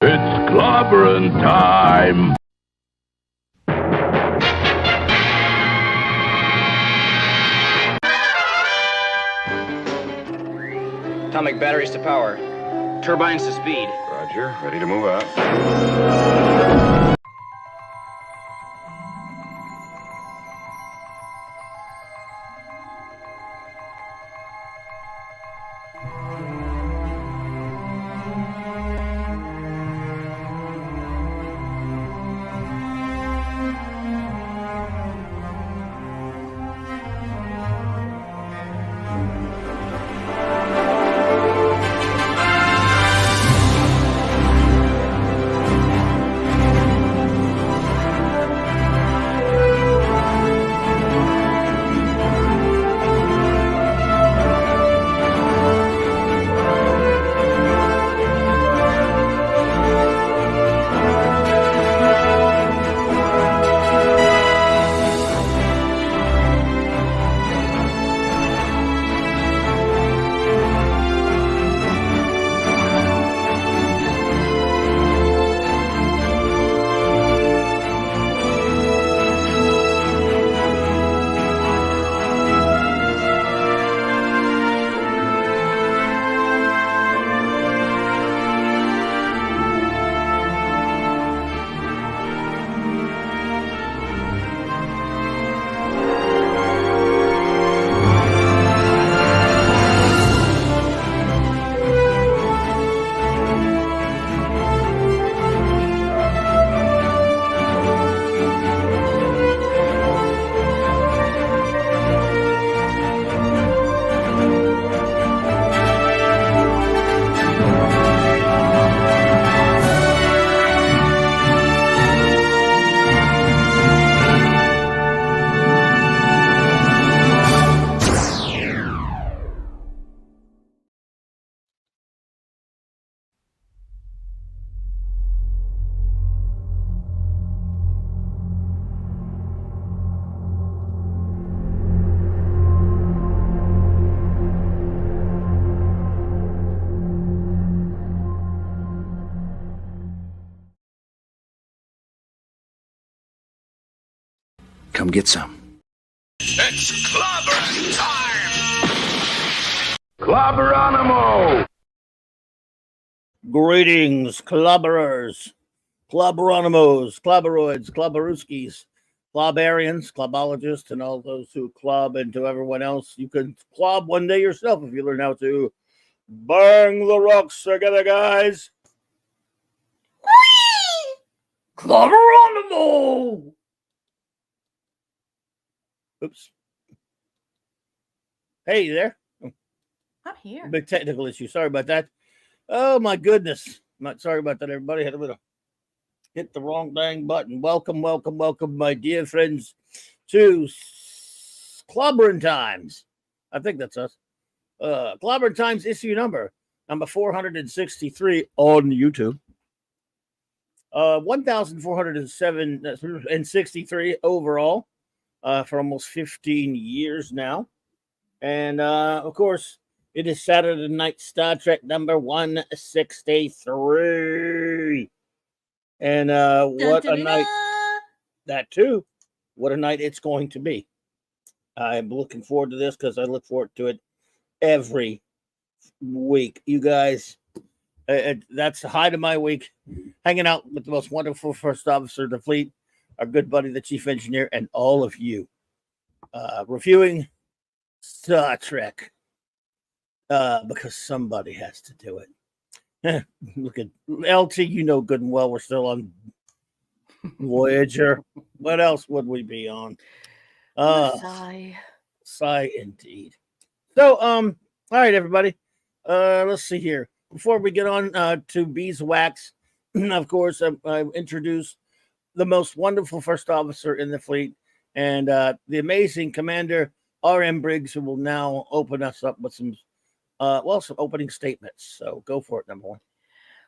It's clobbering time! Atomic batteries to power. Turbines to speed. Roger, ready to move out. Come get some. It's clobbering time! Clobberonimo! Greetings, clobberers, clobberonimos, clobberoids, clobberuskis, clobberians, clobologists, and all those who club, and to everyone else. You can clob one day yourself if you learn how to. Bang the rocks together, guys. Clobberonimo! Oops. Hey, you there? I'm here. Big technical issue. Sorry about that. Oh, my goodness. Not sorry about that, everybody. Had a bit of hit the wrong dang button. Welcome, welcome, welcome, my dear friends, to Clobbering Times. I think that's us. Clobbering Times issue number 463 on YouTube. 1,407 and 63 overall. For almost 15 years now. And, of course, it is Saturday night Star Trek number 163. And what a night. That, too. What a night it's going to be. I'm looking forward to this because I look forward to it every week. You guys, that's the height of my week. Hanging out with the most wonderful first officer of the fleet, our good buddy, the chief engineer, and all of you reviewing Star Trek because somebody has to do it. Look at LT, you know good and well we're still on Voyager. What else would we be on? Sigh indeed. So, all right, everybody. Let's see here. Before we get on to beeswax, of course, I introduced the most wonderful first officer in the fleet, and the amazing Commander R.M. Briggs, who will now open us up with some opening statements. So go for it, number one.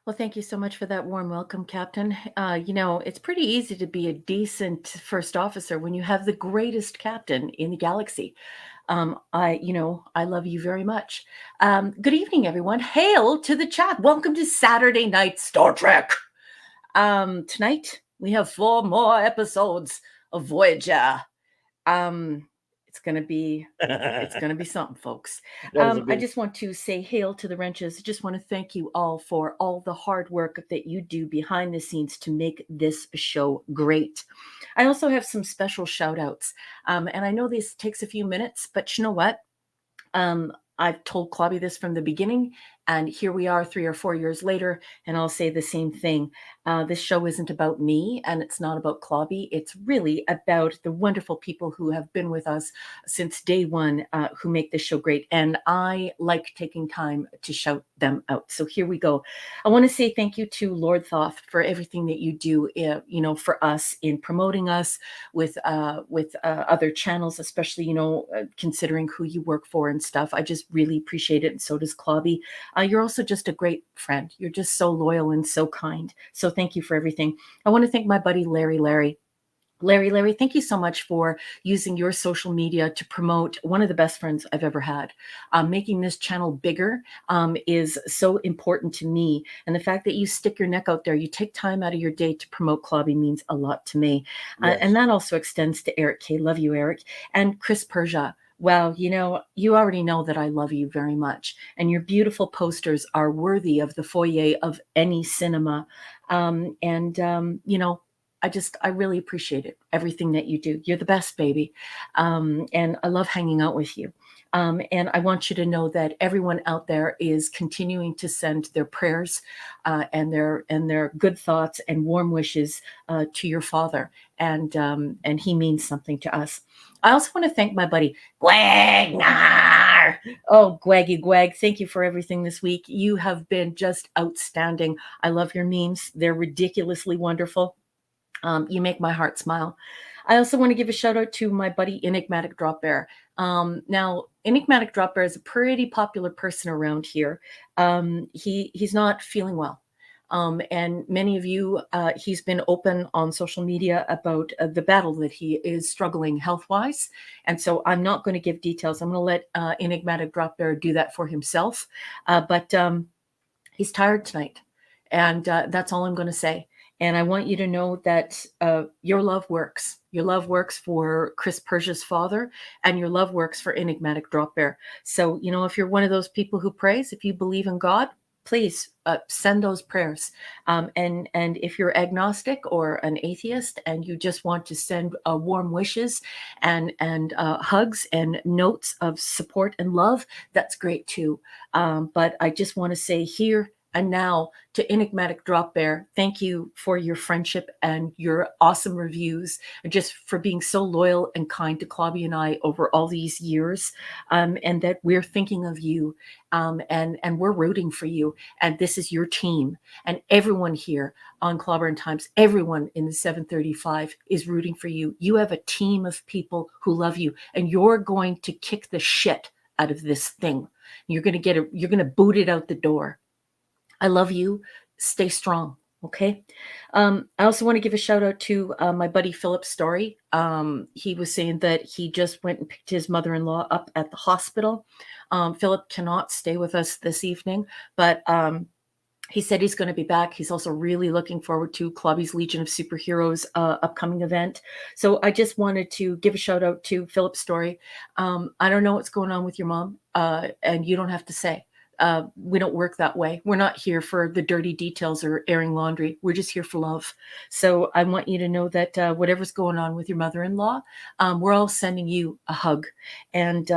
Well, thank you so much for that warm welcome, Captain. It's pretty easy to be a decent first officer when you have the greatest captain in the galaxy. I love you very much. Good evening, everyone. Hail to the chat. Welcome to Saturday Night Star Trek. Tonight we have 4 more episodes of Voyager. It's gonna be something, folks. I just want to say hail to the wrenches. I just want to thank you all for all the hard work that you do behind the scenes to make this show great. I also have some special shout outs. And I know this takes a few minutes, but you know what? I've told Clobby this from the beginning, and here we are 3 or 4 years later, and I'll say the same thing. This show isn't about me, and it's not about Clobby. It's really about the wonderful people who have been with us since day one, who make this show great, and I like taking time to shout them out. So here we go. I want to say thank you to Lord Thoth for everything that you do, for us in promoting us with other channels, especially, considering who you work for and stuff. I just really appreciate it, and so does Clobby. You're also just a great friend. You're just so loyal and so kind. So thank you for everything. I want to thank my buddy Larry, thank you so much for using your social media to promote one of the best friends I've ever had. Making this channel bigger is so important to me. And the fact that you stick your neck out there, you take time out of your day to promote Clobby means a lot to me. Yes. And that also extends to Eric K. Love you, Eric. And Chris Persia. Well, you already know that I love you very much. And your beautiful posters are worthy of the foyer of any cinema. I really appreciate it. Everything that you do. You're the best, baby. And I love hanging out with you. And I want you to know that everyone out there is continuing to send their prayers and their good thoughts and warm wishes to your father. And he means something to us. I also want to thank my buddy Gwagnar. Oh, Gwaggy Gwag, thank you for everything this week. You have been just outstanding. I love your memes. They're ridiculously wonderful. You make my heart smile. I also want to give a shout out to my buddy Enigmatic Drop Bear. Now, Enigmatic Drop Bear is a pretty popular person around here. He's not feeling well. And many of you, he's been open on social media about the battle that he is struggling health-wise. And so I'm not going to give details. I'm going to let Enigmatic Drop Bear do that for himself. But he's tired tonight. And that's all I'm going to say. And I want you to know that your love works. Your love works for Chris Persia's father, and your love works for Enigmatic Drop Bear. So, if you're one of those people who prays, if you believe in God, please send those prayers. And if you're agnostic or an atheist and you just want to send warm wishes and hugs and notes of support and love, that's great too. But I just want to say here and now to Enigmatic Drop Bear, thank you for your friendship and your awesome reviews, and just for being so loyal and kind to Clobby and I over all these years, and that we're thinking of you, and we're rooting for you, and this is your team, and everyone here on CLOBBERIN Times, everyone in the 735 is rooting for you. You have a team of people who love you, and you're going to kick the shit out of this thing. You're going to boot it out the door. I love you. Stay strong. Okay. I also want to give a shout out to my buddy Philip Story. He was saying that he just went and picked his mother-in-law up at the hospital. Philip cannot stay with us this evening, but he said he's going to be back. He's also really looking forward to Clobby's Legion of Superheroes upcoming event. So I just wanted to give a shout out to Philip Story. I don't know what's going on with your mom, and you don't have to say. We don't work that way. We're not here for the dirty details or airing laundry. We're just here for love. So I want you to know that whatever's going on with your mother-in-law, we're all sending you a hug, and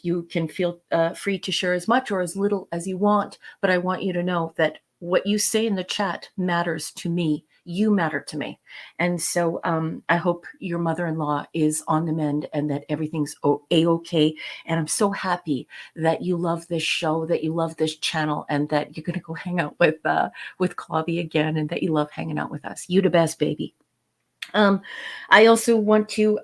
you can feel free to share as much or as little as you want. But I want you to know that what you say in the chat matters to me. You matter to me. And so I hope your mother-in-law is on the mend and that everything's A-okay. And I'm so happy that you love this show, that you love this channel, and that you're going to go hang out with Clobby again, and that you love hanging out with us. You the best, baby. I also want to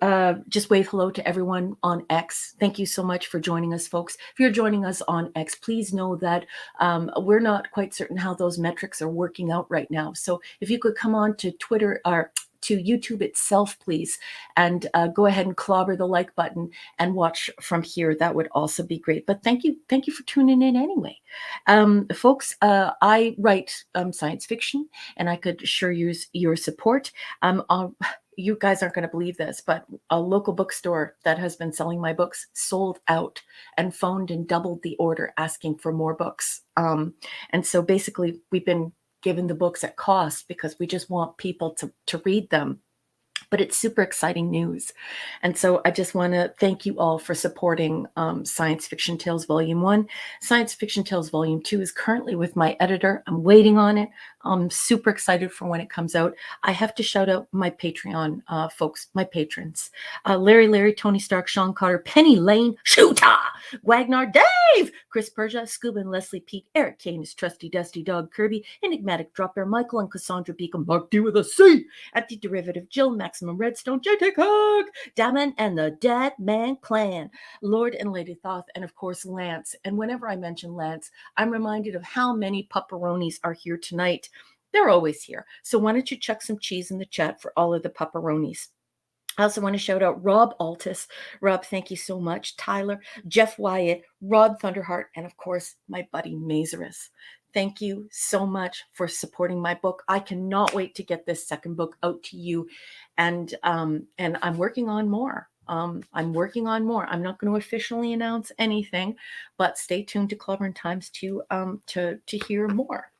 just wave hello to everyone on X. Thank you so much for joining us, folks. If you're joining us on X, please know that we're not quite certain how those metrics are working out right now. So if you could come on to Twitter or to YouTube itself, please, and go ahead and clobber the like button and watch from here. That would also be great. But thank you for tuning in anyway. Folks, I write science fiction, and I could sure use your support. You guys aren't going to believe this, but a local bookstore that has been selling my books sold out and phoned and doubled the order asking for more books. And so basically we've been given the books at cost because we just want people to read them. But it's super exciting news. And so I just want to thank you all for supporting Science Fiction Tales Volume 1. Science Fiction Tales Volume 2 is currently with my editor. I'm waiting on it. I'm super excited for when it comes out. I have to shout out my Patreon folks, my patrons. Larry, Tony Stark, Sean Carter, Penny Lane, Shooter, Wagner, Dave, Chris Persia, Scuba and Leslie Peak, Eric Kane, his trusty dusty dog Kirby, Enigmatic Dropper, Michael and Cassandra Beacom, Mark D with a C, at the Derivative, Jill, Maximum Redstone, JT Cook, Daman and the Dead Man Clan, Lord and Lady Thoth, and of course Lance. And whenever I mention Lance, I'm reminded of how many pepperonis are here tonight. They're always here. So why don't you chuck some cheese in the chat for all of the pepperonis? I also want to shout out Rob Altus. Rob, thank you so much. Tyler, Jeff Wyatt, Rod Thunderheart, and of course, my buddy Mazarus. Thank you so much for supporting my book. I cannot wait to get this second book out to you. And I'm working on more. I'm not going to officially announce anything, but stay tuned to CLOBBERIN Times to hear more.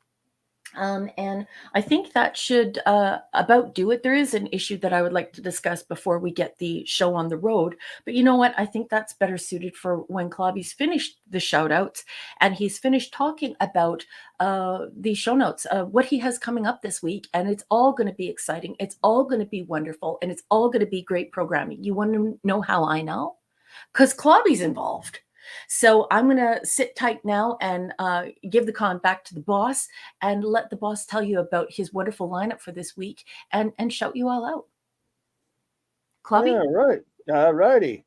And I think that should about do it. There is an issue that I would like to discuss before we get the show on the road. But you know what? I think that's better suited for when Clobby's finished the shout outs and he's finished talking about the show notes, what he has coming up this week. And it's all going to be exciting. It's all going to be wonderful. And it's all going to be great programming. You want to know how I know? Because Clobby's involved. So I'm going to sit tight now and give the con back to the boss and let the boss tell you about his wonderful lineup for this week and shout you all out. Clubby? Yeah, right. All righty.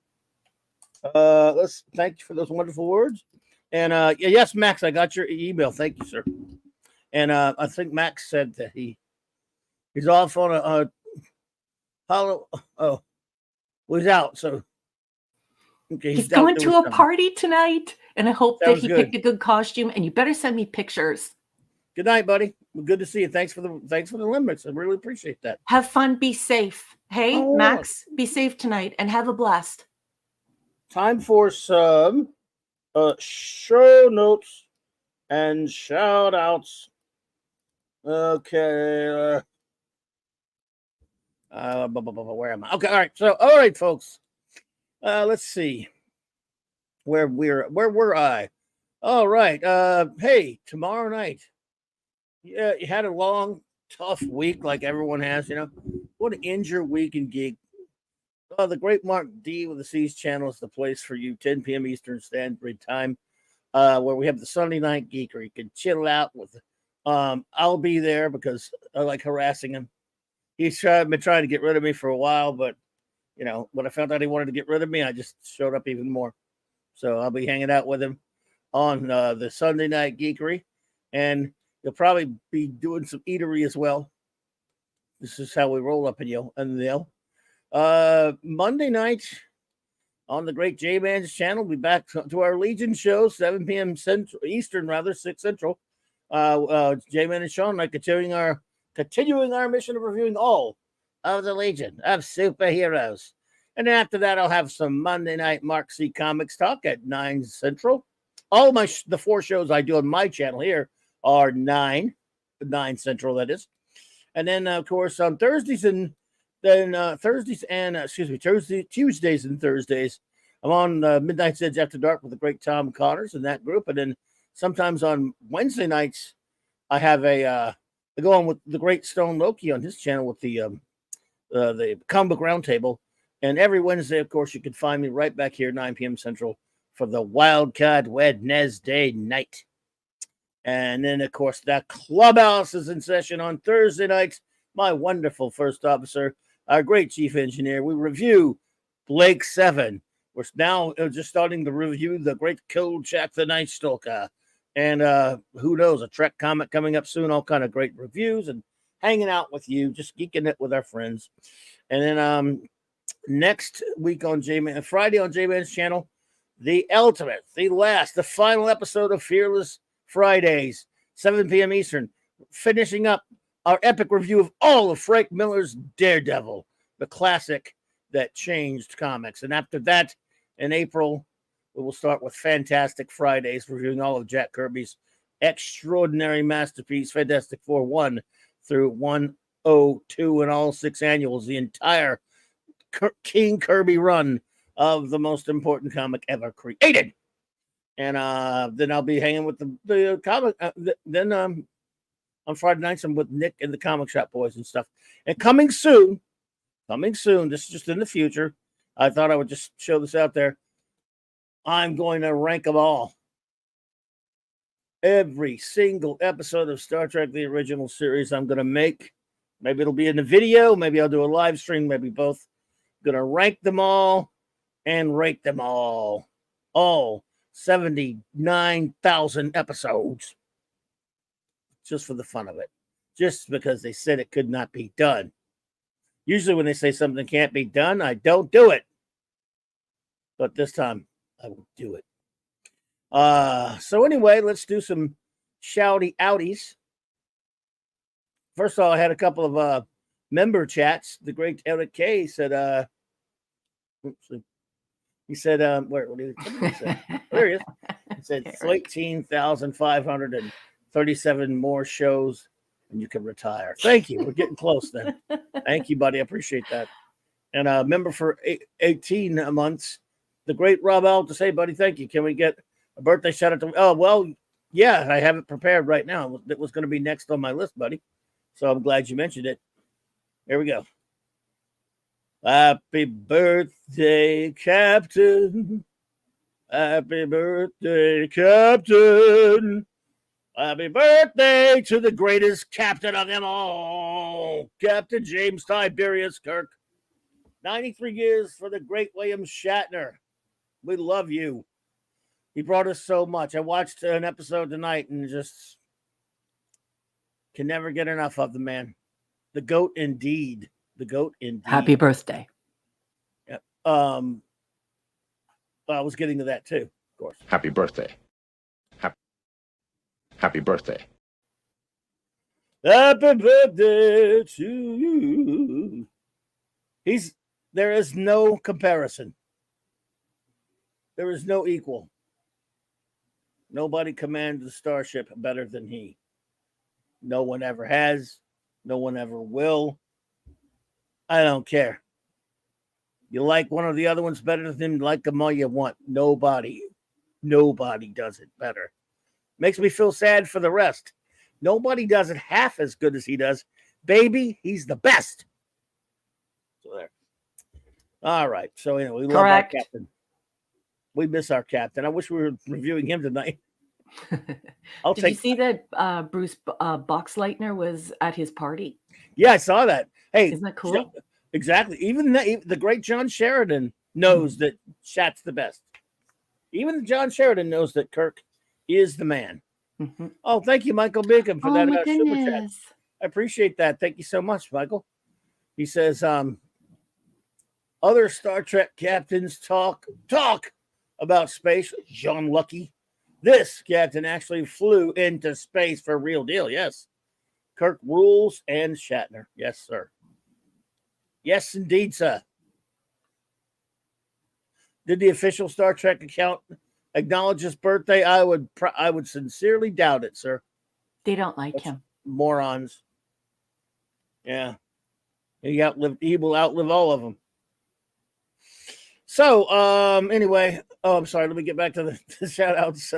Let's thank you for those wonderful words. And yes, Max, I got your email. Thank you, sir. And I think Max said that he's off on a he's out. So okay, he's going to a party tonight, and I hope that he picked a good costume. And you better send me pictures. Good night, buddy. Good to see you. Thanks for the limits. I really appreciate that. Have fun. Be safe. Hey, Max, be safe tonight and have a blast. Time for some show notes and shout outs. Okay. Where am I? Okay. All right. So, all right, folks. Let's see. Where were I? All right. Hey, tomorrow night. Yeah, you had a long, tough week like everyone has, you know. What an injured week in geek. The great Mark D with the C's channel is the place for you, 10 p.m. Eastern Standard Time, where we have the Sunday Night Geeker. You can chill out with I'll be there because I like harassing him. He's been trying to get rid of me for a while, but you know, when I found out he wanted to get rid of me, I just showed up even more. So I'll be hanging out with him on the Sunday Night Geekery, and you'll probably be doing some eatery as well. This is how we roll up in Yale. Monday night on the great J-Man's channel, we'll be back to our Legion show, 7 p.m. Eastern, 6 Central. J-Man and Sean and I continuing our mission of reviewing all of the Legion of superheroes. And then after that, I'll have some Monday night Mark C Comics talk at 9 Central. All the 4 shows I do on my channel here are 9 Central, that is. And then, of course, on Tuesdays and Thursdays, I'm on Midnight's Edge After Dark with the great Tom Connors and that group. And then sometimes on Wednesday nights, I have I go on with the great Stone Loki on his channel with the Comic Book Roundtable. And every Wednesday, of course, you can find me right back here, 9 p.m. Central, for the Wildcard Wednesday night. And then, of course, the Clubhouse is in session on Thursday nights. My wonderful first officer, our great chief engineer. We review Blake 7. We're now just starting to review the great Kolchak the Night Stalker. And who knows, a Trek comic coming up soon, all kind of great reviews and hanging out with you, just geeking it with our friends. And then next week on Friday on J-Man's channel, the ultimate, the last, the final episode of Fearless Fridays, 7 p.m. Eastern, finishing up our epic review of all of Frank Miller's Daredevil, the classic that changed comics. And after that, in April, we will start with Fantastic Fridays, reviewing all of Jack Kirby's extraordinary masterpiece, Fantastic Four 1 through 102 and all 6 annuals, the entire King Kirby run of the most important comic ever created. And then I'll be hanging with the comic. Then on Friday nights, I'm with Nick and the Comic Shop Boys and stuff. And coming soon, this is just in the future. I thought I would just show this out there. I'm going to rank them all. Every single episode of Star Trek, the original series, I'm going to make. Maybe it'll be in the video. Maybe I'll do a live stream. Maybe both. Going to rank them all and rate them all. All 79,000 episodes. Just for the fun of it. Just because they said it could not be done. Usually when they say something can't be done, I don't do it. But this time, I will do it. So anyway, let's do some shouty outies. First of all, I had a couple of member chats. The great Eric K said, he said, what did he say? There he is. He said, 13,537 more shows and you can retire. Thank you. We're getting close then. Thank you, buddy. I appreciate that. And a member for 18 months, the great Rob Al to say, buddy, thank you. Can we get a birthday shout out to? Oh, well, yeah, I have it prepared right now. It was going to be next on my list, buddy. So I'm glad you mentioned it. Here we go. Happy birthday, Captain. Happy birthday, Captain. Happy birthday to the greatest captain of them all, Captain James Tiberius Kirk. 93 years for the great William Shatner. We love you. He brought us so much. I watched an episode tonight and just can never get enough of the man. The GOAT indeed. The GOAT indeed. Happy birthday. Yep. I was getting to that too, of course. Happy birthday. Happy birthday. Happy birthday to you. There is no comparison. There is no equal. Nobody commands the starship better than he. No one ever has. No one ever will. I don't care. You like one or the other ones better than him, like them all you want. Nobody does it better. Makes me feel sad for the rest. Nobody does it half as good as he does. Baby, he's the best. So there. All right. So anyway, we love our captain. We miss our captain. I wish we were reviewing him tonight. Did you see that Bruce Boxleitner was at his party? Yeah, I saw that. Hey, isn't that cool? Exactly. Even the great John Sheridan knows that Shat's the best. Even John Sheridan knows that Kirk is the man. Mm-hmm. Oh, thank you, Michael Bacon, for that super chat. I appreciate that. Thank you so much, Michael. He says, other Star Trek captains talk about space. John Lucky. This captain actually flew into space for real deal. Yes. Kirk rules and Shatner. Yes, sir. Yes, indeed, sir. Did the official Star Trek account acknowledge his birthday? I would sincerely doubt it, sir. They don't like him. Morons. Yeah. He will outlive all of them. So, anyway, I'm sorry. Let me get back to the shout outs.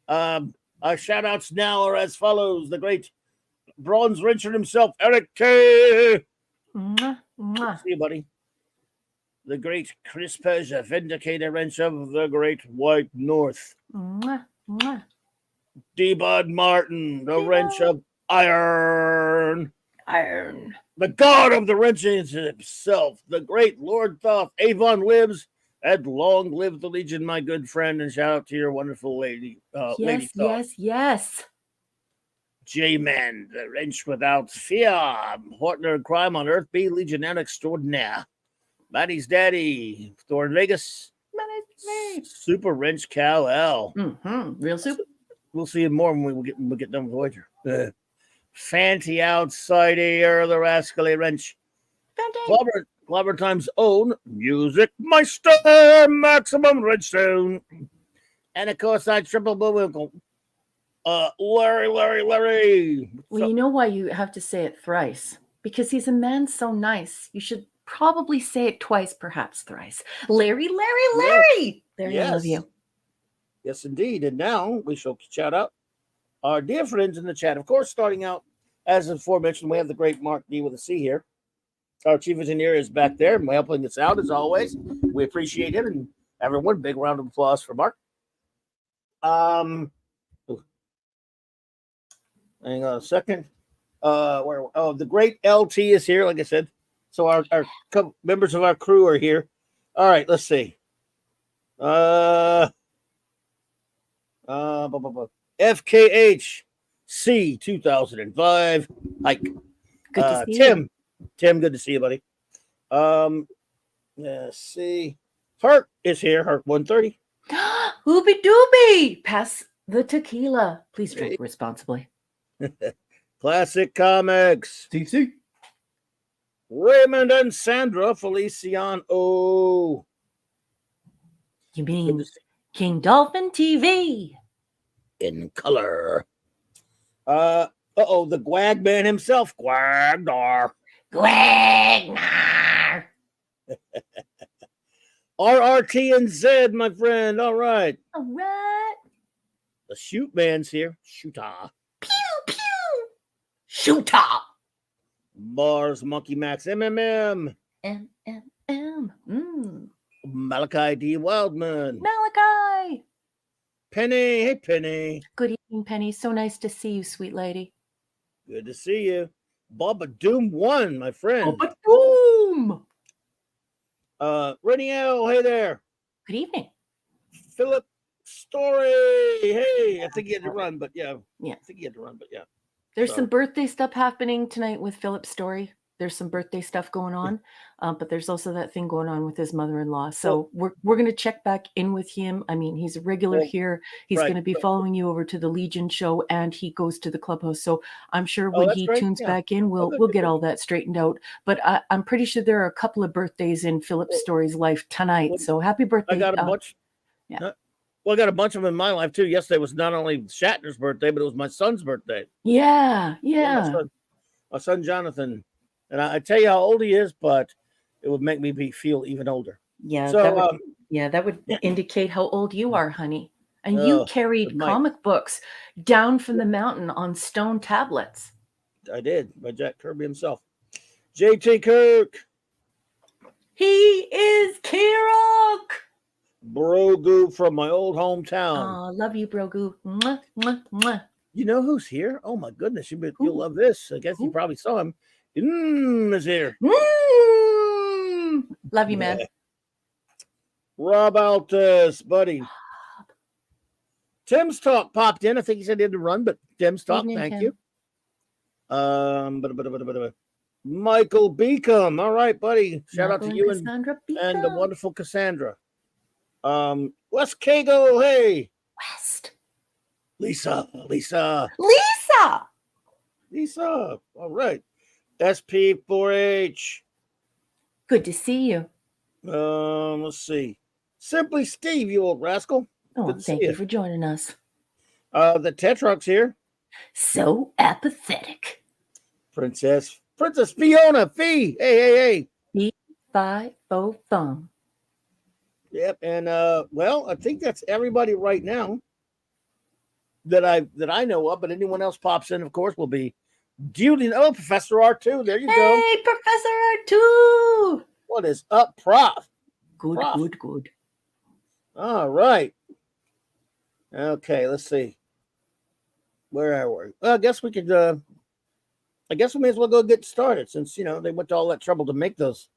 Our shout outs now are as follows. The great Bronze Wrencher himself, Eric K. Mwah, mwah. See you, buddy. The great Chris Persia, Vindicator Wrench of the Great White North. Mwah, mwah. D-Bud Martin, the Wrench of Iron. Iron. The god of the wrenches himself, the great Lord Thoth. Avon lives, and long live the Legion, my good friend. And shout out to your wonderful lady, Lady Thoth. Yes. J-Man, the wrench without fear, partner in crime on Earth, B, Legionnaire extraordinaire. Maddie's daddy, Thor in Vegas. Super wrench Cal L. Real soup. We'll see more when we get done with Voyager. Fancy outside air, the rascally wrench. Clobber Time's own music meister, maximum redstone. And of course, I triple bullwinkle. Larry. Well, you know why you have to say it thrice? Because he's a man so nice. You should probably say it twice, perhaps thrice. Larry. Larry, yes. I love you. Yes, indeed. And now we shall shout out our dear friends in the chat. Of course, starting out, as aforementioned, we have the great Mark D with a C here. Our chief engineer is back there and helping us out as always. We appreciate him and everyone. Big round of applause for Mark. Hang on a second. The great LT is here, like I said. So our couple members of our crew are here. All right, let's see. FKH C 2005 hike. Good to see Tim. you. Tim, good to see you, buddy. Let's see. Herc is here. Herc 130. Ooby dooby. Pass the tequila. Please drink responsibly. Classic Comics. TC. Raymond and Sandra Felician. Oh. You mean King Dolphin TV? In color. The Gwag man himself. Gwagnar. RRT and Z, my friend. All right. All right. The Shoot man's here. Shooter. Pew, pew. Shooter. Bars, Monkey Max, MMM. Malachi D. Wildman. Malachi. Penny. Hey, Penny. Good evening, Penny. So nice to see you, sweet lady. Good to see you. Bubba Doom 1, my friend. Bubba Doom. Reniel, hey there. Good evening. Philip Story. Hey, I think he had to run, but yeah. Yeah. I think he had to run, but yeah. There's some birthday stuff happening tonight with Philip's Story. There's some birthday stuff going on, but there's also that thing going on with his mother-in-law. So we're going to check back in with him. I mean, he's a regular here. He's going to be following you over to the Legion show, and he goes to the clubhouse. So I'm sure when he tunes back in, we'll get all that straightened out. But I'm pretty sure there are a couple of birthdays in Philip's Story's life tonight. So happy birthday! I got a bunch. Yeah. Well, I got a bunch of them in my life too. Yesterday was not only Shatner's birthday, but it was my son's birthday. Yeah. My son Jonathan. And I tell you how old he is, but it would make me feel even older. Yeah, so, that would indicate how old you are, honey. And you carried comic books down from the mountain on stone tablets. I did, by Jack Kirby himself. JT Kirk. He is Kirok. Brogu from my old hometown. Oh, love you, Brogu. Mwah, mwah, mwah. You know who's here? Oh, my goodness. You'll love this. I guess you probably saw him. Is here. Love you, man. Rob Altus, buddy. Tim's Talk popped in. I think he said he had to run, but Tim's Talk, thank you. Michael Beacom. All right, buddy. Shout out to you and the wonderful Cassandra. West Kago, hey. West. Lisa. All right. SP4H. Good to see you. Let's see. Simply Steve, you old rascal. Oh, thank you for joining us. The Tetrock's here. So apathetic. Princess Fiona Fee. Hey. B5 thumb. Yep, and I think that's everybody right now that I know of, but anyone else pops in, of course, will be Judy. Oh, Professor R2. There you go. Hey, Professor R2. What is up, Prof? Good. All right. Okay, let's see. Where are we? Well, I guess we could. I guess we may as well go get started since they went to all that trouble to make those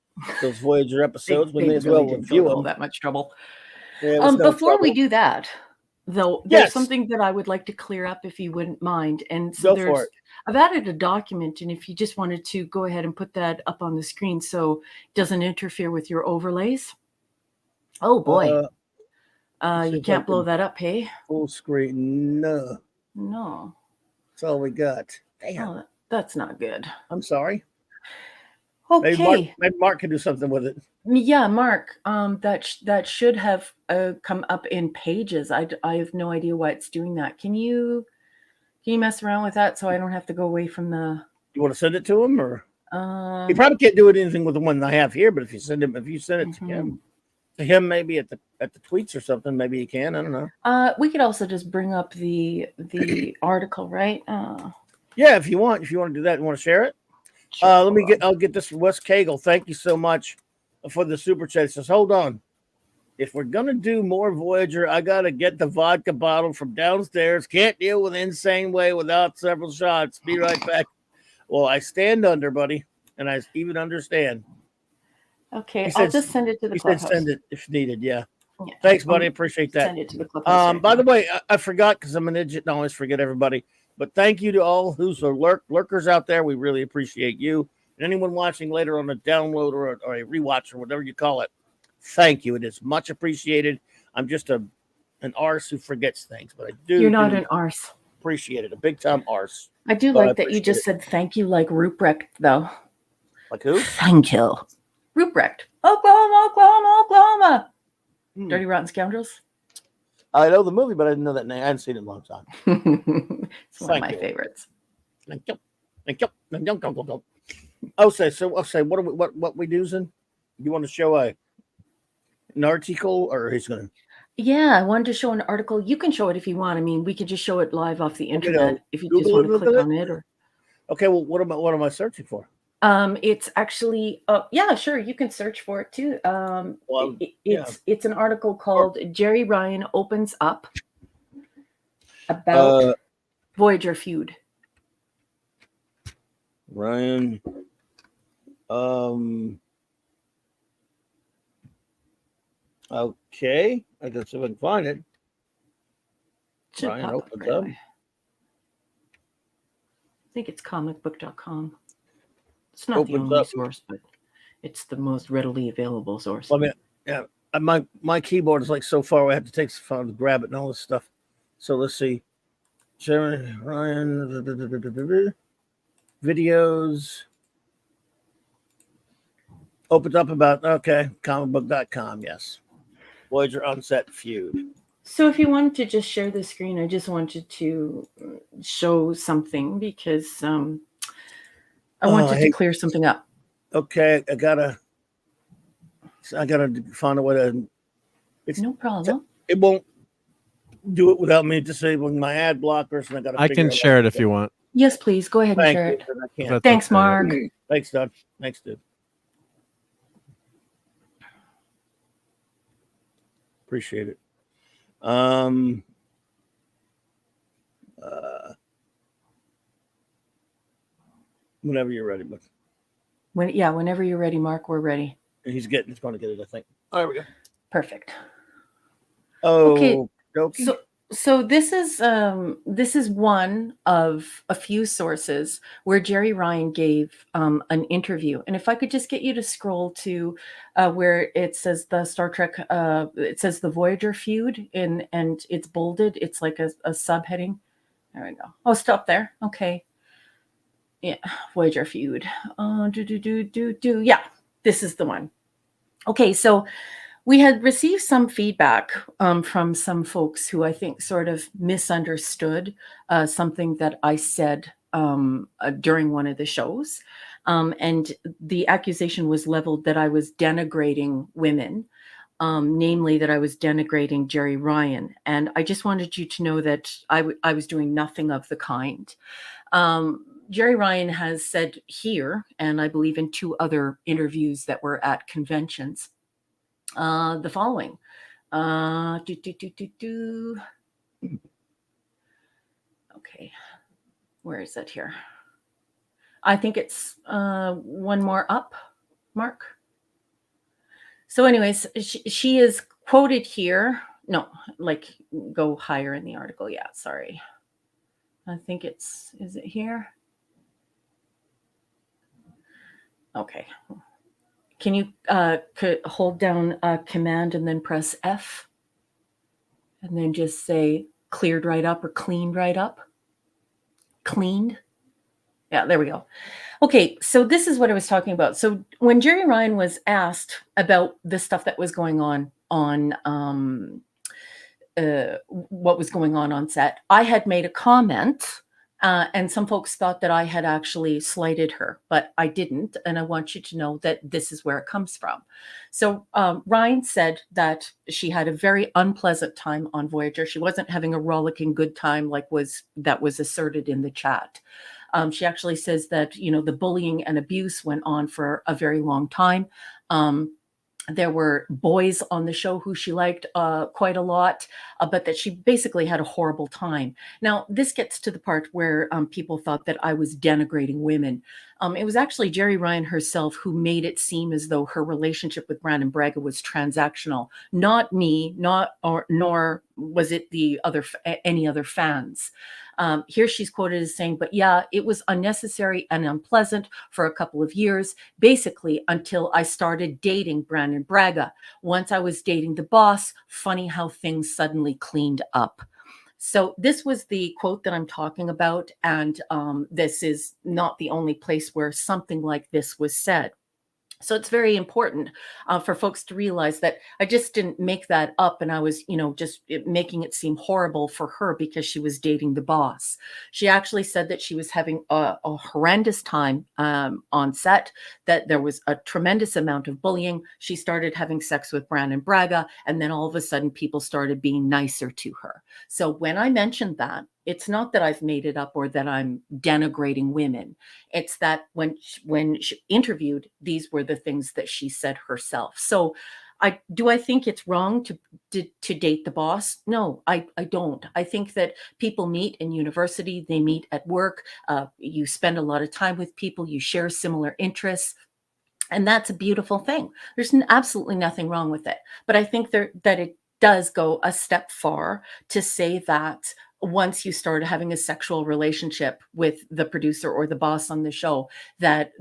Voyager episodes. We may as well review them. That much trouble. Yeah, before we do that, though, there's Yes, something that I would like to clear up if you wouldn't mind. And so go for it. I've added a document, and if you just wanted to go ahead and put that up on the screen so it doesn't interfere with your overlays. Oh boy. See You if I can't blow can that up, hey? full screen. No, No. that's all we got. Damn. Oh, that's not good. I'm sorry. Okay. Maybe Mark can do something with it. Yeah, Mark, that should have come up in Pages. I have no idea why it's doing that. Can you mess around with that so I don't have to go away from the You want to send it to him, or he um probably can't do anything with the one I have here. But if you send it mhm. to him, maybe at the tweets or something, maybe he can. I don't know. We could also just bring up the article, right? Yeah, if you want to do that, you want to share it. Sure, I'll get this from Wes Cagle. Thank you so much for the super chat. It says, hold on. If we're gonna do more Voyager, I gotta get the vodka bottle from downstairs. Can't deal with Insane Way without several shots. Be right back. Well, I stand under, buddy, and I even understand. Okay, He I'll said, just send it to the he said clubhouse. send it if needed. Yeah. Yeah, Thanks, buddy. Appreciate that. Send it to the clubhouse. By the way, I forgot because I'm an idiot and I always forget everybody. But thank you to all who's lurkers out there. We really appreciate you. And anyone watching later on a download or a rewatch or whatever you call it, thank you. It is much appreciated. I'm just an arse who forgets things, but I do. You're not an arse. Appreciate it. A big time arse. I do But like that you just said thank you like Ruprecht, though. Like who? Thank you. Ruprecht. Oklahoma, Oklahoma, Oklahoma. Dirty Rotten Scoundrels. I know the movie, but I didn't know that name. I hadn't seen it in a long time. It's one of my favorites. Thank you. Thank you. So what we using? You want to show an article, or he's gonna? Yeah, I wanted to show an article. You can show it if you want. I mean, we could just show it live off the internet if you just want to click on it. Or okay, well, what am I searching for? It's actually, yeah, sure, you can search for it too. It's an article called Jerry Ryan Opens Up about Voyager feud. Ryan, okay, I guess if I can find it. Ryan opens up. I think it's comicbook.com. It's not the only source, but it's the most readily available source. Well, I mean, yeah, my keyboard is like so far away. I have to take some time to grab it and all this stuff. So let's see. Jerry Ryan videos opens up about comicbook.com. Yes, Voyager Onset feud. So if you wanted to just share the screen, I just wanted to show something because I wanted to clear something up. Okay, I gotta find a way to. No problem. It won't do it without me disabling my ad blockers, and I can share it if you want. Yes, please go ahead and share it. Thanks, Mark. Thanks, Doug. Thanks, dude. Appreciate it. Whenever you're ready, but whenever you're ready, Mark, we're ready. He's going to get it, I think. Oh, there we go. Perfect. Oh, okay. Okay. So this is one of a few sources where Jerry Ryan gave an interview. And if I could just get you to scroll to where it says the Star Trek, it says the Voyager feud, and it's bolded. It's like a subheading. There we go. Oh, stop there. Okay. Yeah, Voyager feud. Yeah, this is the one. Okay, so we had received some feedback from some folks who I think sort of misunderstood something that I said during one of the shows. And the accusation was leveled that I was denigrating women, namely that I was denigrating Jerry Ryan. And I just wanted you to know that I was doing nothing of the kind. Jerry Ryan has said here, and I believe in 2 other interviews that were at conventions, the following. Okay, where is it here? I think it's one more up, Mark. So anyways, she is quoted here No, like go higher in the article. Yeah, sorry. I think is it here? Okay. Can you hold down Command and then press F? And then just say cleared right up or cleaned right up? Cleaned? Yeah, there we go. Okay, so this is what I was talking about. So when Jerry Ryan was asked about the stuff that was going on what was going on set, I had made a comment, and some folks thought that I had actually slighted her, but I didn't. And I want you to know that this is where it comes from. So Ryan said that she had a very unpleasant time on Voyager. She wasn't having a rollicking good time like that was asserted in the chat. She actually says that, you know, the bullying and abuse went on for a very long time. There were boys on the show who she liked quite a lot, but that she basically had a horrible time. Now, this gets to the part where people thought that I was denigrating women. It was actually Jerry Ryan herself who made it seem as though her relationship with Brandon Braga was transactional, not me, nor was it any other fans. Here she's quoted as saying, but yeah, it was unnecessary and unpleasant for a couple of years, basically until I started dating Brandon Braga. Once I was dating the boss, funny how things suddenly cleaned up. So this was the quote that I'm talking about. And this is not the only place where something like this was said. So it's very important for folks to realize that I just didn't make that up, and I was, you know, just making it seem horrible for her because she was dating the boss. She actually said that she was having a horrendous time on set, that there was a tremendous amount of bullying. She started having sex with Brandon Braga, and then all of a sudden people started being nicer to her. So when I mentioned that, it's not that I've made it up or that I'm denigrating women. It's that when she interviewed, these were the things that she said herself. So I think it's wrong to date the boss? No, I don't. I think that people meet in university, they meet at work, you spend a lot of time with people, you share similar interests. And that's a beautiful thing. There's absolutely nothing wrong with it. But I think that it does go a step far to say that once you started having a sexual relationship with the producer or the boss on the show, that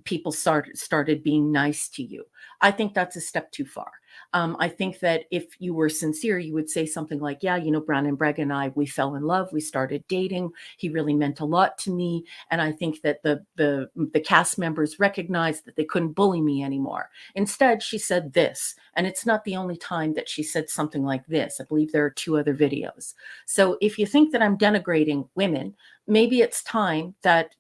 people started being nice to you. I think that's a step too far. I think that if you were sincere, you would say something like, yeah, you know, Brandon Braga and I, we fell in love, we started dating, he really meant a lot to me. And I think that the cast members recognized that they couldn't bully me anymore. Instead, she said this, and it's not the only time that she said something like this. I believe there are 2 other videos. So if you think that I'm denigrating women, maybe it's time that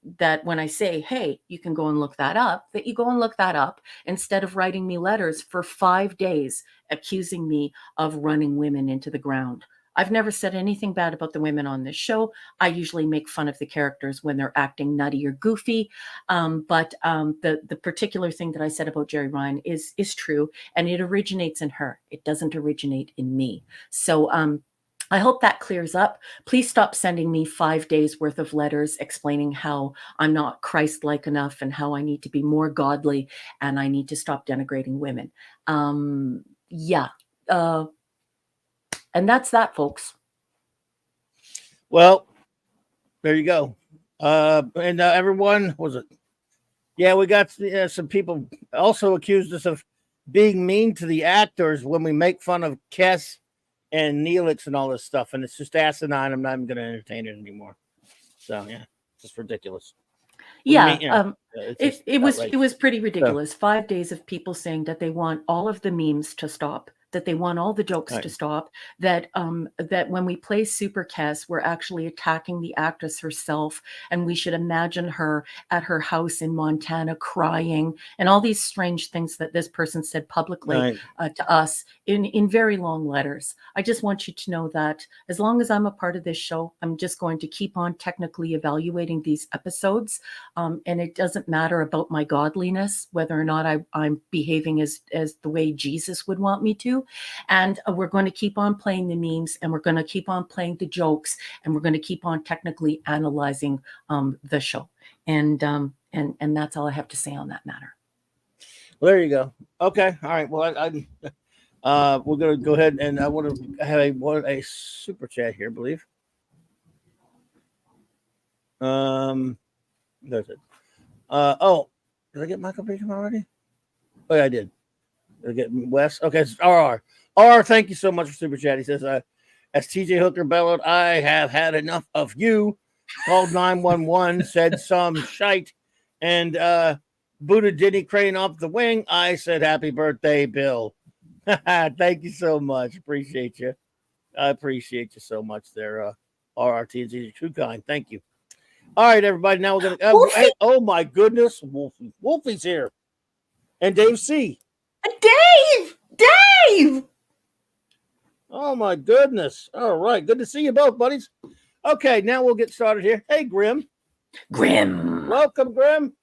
when I say, hey, you can go and look that up, that you go and look that up instead of writing me letters for 5 days accusing me of running women into the ground. I've never said anything bad about the women on this show. I usually make fun of the characters when they're acting nutty or goofy. But the particular thing that I said about Jerry Ryan is true, and it originates in her. It doesn't originate in me. So I hope that clears up. Please stop sending me 5 days worth of letters explaining how I'm not Christ-like enough and how I need to be more godly and I need to stop denigrating women. Yeah. And that's that, folks. Well, there you go. And everyone, was it? Yeah, we got some people also accused us of being mean to the actors when we make fun of Kes and Neelix and all this stuff, and it's just asinine. I'm not even going to entertain it anymore. So yeah, it's just ridiculous. Yeah, it was pretty ridiculous. So, 5 days of people saying that they want all of the memes to stop, that they want all the jokes to stop, that when we play Super Kes, we're actually attacking the actress herself, and we should imagine her at her house in Montana crying, and all these strange things that this person said publicly to us in very long letters. I just want you to know that as long as I'm a part of this show, I'm just going to keep on technically evaluating these episodes, and it doesn't matter about my godliness, whether or not I'm behaving as the way Jesus would want me to. And we're going to keep on playing the memes, and we're going to keep on playing the jokes, and we're going to keep on technically analyzing the show. And that's all I have to say on that matter. Well, there you go. Okay. All right. Well, We're going to go ahead and I want to have a super chat here, I believe. There's it. Did I get Michael Beacom already? Oh, yeah, I did. Did I get Wes? Okay, it's RR. RR, thank you so much for super chat. He says, as TJ Hooker bellowed, I have had enough of you. Called 911, said some shite, and booted Denny Crane off the wing. I said, happy birthday, Bill. Thank you so much. Appreciate you. I appreciate you so much there, RRT. True kind. Thank you. All right, everybody. Now we're going to. Oh, my goodness. Wolfie's here. And Dave C. Dave! Oh, my goodness. All right. Good to see you both, buddies. Okay, now we'll get started here. Hey, Grim. Welcome, Grim.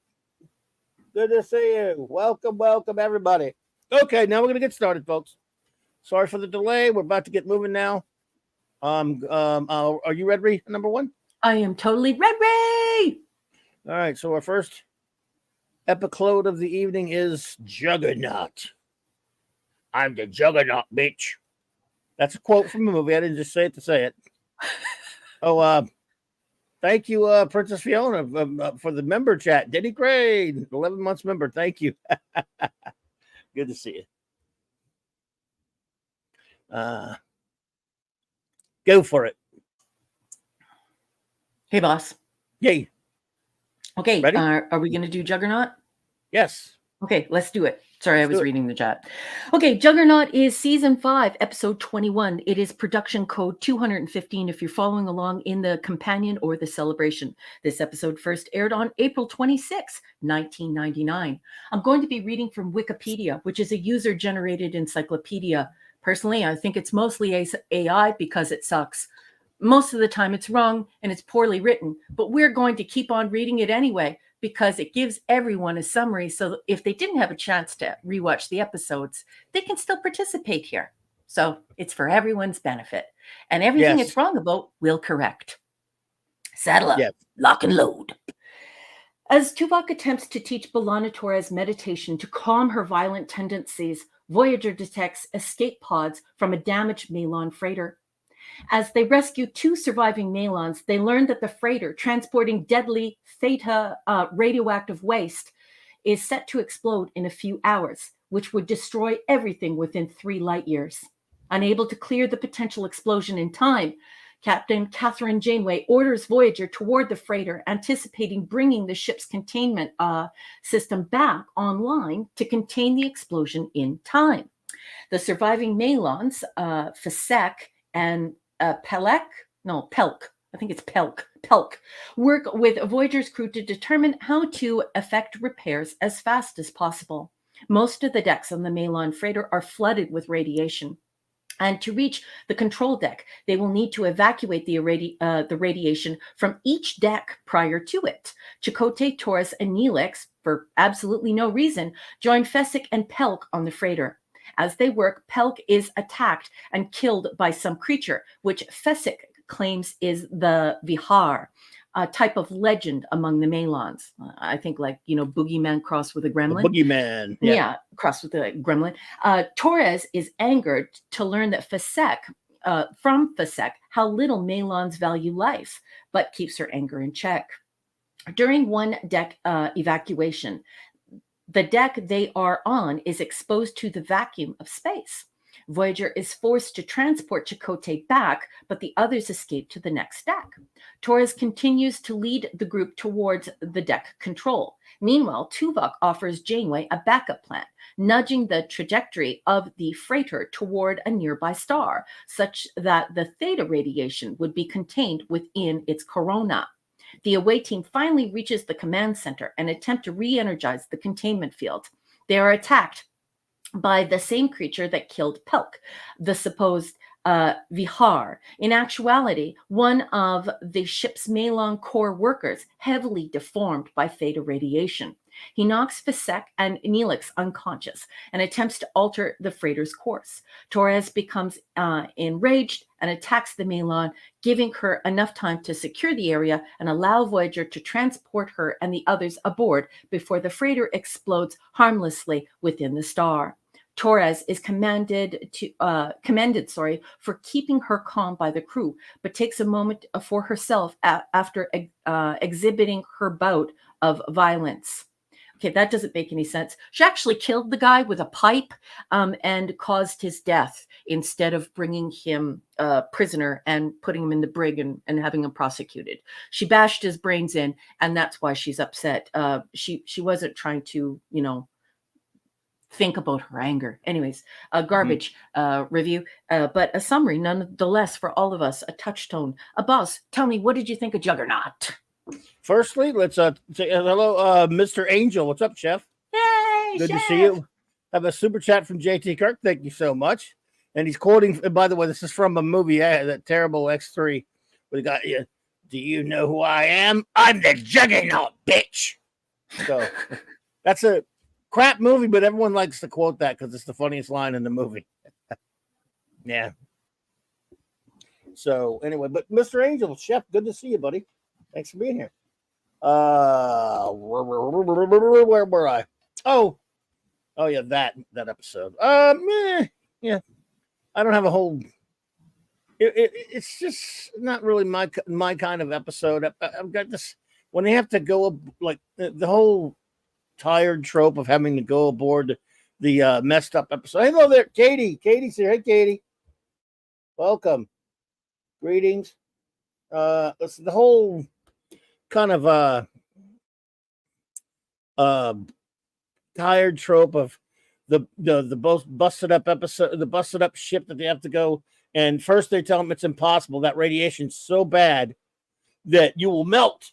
Good to see you. Welcome, everybody. Okay, now we're going to get started, folks. Sorry for the delay. We're about to get moving now. Are you ready, number one? I am totally ready. All right, so our first epiclode of the evening is Juggernaut. I'm the Juggernaut, bitch. That's a quote from a movie. I didn't just say it to say it. Oh, thank you, Princess Fiona, for the member chat. Denny Crane, 11 months member. Thank you. Good to see you. Go for it. Hey, boss. Yay. Okay, ready? Are we going to do Juggernaut? Yes. Okay, let's do it. Sorry, I was reading the chat. Okay, Juggernaut is season 5, episode 21. It is production code 215 if you're following along in the companion or the celebration. This episode first aired on April 26, 1999. I'm going to be reading from Wikipedia, which is a user-generated encyclopedia. Personally, I think it's mostly AI because it sucks. Most of the time it's wrong and it's poorly written, but we're going to keep on reading it anyway because it gives everyone a summary, so if they didn't have a chance to rewatch the episodes, they can still participate here. So it's for everyone's benefit. And everything it's wrong about, we'll correct. Saddle up, lock and load. As Tuvok attempts to teach B'Elanna Torres meditation to calm her violent tendencies, Voyager detects escape pods from a damaged Malon freighter. As they rescue 2 surviving Malons, they learn that the freighter transporting deadly Theta radioactive waste is set to explode in a few hours, which would destroy everything within 3 light years. Unable to clear the potential explosion in time, Captain Catherine Janeway orders Voyager toward the freighter, anticipating bringing the ship's containment system back online to contain the explosion in time. The surviving Malons, Fasek and Pelk, I think it's Pelk, work with Voyager's crew to determine how to effect repairs as fast as possible. Most of the decks on the Malon freighter are flooded with radiation. And to reach the control deck, they will need to evacuate the radiation from each deck prior to it. Chakotay, Torres, and Neelix, for absolutely no reason, join Fesick and Pelk on the freighter. As they work, Pelk is attacked and killed by some creature, which Fesick claims is the Vihar, a type of legend among the Malons. I think boogeyman crossed with a gremlin. Boogeyman. Yeah, crossed with a gremlin. Torres is angered to learn that from Fesick, how little Malons value life, but keeps her anger in check. During one deck evacuation, the deck they are on is exposed to the vacuum of space. Voyager is forced to transport Chakotay back, but the others escape to the next deck. Torres continues to lead the group towards the deck control. Meanwhile, Tuvok offers Janeway a backup plan, nudging the trajectory of the freighter toward a nearby star, such that the theta radiation would be contained within its corona. The away team finally reaches the command center and attempt to re-energize the containment field. They are attacked by the same creature that killed Pelk, the supposed Vihar. In actuality, one of the ship's Malon core workers, heavily deformed by theta radiation. He knocks Fesick and Neelix unconscious and attempts to alter the freighter's course. Torres becomes enraged and attacks the Malon, giving her enough time to secure the area and allow Voyager to transport her and the others aboard before the freighter explodes harmlessly within the star. Torres is commended, for keeping her calm by the crew, but takes a moment for herself after exhibiting her bout of violence. Okay, that doesn't make any sense. She actually killed the guy with a pipe and caused his death instead of bringing him prisoner and putting him in the brig and having him prosecuted. She bashed his brains in, and that's why she's upset. She wasn't trying to, think about her anger. Anyways, a garbage review, but a summary nonetheless for all of us, a touchstone. Boss, tell me, what did you think of Juggernaut? Firstly, let's say hello, Mr. Angel. What's up, Chef? Hey, Good Chef. to see you. Have a super chat from JT Kirk. Thank you so much. And he's quoting, by the way, this is from a movie, that terrible X3. We got you. Do you know who I am? I'm the Juggernaut, bitch. So that's a crap movie, but everyone likes to quote that because it's the funniest line in the movie. Yeah. So anyway, but Mr. Angel, Chef, good to see you, buddy. Thanks for being here. Where were I? Oh yeah, that episode. Yeah. I don't have a whole. It's just not really my kind of episode. I've got this when they have to go like the whole tired trope of having to go aboard the messed up episode. Hello there, Katie. Katie's here. Hey, Katie. Welcome. Greetings. It's the whole kind of tired trope of the busted up episode, the busted up ship that they have to go. And first they tell them it's impossible. That radiation's so bad that you will melt.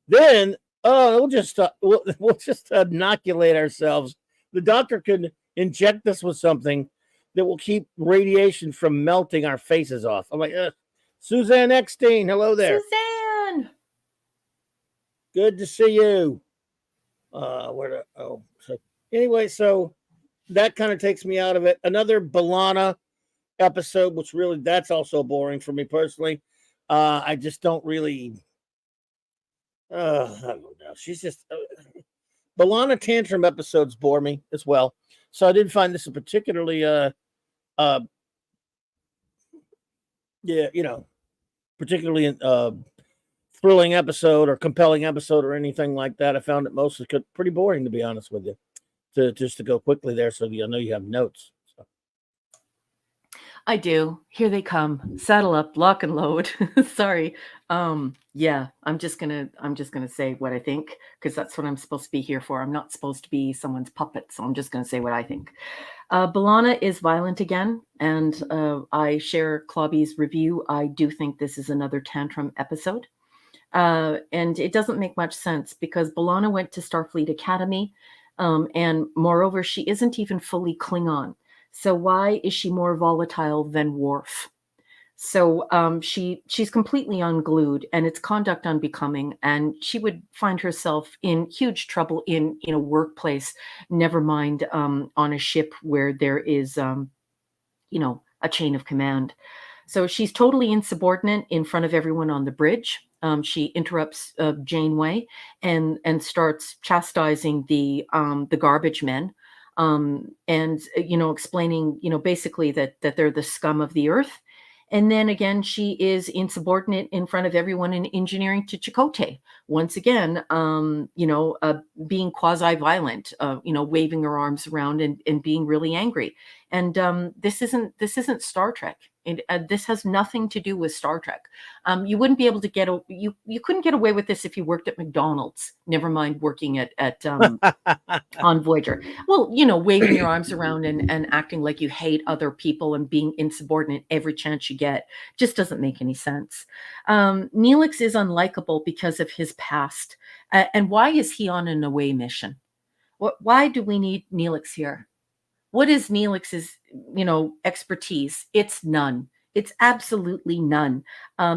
Then, we'll just inoculate ourselves. The doctor could inject us with something that will keep radiation from melting our faces off. I'm like, Suzanne Eckstein, hello there. Suzanne. Good to see you. Anyway, so that kind of takes me out of it. Another Balana episode, which really, that's also boring for me personally. I just don't really, I don't know. She's just, Balana tantrum episodes bore me as well. So I didn't find this a particularly, particularly thrilling episode or compelling episode or anything like that. I found it mostly pretty boring, to be honest with you. To go quickly there, so I know you have notes. So. I do. Here they come. Saddle up, lock and load. Sorry. Yeah, I'm just gonna say what I think because that's what I'm supposed to be here for. I'm not supposed to be someone's puppet, so I'm just gonna say what I think. Balana is violent again, and I share Clobby's review. I do think this is another tantrum episode. And it doesn't make much sense because Balana went to Starfleet Academy, and moreover, she isn't even fully Klingon. So why is she more volatile than Worf? So she's completely unglued, and it's conduct unbecoming, and she would find herself in huge trouble in a workplace, never mind on a ship where there is a chain of command. So she's totally insubordinate in front of everyone on the bridge. She interrupts Janeway and starts chastising the garbage men, and explaining basically that they're the scum of the earth. And then again, she is insubordinate in front of everyone in engineering to Chakotay. Once again, being quasi-violent, waving her arms around and being really angry. And this isn't Star Trek. This has nothing to do with Star Trek. You wouldn't be able to you couldn't get away with this if you worked at McDonald's. Never mind working at on Voyager. Well, waving your arms around and acting like you hate other people and being insubordinate every chance you get just doesn't make any sense. Neelix is unlikable because of his past. And why is he on an away mission? Why do we need Neelix here? What is Neelix's, expertise? It's none. It's absolutely none.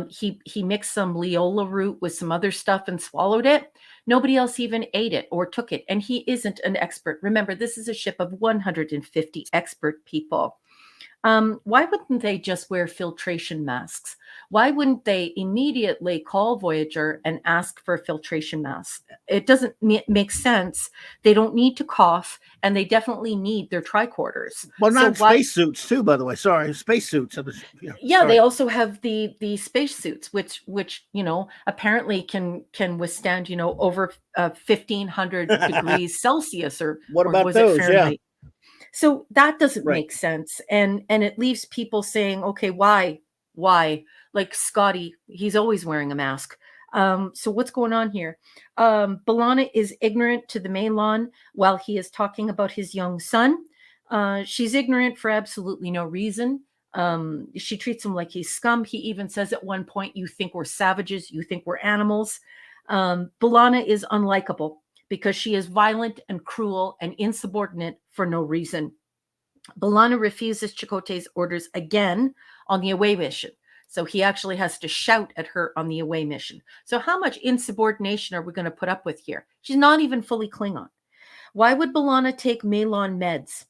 He mixed some Leola root with some other stuff and swallowed it. Nobody else even ate it or took it. And he isn't an expert. Remember, this is a ship of 150 expert people. Why wouldn't they just wear filtration masks? Why wouldn't they immediately call Voyager and ask for a filtration mask? It doesn't make sense. They don't need to cough, and they definitely need their tricorders. Well, So not why? spacesuits too, by the way. Sorry, spacesuits. Yeah, sorry. they also have the spacesuits, which apparently can withstand over 1,500 degrees Celsius, or What about was those? it Fahrenheit? So that doesn't Right. make sense, and it leaves people saying, okay, why? Like Scotty, he's always wearing a mask. So what's going on here? B'Elanna is ignorant to the Malon while he is talking about his young son. She's ignorant for absolutely no reason. She treats him like he's scum. He even says at one point, "You think we're savages? You think we're animals?" B'Elanna is unlikable because she is violent and cruel and insubordinate for no reason. B'Elanna refuses Chakotay's orders again on the away mission. So he actually has to shout at her on the away mission. So how much insubordination are we going to put up with here? She's not even fully Klingon. Why would B'Elanna take Malon meds?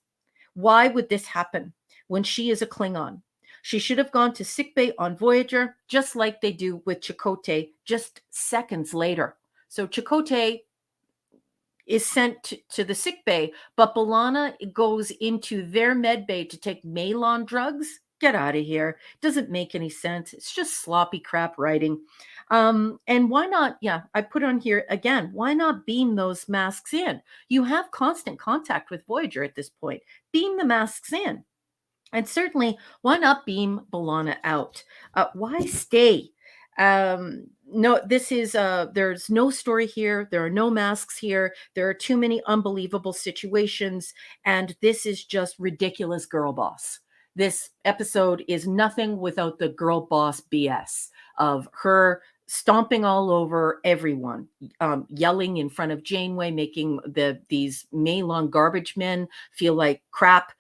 Why would this happen when she is a Klingon? She should have gone to sickbay on Voyager, just like they do with Chakotay just seconds later. So Chakotay is sent to the sick bay, but B'Elanna goes into their med bay to take Malon drugs. Get out of here. Doesn't make any sense. It's just sloppy crap writing. And why not? Yeah, I put on here again. Why not beam those masks in? You have constant contact with Voyager at this point. Beam the masks in. And certainly, why not beam B'Elanna out? Why stay? No, this is there's no story here. There are no masks here. There are too many unbelievable situations, and this is just ridiculous girl boss. This episode is nothing without the girl boss BS of her stomping all over everyone, yelling in front of Janeway, making these Malon garbage men feel like crap.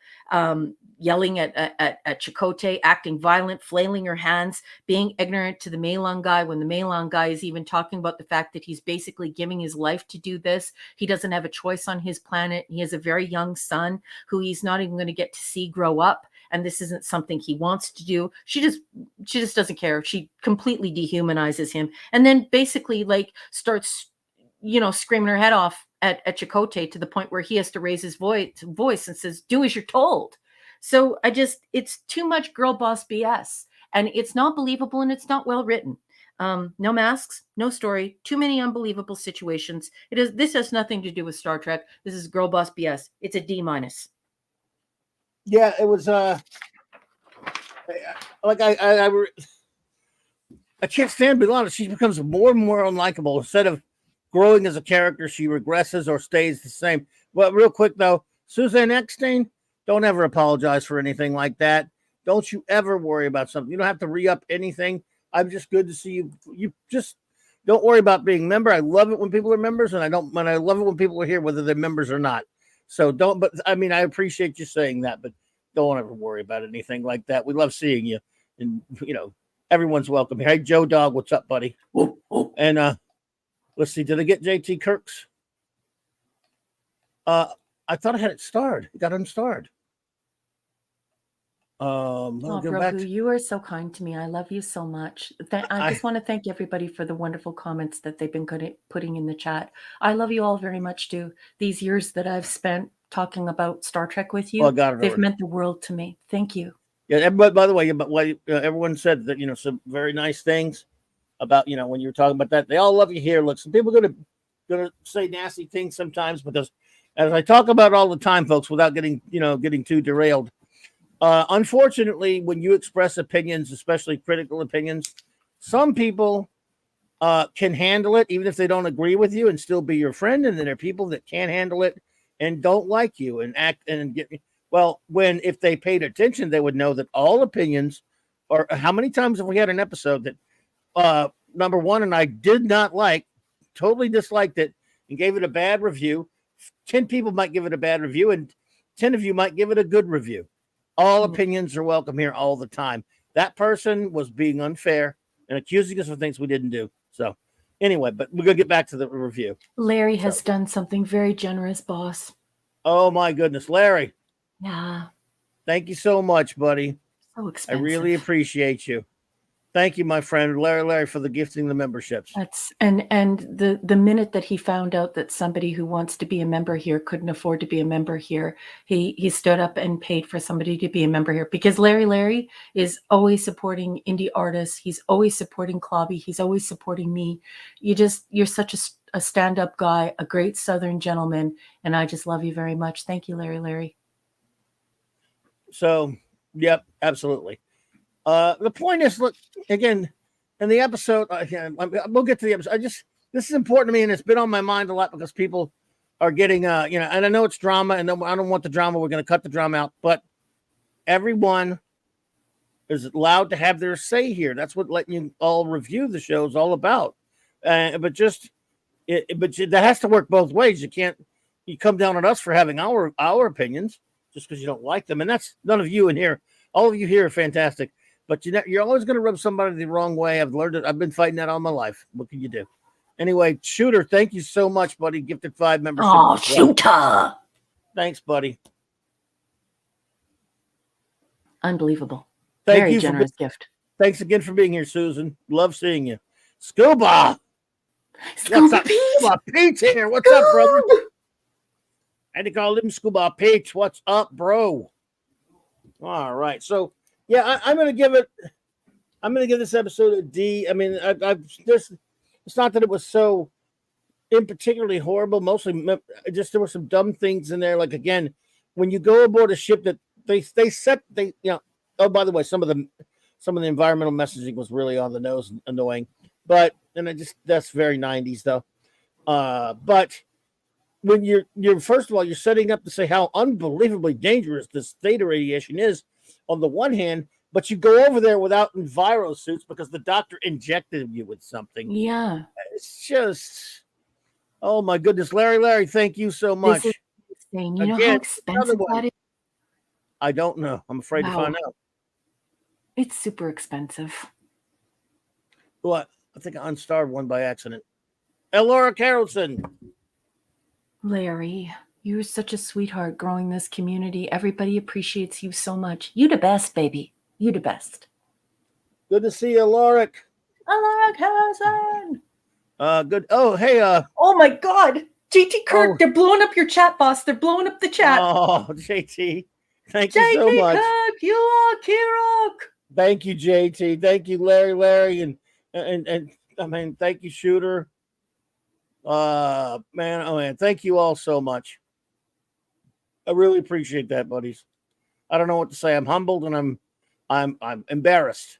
Yelling at Chakotay, acting violent, flailing her hands, being ignorant to the Malon guy when the Malon guy is even talking about the fact that he's basically giving his life to do this. He doesn't have a choice on his planet. He has a very young son who he's not even going to get to see grow up. And this isn't something he wants to do. She just doesn't care. She completely dehumanizes him. And then basically starts, screaming her head off at Chakotay to the point where he has to raise his voice and says, "Do as you're told." So it's too much girl boss BS, and it's not believable and it's not well written. No masks, no story, too many unbelievable situations. This has nothing to do with Star Trek. This is girl boss BS. It's a D-. Yeah, it was like I can't stand B'Elanna. She becomes more and more unlikable. Instead of growing as a character, she regresses or stays the same. But real quick though, Suzanne Eckstein, don't ever apologize for anything like that. Don't you ever worry about something. You don't have to re-up anything. I'm just good to see you. You just don't worry about being a member. I love it when people are members, and I love it when people are here, whether they're members or not. So don't, but I mean, I appreciate you saying that, but don't ever worry about anything like that. We love seeing you, and everyone's welcome. Hey, Joe Dog, what's up, buddy? And let's see, did I get JT Kirk's? I thought I had it starred. It got unstarred. Grogu, you are so kind to me. I love you so much. I just want to thank everybody for the wonderful comments that they've been putting in the chat. I love you all very much too. These years that I've spent talking about Star Trek with you, they've meant the world to me. Thank you. Yeah, but by the way, everyone said that some very nice things about when you're talking about that. They all love you here. Look, some people are gonna say nasty things sometimes because, as I talk about all the time, folks, without getting too derailed. Unfortunately, when you express opinions, especially critical opinions, some people can handle it even if they don't agree with you and still be your friend. And then there are people that can't handle it and don't like you and act and get if they paid attention, they would know that all opinions, or how many times have we had an episode that number one, and I did not like, totally disliked it and gave it a bad review. 10 people might give it a bad review and 10 of you might give it a good review. All opinions are welcome here all the time. That person was being unfair and accusing us of things we didn't do. So anyway, but we're going to get back to the review. Larry has done something very generous, boss. Oh my goodness, Larry. Yeah. Thank you so much, buddy. So I expensive. really appreciate you. Thank you, my friend Larry, for the gifting the memberships. That's and the minute that he found out that somebody who wants to be a member here couldn't afford to be a member here, he stood up and paid for somebody to be a member here, because Larry is always supporting indie artists. He's always supporting Clobby. He's always supporting me. You're such a stand-up guy, a great Southern gentleman, and I just love you very much. Thank you, Larry. So, yep, absolutely. The point is, look, again, in the episode, we'll get to the episode. This is important to me, and it's been on my mind a lot because people are getting, and I know it's drama, and I don't want the drama. We're going to cut the drama out, but everyone is allowed to have their say here. That's what letting you all review the show is all about. But that has to work both ways. You come down on us for having our opinions just because you don't like them, and that's none of you in here. All of you here are fantastic. But you're always going to rub somebody the wrong way. I've learned it. I've been fighting that all my life. What can you do? Anyway, Shooter, thank you so much, buddy. Gifted 5 memberships. Oh, Shooter. Thanks, buddy. Unbelievable. Thank Very you generous gift. Thanks again for being here, Susan. Love seeing you. Scuba. Scuba Pete. Scuba Pete's here. What's up, brother? I had to call him Scuba Pete. What's up, bro? All right. So, yeah, I'm gonna give this episode a D. I mean, it's not that it was so in particularly horrible. Mostly, just there were some dumb things in there. Like, again, when you go aboard a ship that oh, by the way, some of the environmental messaging was really on the nose and annoying. But that's very 90s though. But when you're first of all, you're setting up to say how unbelievably dangerous this theta radiation is on the one hand, but you go over there without enviro suits because the doctor injected you with something. Yeah. It's just, oh my goodness. Larry, thank you so much. This is insane. You know how expensive that is? I don't know. I'm afraid to find out. It's super expensive. What? I think I unstarred one by accident. Elora Carrollson. Larry, you're such a sweetheart growing this community. Everybody appreciates you so much. You the best, baby. You the best. Good to see you, Alaric. Alaric Harrison. Good. Oh, hey. Oh my God. JT Kirk, they're blowing up your chat, boss. They're blowing up the chat. Oh, JT. Thank you so much. JT Kirk, you are Kirok. Thank you, JT. Thank you, Larry, and I mean, thank you, Shooter. Man, thank you all so much. I really appreciate that, buddies. I don't know what to say. I'm humbled and I'm embarrassed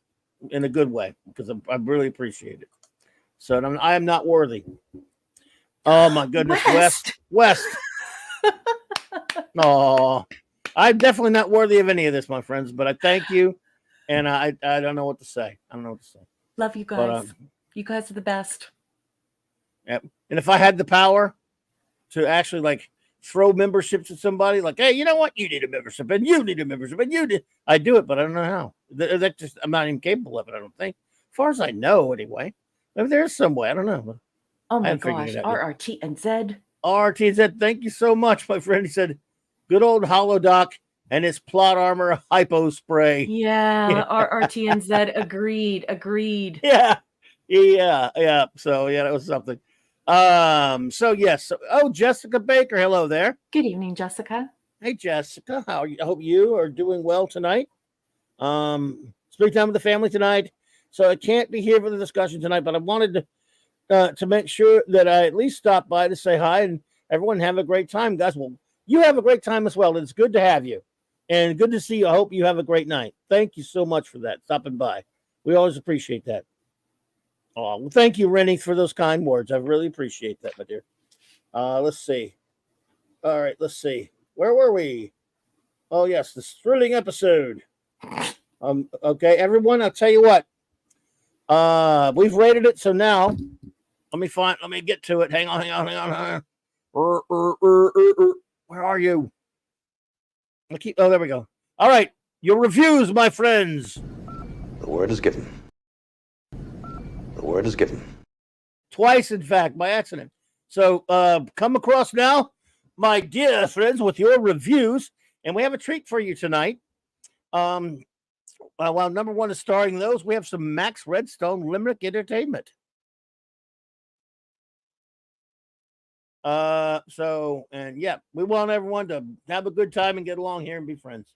in a good way because I really appreciate it. So I am not worthy. Oh my goodness, West. Oh, I'm definitely not worthy of any of this, my friends. But I thank you, and I don't know what to say. Love you guys. But, you guys are the best. Yep. And if I had the power to actually throw memberships at somebody, hey, you know what? You need a membership, and you need a membership, and you did. I do it, but I don't know how. I'm not even capable of it. I don't think, as far as I know, anyway. Maybe there's some way. I don't know. Oh my gosh, RRT and Zed. RRT and Zed, thank you so much, my friend. He said, "Good old Holodoc and his plot armor hypo spray." Yeah, RRT and Zed agreed. Yeah. So yeah, that was something. So yes. Jessica Baker, hello there. Good evening, Jessica. Hey, Jessica. How are you? I hope you are doing well tonight. Spending time with the family tonight. So I can't be here for the discussion tonight, but I wanted to make sure that I at least stop by to say hi and everyone have a great time, guys. Well, you have a great time as well. It's good to have you and good to see you. I hope you have a great night. Thank you so much for that. Stopping by. We always appreciate that. Oh, well, thank you, Rennie, for those kind words. I really appreciate that, my dear. Let's see. All right, let's see. Where were we? Oh, yes, this thrilling episode. Okay, everyone, I'll tell you what. We've rated it, so now let me get to it. Hang on. Where are you? There we go. All right, your reviews, my friends. The word is given. The word is given. Twice, in fact, by accident. So come across now, my dear friends, with your reviews. And we have a treat for you tonight. While number one is starring those, we have some Max Redstone Limerick Entertainment. We want everyone to have a good time and get along here and be friends.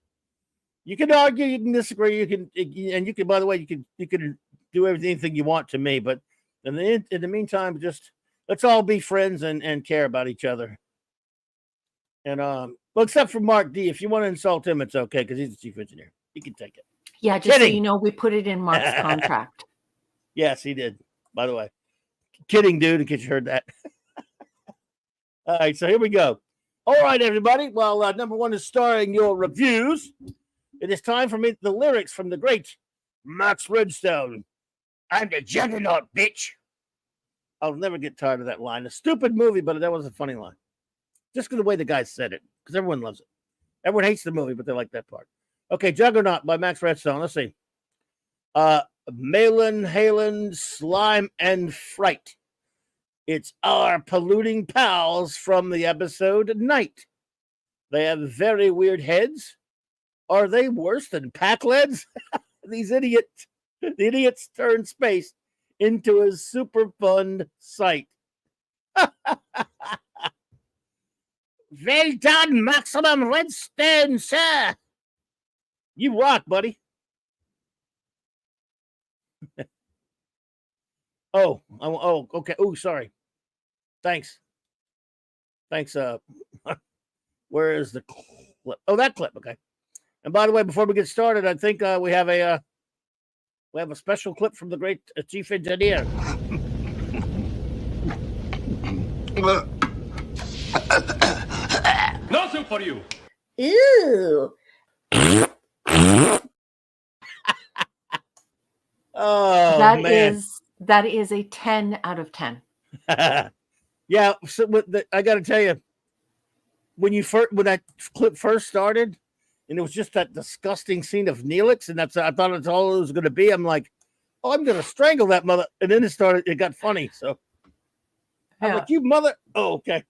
You can argue, you can disagree, you can. By the way, you can do everything you want to me, but in the meantime, just let's all be friends and care about each other. And well, except for Mark D, if you want to insult him, it's okay because he's the chief engineer. He can take it. Yeah, just so you know, we put it in Mark's contract. Yes, he did. By the way, kidding, dude. In case you heard that. All right, so here we go. All right, everybody. Well, number one is starring your reviews. It is time for me the lyrics from the great Max Redstone. I'm the juggernaut, bitch. I'll never get tired of that line. A stupid movie, but that was a funny line. Just the way the guy said it, because everyone loves it. Everyone hates the movie, but they like that part. Okay, Juggernaut by Max Redstone. Let's see. Malin, Halen, Slime, and Fright. It's our polluting pals from the episode Night. They have very weird heads. Are they worse than Pac-Leds? These idiots. The idiots turn space into a super fun sight. Well done, Maximum Redstone, sir. You rock, buddy. Oh, okay. Oh, sorry. Thanks. Where is the clip? Oh, that clip. Okay. And by the way, before we get started, I think we have a special clip from the great chief engineer. Nothing for you. Ew. Oh, that is a 10 out of 10. Yeah, so I got to tell you, when that clip first started, and it was just that disgusting scene of Neelix, and I thought that's all it was going to be. I'm like, oh, I'm going to strangle that mother, and then it got funny. So I'm like, you mother. Oh, okay.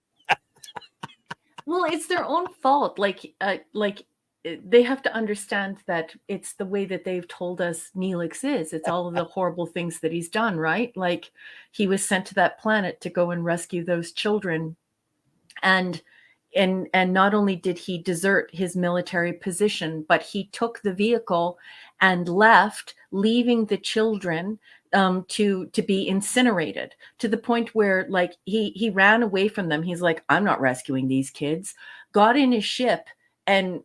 Well, it's their own fault. Like they have to understand that it's the way that they've told us Neelix is. It's all of the horrible things that he's done, right? Like he was sent to that planet to go and rescue those children. And not only did he desert his military position, but he took the vehicle and left, leaving the children to be incinerated, to the point where like he ran away from them. He's like, I'm not rescuing these kids. Got in his ship and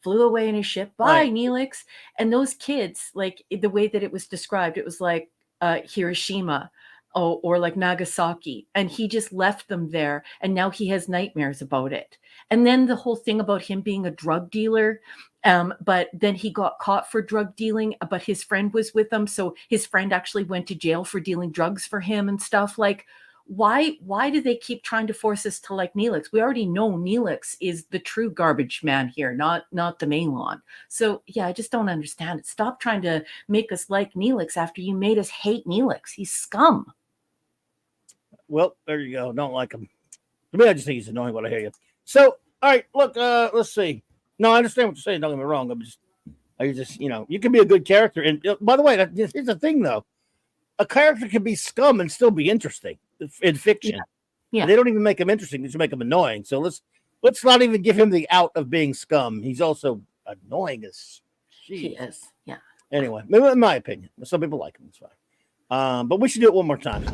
flew away in his ship. Bye, right. Neelix. And those kids, like the way that it was described, it was like Hiroshima. Or like Nagasaki, and he just left them there, and now he has nightmares about it. And then the whole thing about him being a drug dealer, but then he got caught for drug dealing, but his friend was with him, so his friend actually went to jail for dealing drugs for him and stuff. Like, why do they keep trying to force us to like Neelix? We already know Neelix is the true garbage man here, not the Malon. So yeah, I just don't understand it. Stop trying to make us like Neelix after you made us hate Neelix. He's scum. Well, there you go. Don't like him. To me, I just think he's annoying when I hear you. So, all right, look, let's see. No, I understand what you're saying. Don't get me wrong. You can be a good character. And by the way, here's the thing, though. A character can be scum and still be interesting in fiction. Yeah. They don't even make him interesting. They just make him annoying. So let's not even give him the out of being scum. He's also annoying as shit. He is. Yeah. Anyway, in my opinion, some people like him. It's fine. But we should do it one more time.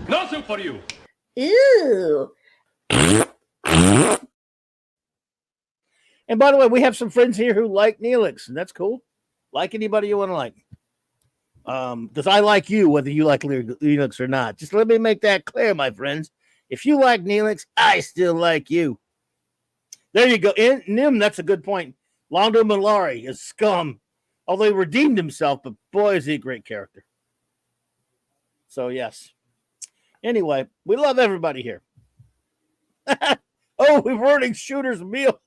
Nothing for you. Ew. And by the way, we have some friends here who like Neelix, and that's cool. Like anybody you want to like. Because I like you, whether you like Neelix or not. Just let me make that clear, my friends. If you like Neelix, I still like you. There you go. Nim, that's a good point. Londo Malari is scum. Although he redeemed himself, but boy, is he a great character. So, yes. Anyway, we love everybody here. Oh, we're ruining Shooter's meal.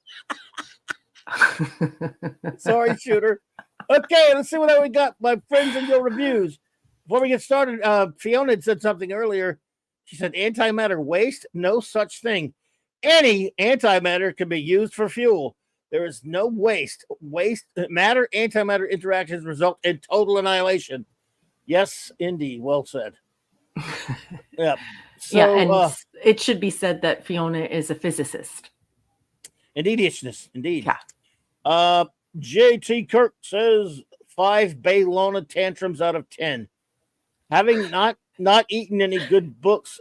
Sorry, Shooter. Okay, let's see what we got, my friends, in your reviews. Before we get started, Fiona had said something earlier. She said, antimatter waste? No such thing. Any antimatter can be used for fuel. There is no waste. Matter antimatter interactions result in total annihilation. Yes, indeed. Well said. Yeah. So, yeah, and it should be said that Fiona is a physicist. Indeed. Yeah. JT Kirk says 5 Baylona tantrums out of 10. Having not eaten any good books,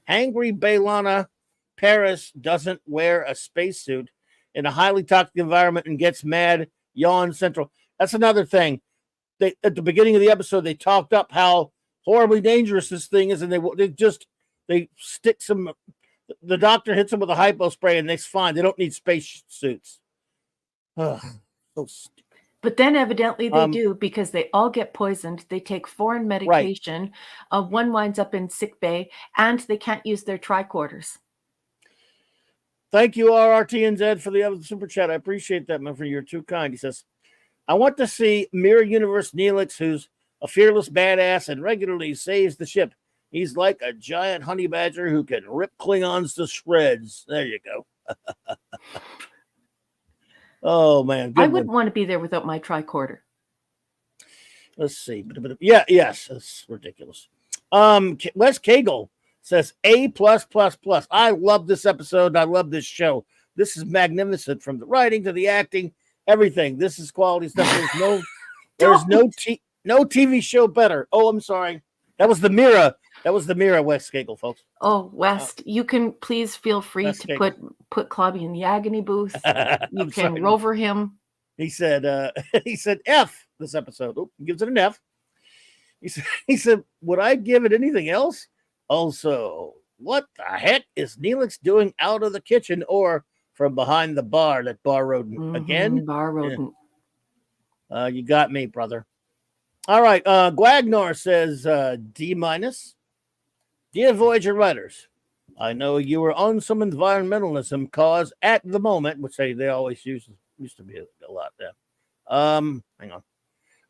Angry Baylana Paris doesn't wear a spacesuit in a highly toxic environment and gets mad. Yawn Central. That's another thing. They at the beginning of the episode they talked up how horribly dangerous this thing is, and they stick some. The doctor hits them with a hypo spray, and it's fine. They don't need space suits. So stupid. But then evidently they do, because they all get poisoned. They take foreign medication. Right. One winds up in sick bay, and they can't use their tricorders. Thank you, RRTNZ, for the other super chat. I appreciate that, man. For you're too kind. He says, I want to see Mirror Universe Neelix, who's a fearless badass and regularly saves the ship. He's like a giant honey badger who can rip Klingons to shreds. There you go. Oh, man. I wouldn't want to be there without my tricorder. Let's see. Yes, that's ridiculous. Les Cagle says A+++. I love this episode. I love this show. This is magnificent, from the writing to the acting, everything. This is quality stuff. There's no TV show better. Oh, I'm sorry. That was the Mirror. Wes Cagle, folks. Oh, West, you can please feel free West to Cagle. put Clobby in the agony booth. You can rover him. He said F this episode. Oh, he gives it an F. He said, would I give it anything else? Also, what the heck is Neelix doing out of the kitchen or from behind the bar? That bar rodent again. Bar rodent. Yeah. You got me, brother. All right. Guagnor says D-. Dear Voyager writers, I know you are on some environmentalism cause at the moment, which they always used to be a lot there. Hang on.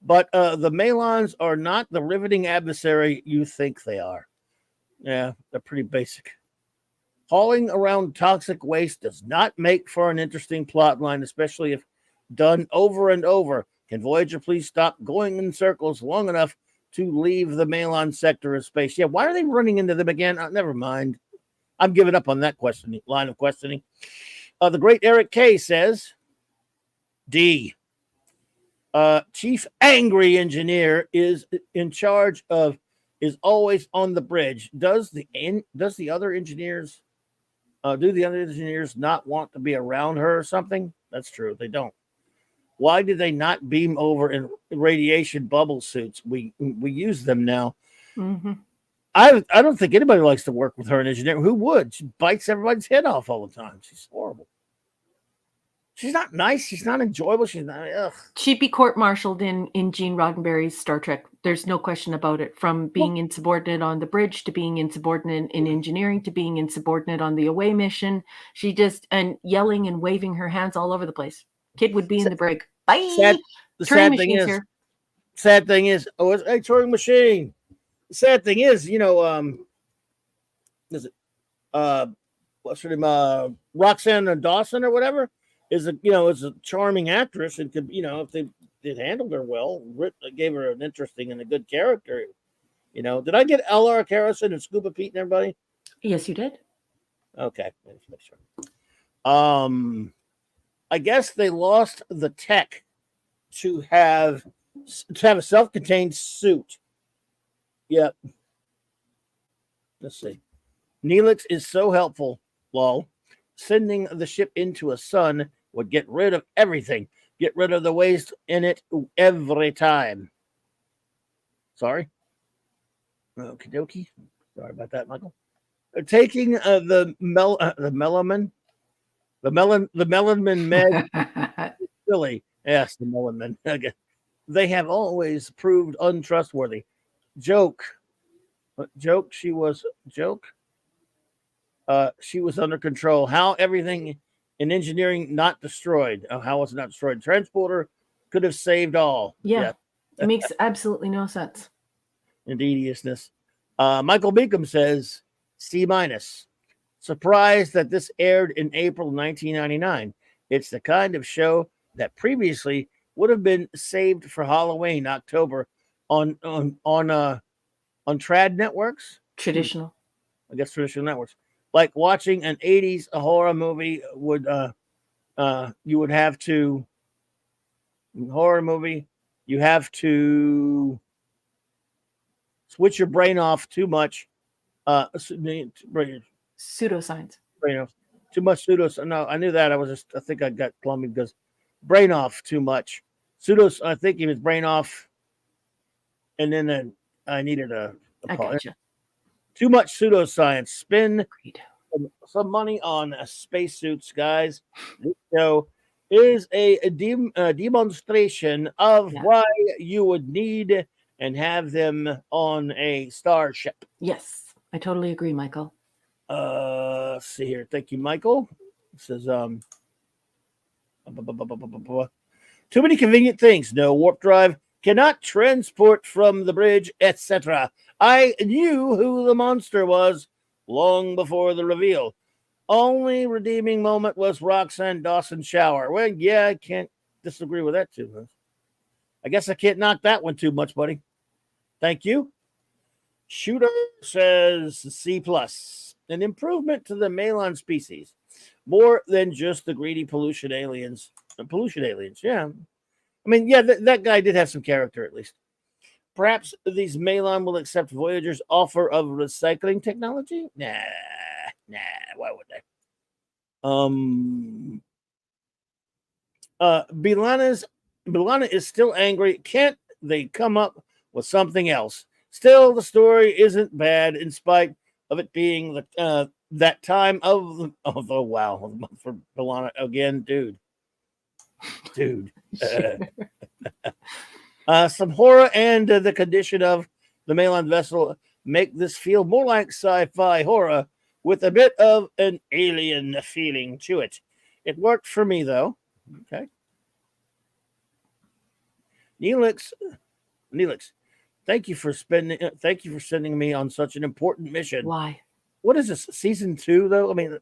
But the Malons are not the riveting adversary you think they are. Yeah, they're pretty basic. Hauling around toxic waste does not make for an interesting plot line, especially if done over and over. Can Voyager please stop going in circles long enough to leave the Malon sector of space? Yeah, why are they running into them again? Never mind. I'm giving up on that line of questioning. The great Eric K says, D. Chief Angry Engineer is in charge of, is always on the bridge. Do the other engineers not want to be around her or something? That's true. They don't. Why did they not beam over in radiation bubble suits? We use them now. Mm-hmm. I don't think anybody likes to work with her, an engineer. Who would? She bites everybody's head off all the time. She's horrible. She's not nice. She's not enjoyable. She's not. Ugh. She'd be court-martialed in Gene Roddenberry's Star Trek. There's no question about it. From being insubordinate on the bridge to being insubordinate in engineering to being insubordinate on the away mission. She just, and yelling and waving her hands all over the place. Kid would be in the brig. Bye. The sad thing is, oh, it's a Turing machine. The sad thing is, is it what's her name? Roxanne Dawson or whatever is a charming actress and could, if they handled her well, gave her an interesting and a good character. Did I get L.R. Harrison and Scuba Pete and everybody? Yes, you did. Okay, let's make sure. I guess they lost the tech to have a self-contained suit. Yep. Let's see. Neelix is so helpful, lol. Sending the ship into a sun would get rid of everything. Get rid of the waste in it every time. Sorry. Okie dokie. Sorry about that, Michael. Taking the Melonman med. Silly. Yes, the Melonman. Okay. They have always proved untrustworthy. Joke. She was under control. How everything in engineering not destroyed? How was it not destroyed? Transporter could have saved all. Yeah. It makes absolutely no sense. Indeediousness. Michael Beacom says C minus. Surprised that this aired in April 1999. It's the kind of show that previously would have been saved for Halloween, October, on trad networks. Traditional. I guess traditional networks. Like watching an 80s horror movie would you would have to you have to switch your brain off too much. Pseudoscience. Brain off too much pseudos. No, I knew that. I think I got clumsy because brain off too much. Pseudos. I think he was brain off, and then I needed I gotcha. Too much pseudoscience. Spin Agreed. some money on spacesuits, guys. This show is a demonstration of why you would need and have them on a starship. Yes, I totally agree, Michael. Let's see here. Thank you, Michael. It says too many convenient things. No warp drive. Cannot transport from the bridge, etc. I knew who the monster was long before the reveal. Only redeeming moment was Roxanne Dawson's shower. Well, yeah, I can't disagree with that too much. I guess I can't knock that one too much, buddy. Thank you. Shooter says C plus. An improvement to the Malon species. More than just the greedy pollution aliens. Yeah. I mean, yeah, that guy did have some character at least. Perhaps these Malon will accept Voyager's offer of recycling technology? Nah, why would they? Bilana is still angry. Can't they come up with something else? Still, the story isn't bad in spite of it being that time of the wow for Bilana again, dude. Some horror and the condition of the Malon vessel make this feel more like sci-fi horror with a bit of an alien feeling to it. It worked for me though. Okay. Neelix, thank you for sending me on such an important mission. Why? What is this, season 2 though? I mean,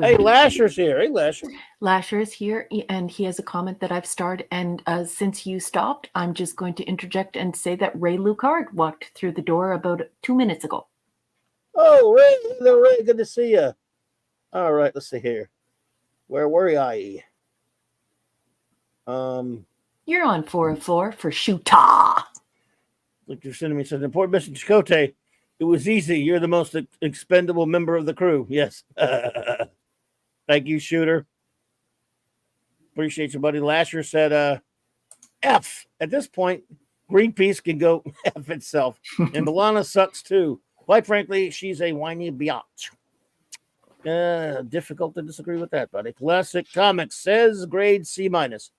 hey, Lasher's here. Hey, Lasher. Lasher is here, and he has a comment that I've starred. And since you stopped, I'm just going to interject and say that Ray Lucard walked through the door about 2 minutes ago. Oh, Ray, hello, Ray. Good to see you. All right, let's see here. Where were I? You're on 404 for Shoota. Look, you're sending me such an important message, Chakotay. It was easy. You're the most expendable member of the crew. Yes. Thank you, Shooter. Appreciate you, buddy. Lasher said, F. At this point, Greenpeace can go F itself. And Bilana sucks too. Quite frankly, she's a whiny biatch. Difficult to disagree with that, buddy. Classic Comics says grade C minus.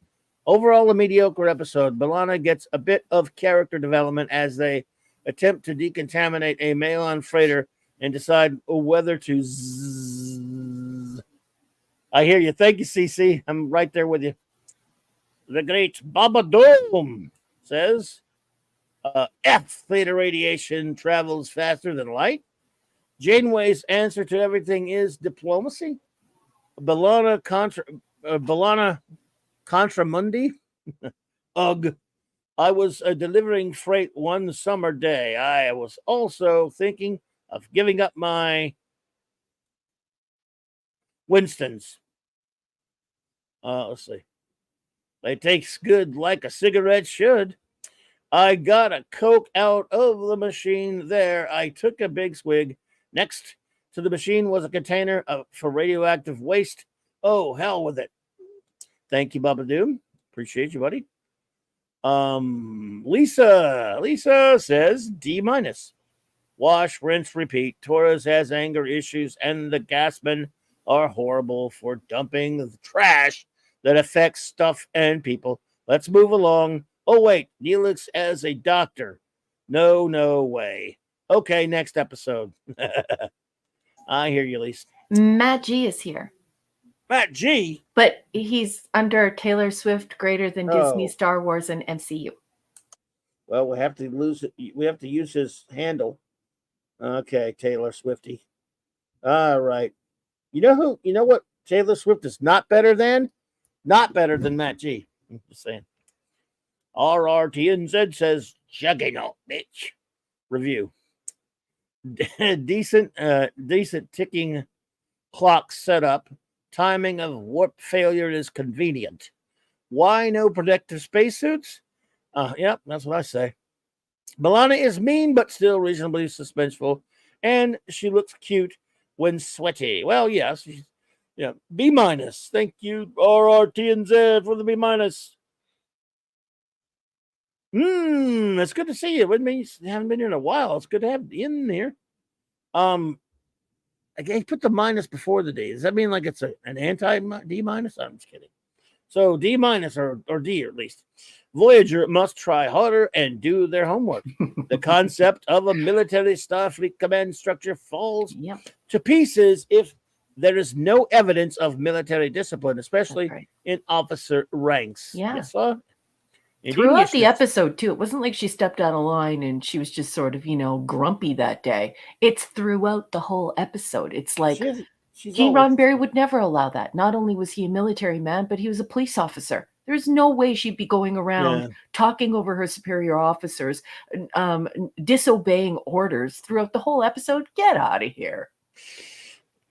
Overall, a mediocre episode. Bilana gets a bit of character development as they attempt to decontaminate a Malon freighter and decide whether to I hear you. Thank you, CC. I'm right there with you. The great Baba Dome says, F theta radiation travels faster than light. Janeway's answer to everything is diplomacy. Bilana Contramundi. Ugh. I was delivering freight one summer day. I was also thinking of giving up my Winston's. Let's see. They taste good like a cigarette should. I got a Coke out of the machine there. I took a big swig. Next to the machine was a container for radioactive waste. Oh, hell with it. Thank you, Baba Doom. Appreciate you, buddy. Lisa says D minus. Wash, rinse, repeat. Torres has anger issues, and the gasmen are horrible for dumping the trash that affects stuff and people. Let's move along. Oh, wait. Neelix as a doctor. No way. Okay, next episode. I hear you, Lisa. Matt G is here. Matt G? But he's under Taylor Swift greater than Disney, Star Wars, and MCU. Well, we have to use his handle. Okay, Taylor Swifty. All right. You know what Taylor Swift is not better than? Not better than Matt G. I'm just saying. RRTNZ says, Juggernaut, bitch. Review. decent ticking clock setup. Timing of warp failure is convenient. Why no protective spacesuits? Yep, that's what I say. Milana is mean, but still reasonably suspenseful, and she looks cute when sweaty. Well, yes, yeah, B minus. Thank you, RRTNZ, for the B minus. It's good to see you. You haven't been here in a while. It's good to have you in there. Again, put the minus before the D. Does that mean like it's an anti D minus? I'm just kidding. So D minus or D at least. Voyager must try harder and do their homework. The concept of a military Starfleet command structure falls to pieces if there is no evidence of military discipline, especially in officer ranks. Yeah. Yes, throughout the episode, too. It wasn't like she stepped out of line and she was just sort of, grumpy that day. It's throughout the whole episode. It's like Gene Roddenberry would never allow that. Not only was he a military man, but he was a police officer. There's no way she'd be going around talking over her superior officers, disobeying orders throughout the whole episode. Get out of here.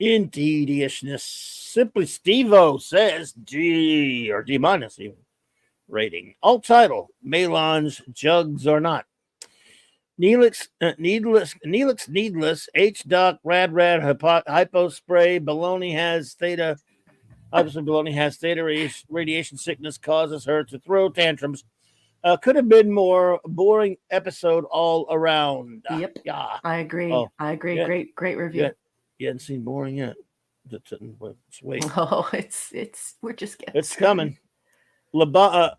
Indeedishness. Simply Steve-O says D or D minus even. Rating. Alt title, Melange, Jugs or Not. Neelix, Needless, H-Doc, Rad, Hypo Spray, Baloney has theta. Obviously, Baloney has theta radiation sickness causes her to throw tantrums. Could have been more boring episode all around. Yep. Yeah. I agree. I agree. Yeah. Great review. Yeah. You hadn't seen boring yet. Let's wait. Oh, we're just getting It's coming. Banana,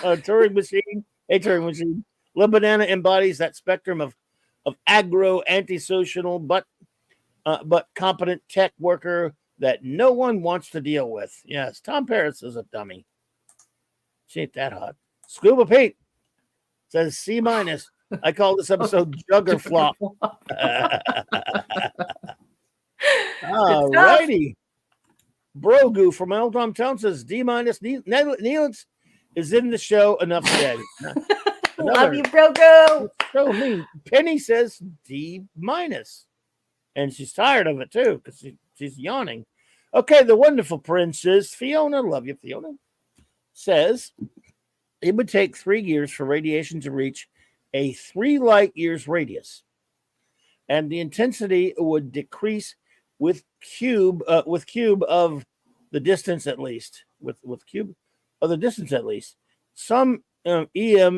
Turing machine, a Turing machine. La Banana embodies that spectrum of aggro, antisocial, but competent tech worker that no one wants to deal with. Yes, Tom Paris is a dummy. She ain't that hot. Scuba Pete says C minus. I call this episode Jugger Flop. All righty. Brogu from Eldom Town says D minus. Neelix is in the show. Enough said. Love you, Brogu. So mean. Penny says D minus, and she's tired of it too because she's yawning. Okay, the wonderful princess Fiona, love you, Fiona, says it would take 3 years for radiation to reach a 3 light years radius, and the intensity would decrease with cube of the distance at least. With cube of the distance at least. Some EM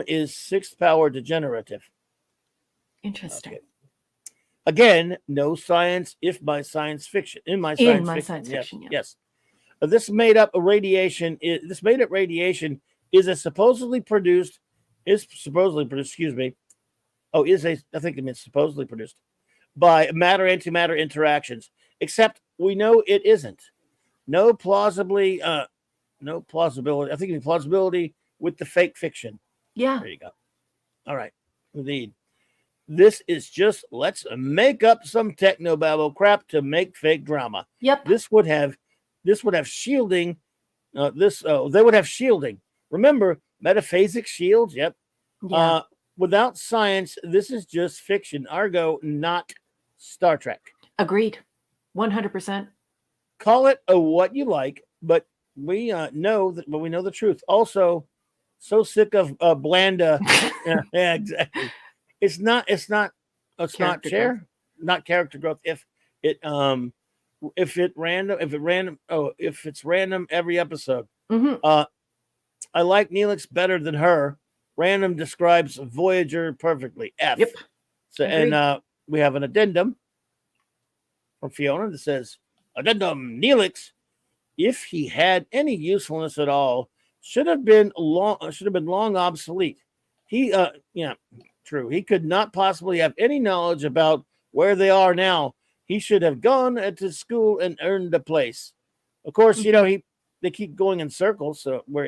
is 6th power degenerative. Interesting. Okay. Again, no science in my science fiction. Yes. This made up radiation is supposedly produced. I think it means supposedly produced by matter-antimatter interactions, except we know it isn't. No plausibility. I think it's plausibility with the fake fiction. Yeah. There you go. All right. Indeed. This is just let's make up some technobabble crap to make fake drama. Yep. This would have shielding. They would have shielding. Remember, metaphasic shields? Yep. Yeah. Without science, this is just fiction. Argo, not Star Trek. Agreed. 100%. Call it what you like, but we know the truth. Also, so sick of Blanda. yeah, exactly. It's not character growth. If it's random every episode. Mm-hmm. I like Neelix better than her. Random describes Voyager perfectly. F. Yep. So, and we have an addendum from Fiona that says, addendum, Neelix, if he had any usefulness at all, should have been long obsolete. True. He could not possibly have any knowledge about where they are now. He should have gone to school and earned a place. Of course, he they keep going in circles. So where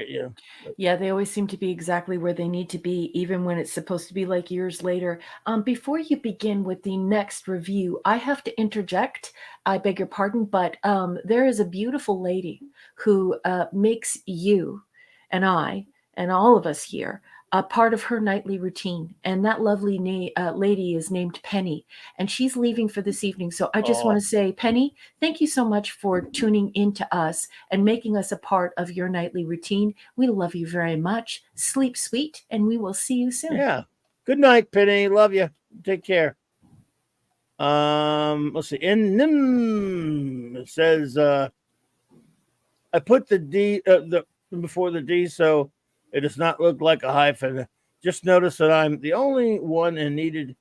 Yeah, they always seem to be exactly where they need to be, even when it's supposed to be like years later. Before you begin with the next review, I have to interject. I beg your pardon, but there is a beautiful lady who makes you and I and all of us here a part of her nightly routine. And that lovely lady is named Penny, and she's leaving for this evening. So I just want to say, Penny, thank you so much for tuning into us and making us a part of your nightly routine. We love you very much. Sleep sweet, and we will see you soon. Yeah. Good night, Penny. Love you. Take care. Let's see. It says I put the D before the D so it does not look like a hyphen. Just notice that I'm the only one in need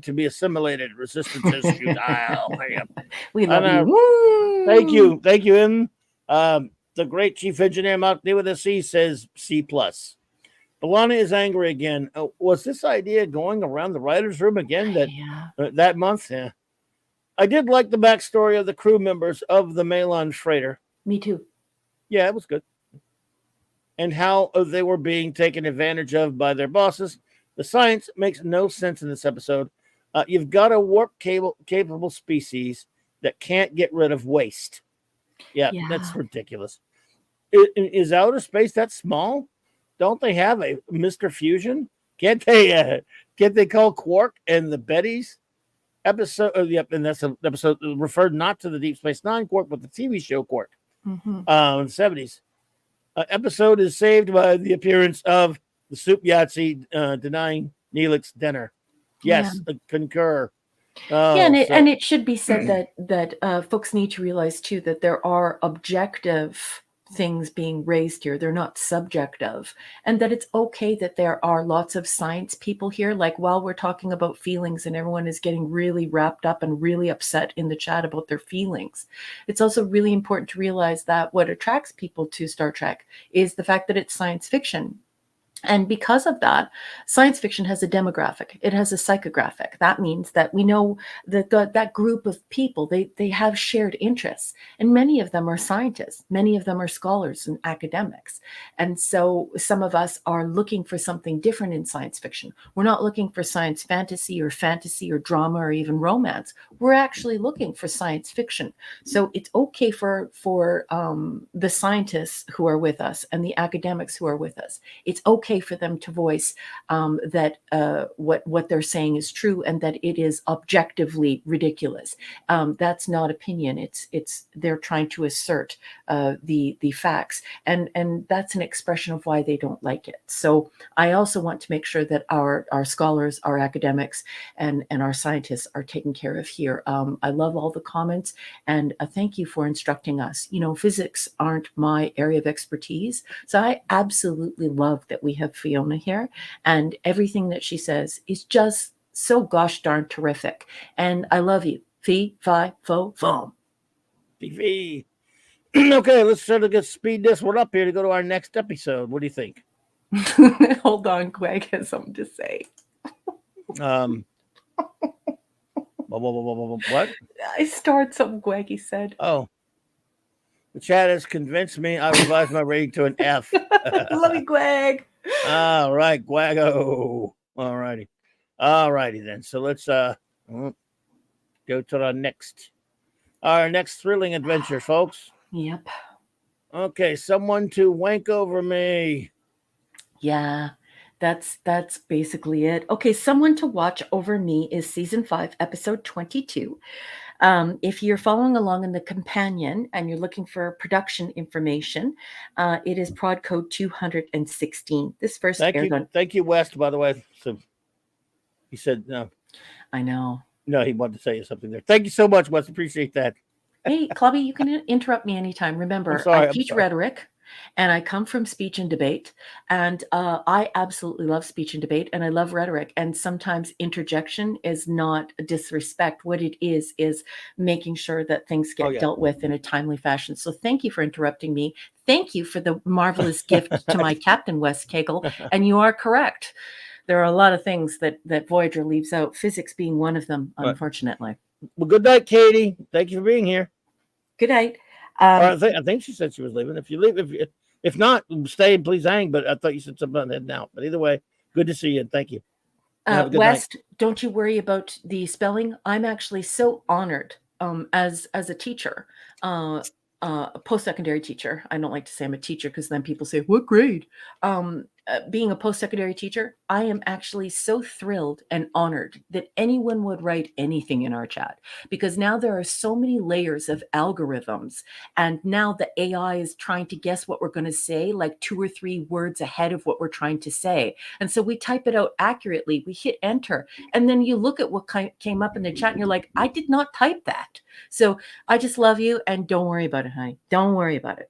to be assimilated. Resistance is futile. We love you. Thank you. And the great chief engineer Mark D with a C says C+. Belana is angry again. Was this idea going around the writers' room again that month? Yeah. I did like the backstory of the crew members of the Malon freighter. Me too. Yeah, it was good. And how they were being taken advantage of by their bosses. The science makes no sense in this episode. You've got a warp capable species that can't get rid of waste. Yeah. That's ridiculous. Is outer space that small? Don't they have a Mr. Fusion? Can't they call Quark and the Bettys episode? And that's an episode referred not to the Deep Space Nine Quark, but the TV show Quark in the 70s. Episode is saved by the appearance of the Soup Yahtzee denying Neelix dinner. Yes, concur. And it should be said that folks need to realize too that there are objective things being raised here. They're not subjective, and that it's okay that there are lots of science people here. Like while we're talking about feelings and everyone is getting really wrapped up and really upset in the chat about their feelings, it's also really important to realize that what attracts people to Star Trek is the fact that it's science fiction. And because of that, science fiction has a demographic. It has a psychographic. That means that we know that that group of people, they have shared interests. And many of them are scientists. Many of them are scholars and academics. And so some of us are looking for something different in science fiction. We're not looking for science fantasy or drama or even romance. We're actually looking for science fiction. So it's okay for the scientists who are with us and the academics who are with us. It's okay for them to voice that what they're saying is true and that it is objectively ridiculous. That's not opinion. It's they're trying to assert the facts, and that's an expression of why they don't like it. So I also want to make sure that our scholars, our academics, and our scientists are taken care of here. I love all the comments, and thank you for instructing us. You know, physics aren't my area of expertise, so I absolutely love that we have Fiona here, and everything that she says is just so gosh darn terrific. And I love you. Fee, fi, fo, foam. Fee. Okay, let's try to speed this one up here to go to our next episode. What do you think? Hold on, Greg has something to say. What? I starred some, Greg, he said. Oh. The chat has convinced me I revised my rating to an F. Love you, Greg. All right, Guago. All righty then. So let's go to our next thrilling adventure, folks. Yep. Okay, someone to wank over me. Yeah, that's basically it. Okay, Someone to Watch Over Me is season 5, episode 22. If you're following along in the companion and you're looking for production information, it is prod code 216. This first Thank you, West, by the way. So he said no. I know. No, he wanted to say something there. Thank you so much, West. Appreciate that. Hey, Clubby, you can interrupt me anytime. Remember, I teach rhetoric. And I come from speech and debate, and I absolutely love speech and debate, and I love rhetoric. And sometimes interjection is not a disrespect. What it is making sure that things get dealt with in a timely fashion. So thank you for interrupting me. Thank you for the marvelous gift to my Captain West Kegel. And you are correct. There are a lot of things that Voyager leaves out, physics being one of them, unfortunately. Well, good night, Katie. Thank you for being here. Good night. Or I think she said she was leaving. If you leave, if not, stay and please hang. But I thought you said something about heading out. But either way, good to see you and thank you. Have a good West, night. don't you worry about the spelling. I'm actually so honored as a teacher, a post-secondary teacher. I don't like to say I'm a teacher because then people say, what grade? Being a post-secondary teacher, I am actually so thrilled and honored that anyone would write anything in our chat, because now there are so many layers of algorithms, and now the AI is trying to guess what we're going to say like 2 or 3 words ahead of what we're trying to say. And so we type it out accurately, we hit enter, and then you look at what came up in the chat and you're like, I did not type that. So I just love you, and don't worry about it, honey. Don't worry about it.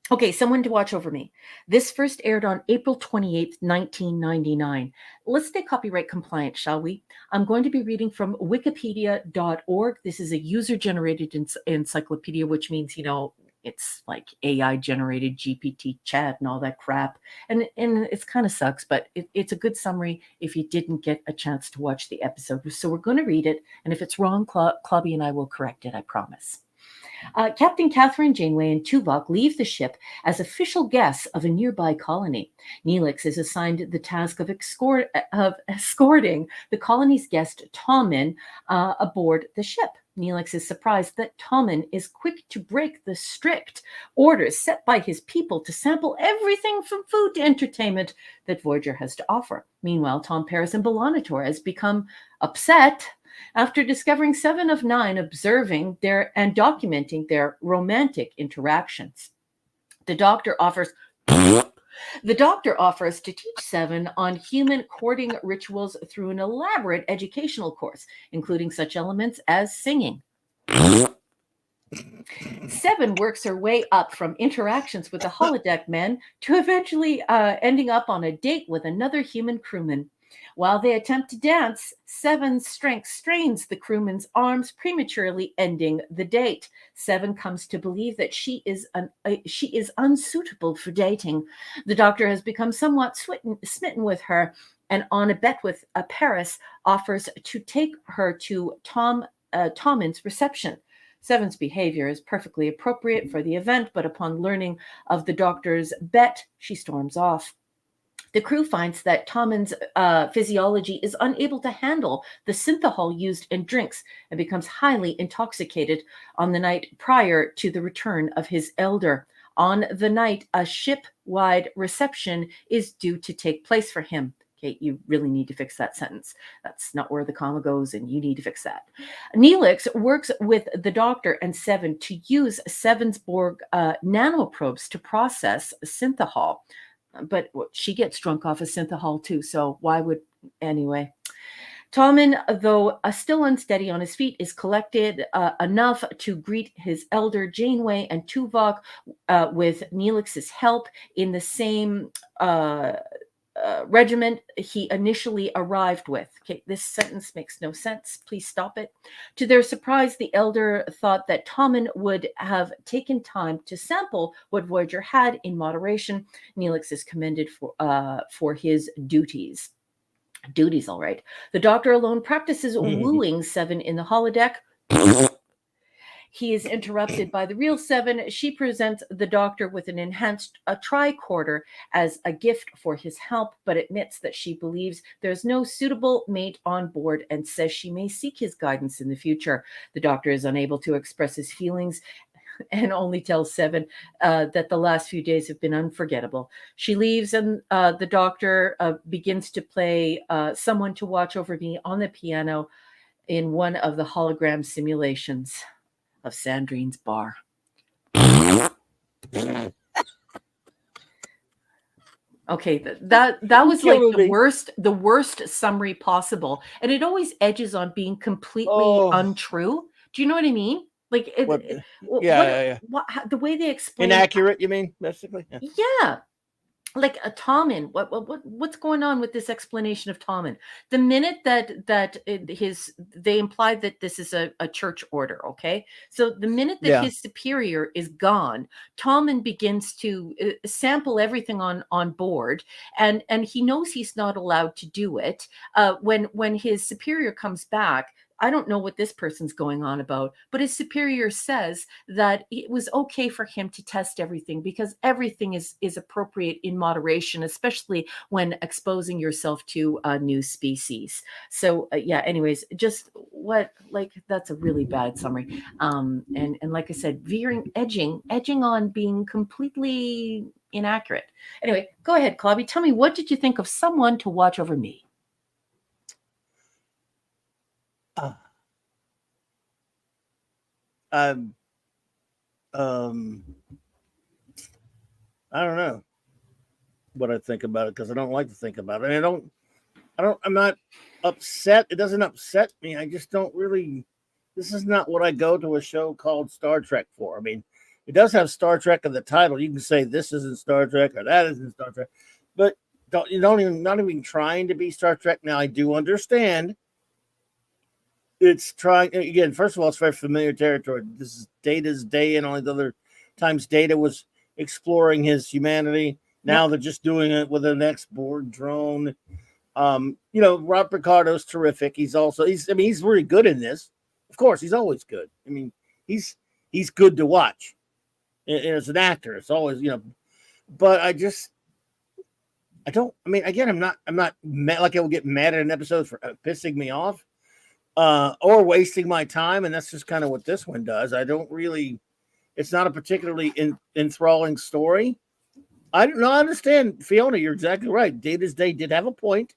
Okay, someone to watch over me. This first aired on April 28th, 1999. Let's stay copyright compliant, shall we? I'm going to be reading from wikipedia.org. This is a user-generated encyclopedia, which means, it's like AI-generated GPT chat and all that crap. And it kind of sucks, but it's a good summary if you didn't get a chance to watch the episode. So we're going to read it, and if it's wrong, Clubby and I will correct it, I promise. Captain Catherine Janeway and Tuvok leave the ship as official guests of a nearby colony. Neelix is assigned the task of escorting the colony's guest, Tommen, aboard the ship. Neelix is surprised that Tommen is quick to break the strict orders set by his people to sample everything from food to entertainment that Voyager has to offer. Meanwhile, Tom Paris and B'Elanna Torres become upset after discovering 7 of 9 observing and documenting their romantic interactions. The doctor offers to teach 7 on human courting rituals through an elaborate educational course, including such elements as singing. 7 works her way up from interactions with the holodeck men to eventually ending up on a date with another human crewman. While they attempt to dance, 7's strength strains the crewman's arms, prematurely ending the date. 7 comes to believe that she is unsuitable for dating. The doctor has become somewhat smitten with her, and on a bet with Paris, offers to take her to Tommen's reception. 7's behavior is perfectly appropriate for the event, but upon learning of the doctor's bet, she storms off. The crew finds that Tommen's physiology is unable to handle the synthahol used in drinks and becomes highly intoxicated on the night prior to the return of his elder. On the night, a ship-wide reception is due to take place for him. Okay, you really need to fix that sentence. That's not where the comma goes, and you need to fix that. Neelix works with the doctor and 7 to use 7's Borg nanoprobes to process synthahol. But she gets drunk off of synthahol too, so why would... Anyway. Tommen, though still unsteady on his feet, is collected enough to greet his elder Janeway and Tuvok with Neelix's help in the same regiment he initially arrived with. Okay, this sentence makes no sense. Please stop it. To their surprise, the elder thought that Tommen would have taken time to sample what Voyager had in moderation. Neelix is commended for his duties. Duties, all right. The doctor alone practices wooing 7 in the holodeck. He is interrupted by the real 7. She presents the doctor with an enhanced tricorder as a gift for his help, but admits that she believes there's no suitable mate on board and says she may seek his guidance in the future. The doctor is unable to express his feelings and only tells 7 that the last few days have been unforgettable. She leaves, and the doctor begins to play Someone to Watch Over Me on the piano in one of the hologram simulations of Sandrine's bar. Okay, that was like the worst summary possible, and it always edges on being completely untrue. Do you know what I mean? Like the way they explain inaccurate. You mean basically? Yeah. Like Tommen, what's going on with this explanation of Tommen? The minute that they implied that this is a church order, okay? So the minute that his superior is gone, Tommen begins to sample everything on board, and he knows he's not allowed to do it. When his superior comes back, I don't know what this person's going on about, but his superior says that it was okay for him to test everything because everything is appropriate in moderation, especially when exposing yourself to a new species. So yeah, anyways, just that's a really bad summary. And like I said, edging on being completely inaccurate. Anyway, go ahead, Clobby. Tell me, what did you think of Someone to Watch Over Me? I don't know what I think about it because I don't like to think about it. I'm not upset. It doesn't upset me. I just don't really. This is not what I go to a show called Star Trek for. I mean, it does have Star Trek in the title. You can say this isn't Star Trek or that isn't Star Trek, but not even trying to be Star Trek. Now I do understand. It's trying again. First of all, it's very familiar territory. This is Data's day, and all the other times Data was exploring his humanity. Now they're just doing it with an X-Borg drone. Rob Picardo's terrific. He's really good in this. Of course, he's always good. I mean, he's good to watch. And as an actor, it's always, but I'm not mad, like I will get mad at an episode for pissing me off or wasting my time. And that's just kind of what this one does. It's not a particularly enthralling story. I understand, Fiona, you're exactly right. Data's Day did have a point.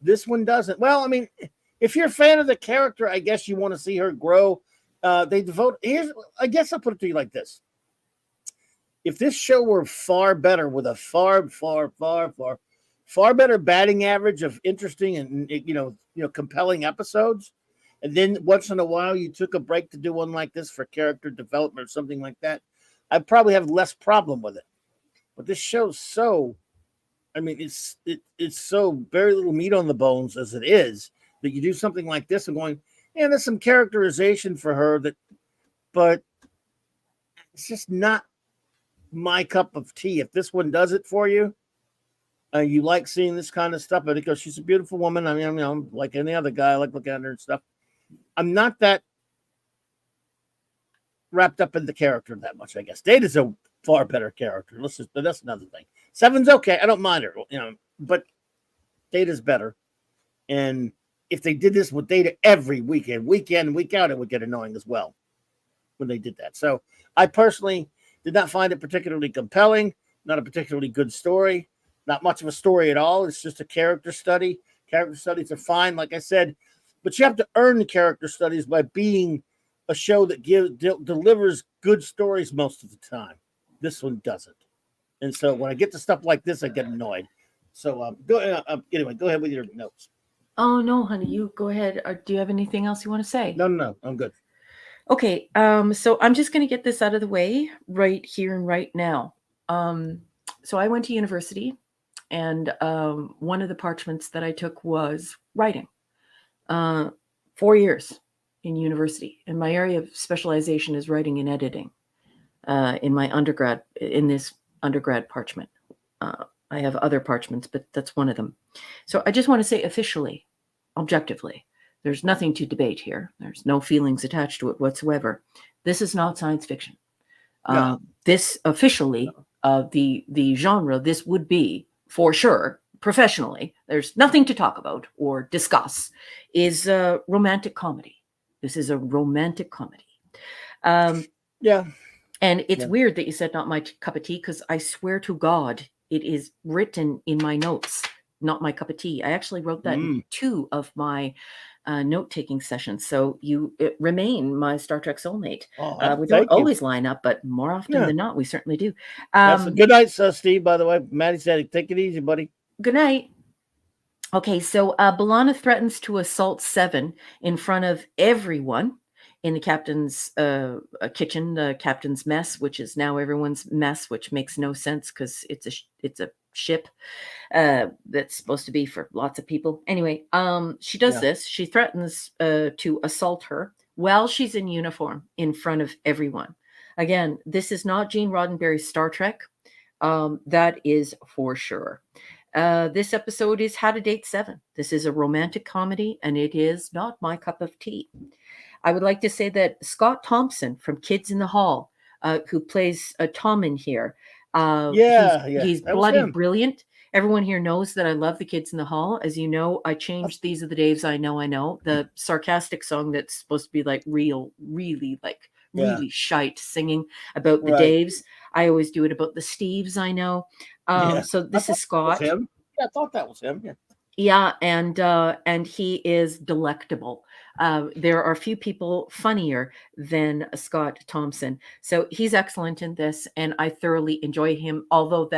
This one doesn't. Well, I mean, if you're a fan of the character, I guess you want to see her grow. I guess I'll put it to you like this. If this show were far better with a far better batting average of interesting and compelling episodes, and then once in a while you took a break to do one like this for character development or something like that, I'd probably have less problem with it. But this show's it's so very little meat on the bones as it is that you do something like this and going, yeah, there's some characterization for her but it's just not my cup of tea. If this one does it for you, you like seeing this kind of stuff, but because she's a beautiful woman, I'm like any other guy, I like looking at her and stuff. I'm not that wrapped up in the character that much, I guess. Data's a far better character. But that's another thing. Seven's okay. I don't mind her, but Data's better. And if they did this with Data every weekend, week in and week out, it would get annoying as well when they did that. So I personally did not find it particularly compelling, not a particularly good story, not much of a story at all. It's just a character study. Character studies are fine, like I said, but you have to earn the character studies by being a show that delivers good stories most of the time. This one doesn't. And so when I get to stuff like this, I get annoyed. So anyway, go ahead with your notes. Oh, no, honey, you go ahead. Do you have anything else you want to say? No, I'm good. Okay, so I'm just going to get this out of the way right here and right now. So I went to university, and one of the parchments that I took was writing. 4 years in university, and my area of specialization is writing and editing. In this undergrad parchment. I have other parchments, but that's one of them. So I just want to say officially, objectively, there's nothing to debate here. There's no feelings attached to it whatsoever. This is not science fiction. No. This officially, the genre, this would be for sure, professionally, there's nothing to talk about or discuss, is romantic comedy. This is a romantic comedy. Yeah. And it's weird that you said not my cup of tea, because I swear to God, it is written in my notes, not my cup of tea. I actually wrote that in 2 of my note-taking sessions. So you remain my Star Trek soulmate. We don't always line up, but more often than not, we certainly do. Good night, Steve, by the way. Maddie said, take it easy, buddy. Good night. Okay, so B'Elanna threatens to assault Seven in front of everyone in the captain's kitchen, the captain's mess, which is now everyone's mess, which makes no sense because it's a ship that's supposed to be for lots of people. Anyway, she does this. She threatens to assault her while she's in uniform in front of everyone. Again, this is not Gene Roddenberry's Star Trek. That is for sure. This episode is How to Date Seven. This is a romantic comedy, and it is not my cup of tea. I would like to say that Scott Thompson from Kids in the Hall, who plays Tom in here, he's that was bloody him. brilliant. Everyone here knows that I love the Kids in the Hall. As you know, I changed These Are the Daves I Know, the sarcastic song that's supposed to be like really shite singing about the Right. Daves. I always do it about the Steves I know. So this is Scott. Him. Yeah, I thought that was him. Yeah. Yeah, and he is delectable. There are few people funnier than Scott Thompson, so he's excellent in this, and I thoroughly enjoy him. Although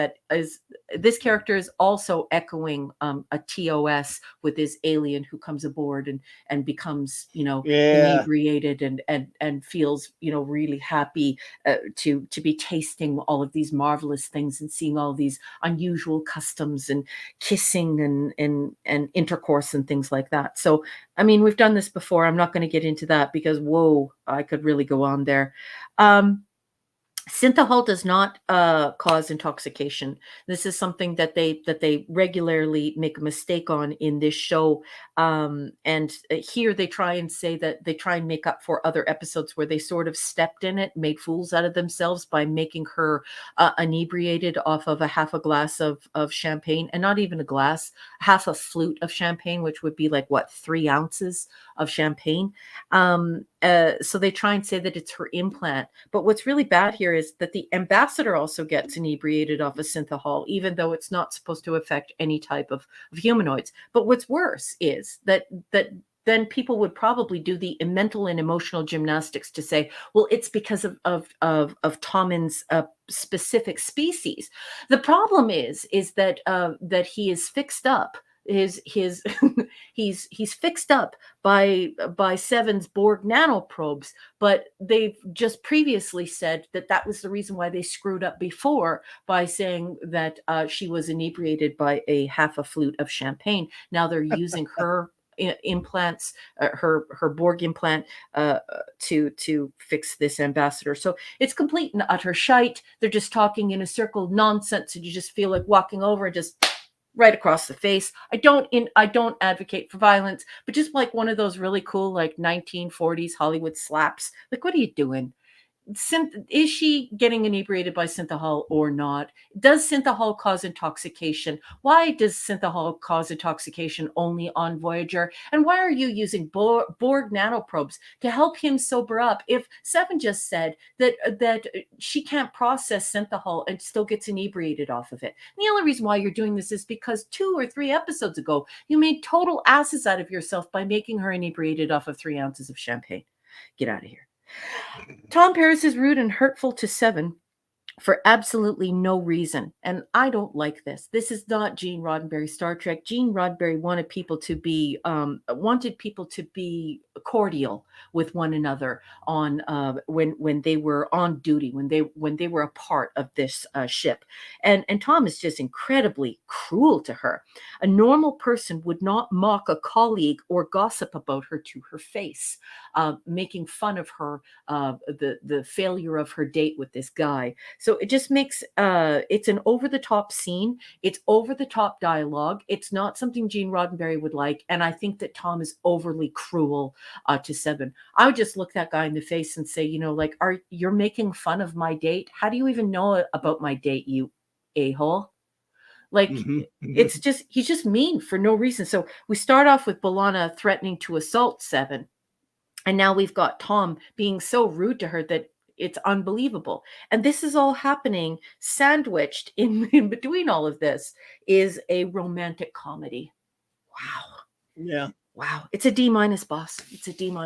this character is also echoing a TOS with this alien who comes aboard and becomes inebriated and feels really happy to be tasting all of these marvelous things and seeing all these unusual customs and kissing and intercourse and things like that. So, I mean, we've done this before. I'm not going to get into that because, whoa, I could really go on there. Synthahol does not cause intoxication. This is something that they regularly make a mistake on in this show. And here they try and say that they try and make up for other episodes where they sort of stepped in it, made fools out of themselves by making her inebriated off of a half a glass of champagne, and not even a glass, half a flute of champagne, which would be like 3 ounces of champagne. So they try and say that it's her implant. But what's really bad here is that the ambassador also gets inebriated off of synthahol, even though it's not supposed to affect any type of humanoids. But what's worse is that then people would probably do the mental and emotional gymnastics to say, well, it's because of Tommen's specific species. The problem is that that he is fixed up. He's fixed up by Seven's Borg nanoprobes, but they've just previously said that was the reason why they screwed up before by saying that she was inebriated by a half a flute of champagne. Now they're using her implants, her Borg implant, to fix this ambassador. So it's complete and utter shite. They're just talking in a circle, nonsense, and you just feel like walking over and just right across the face. I don't advocate for violence, but just like one of those really cool 1940s Hollywood slaps. Like, what are you doing? Is she getting inebriated by synthahol or not? Does synthahol cause intoxication? Why does synthahol cause intoxication only on Voyager? And why are you using Borg nanoprobes to help him sober up? If Seven just said that she can't process synthahol and still gets inebriated off of it. And the only reason why you're doing this is because 2 or 3 episodes ago, you made total asses out of yourself by making her inebriated off of 3 ounces of champagne. Get out of here. Tom Paris is rude and hurtful to Seven for absolutely no reason. And I don't like this. This is not Gene Roddenberry Star Trek. Gene Roddenberry wanted people to be cordial with one another on when they were on duty, when they were a part of this ship. And Tom is just incredibly cruel to her. A normal person would not mock a colleague or gossip about her to her face, making fun of her, the failure of her date with this guy. So it just makes it's an over-the-top scene. It's over-the-top dialogue. It's not something Gene Roddenberry would like. And I think that Tom is overly cruel to Seven. I would just look that guy in the face and say, you're making fun of my date? How do you even know about my date, you a-hole? It's just, he's just mean for no reason. So we start off with B'Elanna threatening to assault Seven. And now we've got Tom being so rude to her that it's unbelievable. And this is all happening sandwiched in between all of this is a romantic comedy. Wow. Yeah. Wow. It's a D-, boss. It's a D-.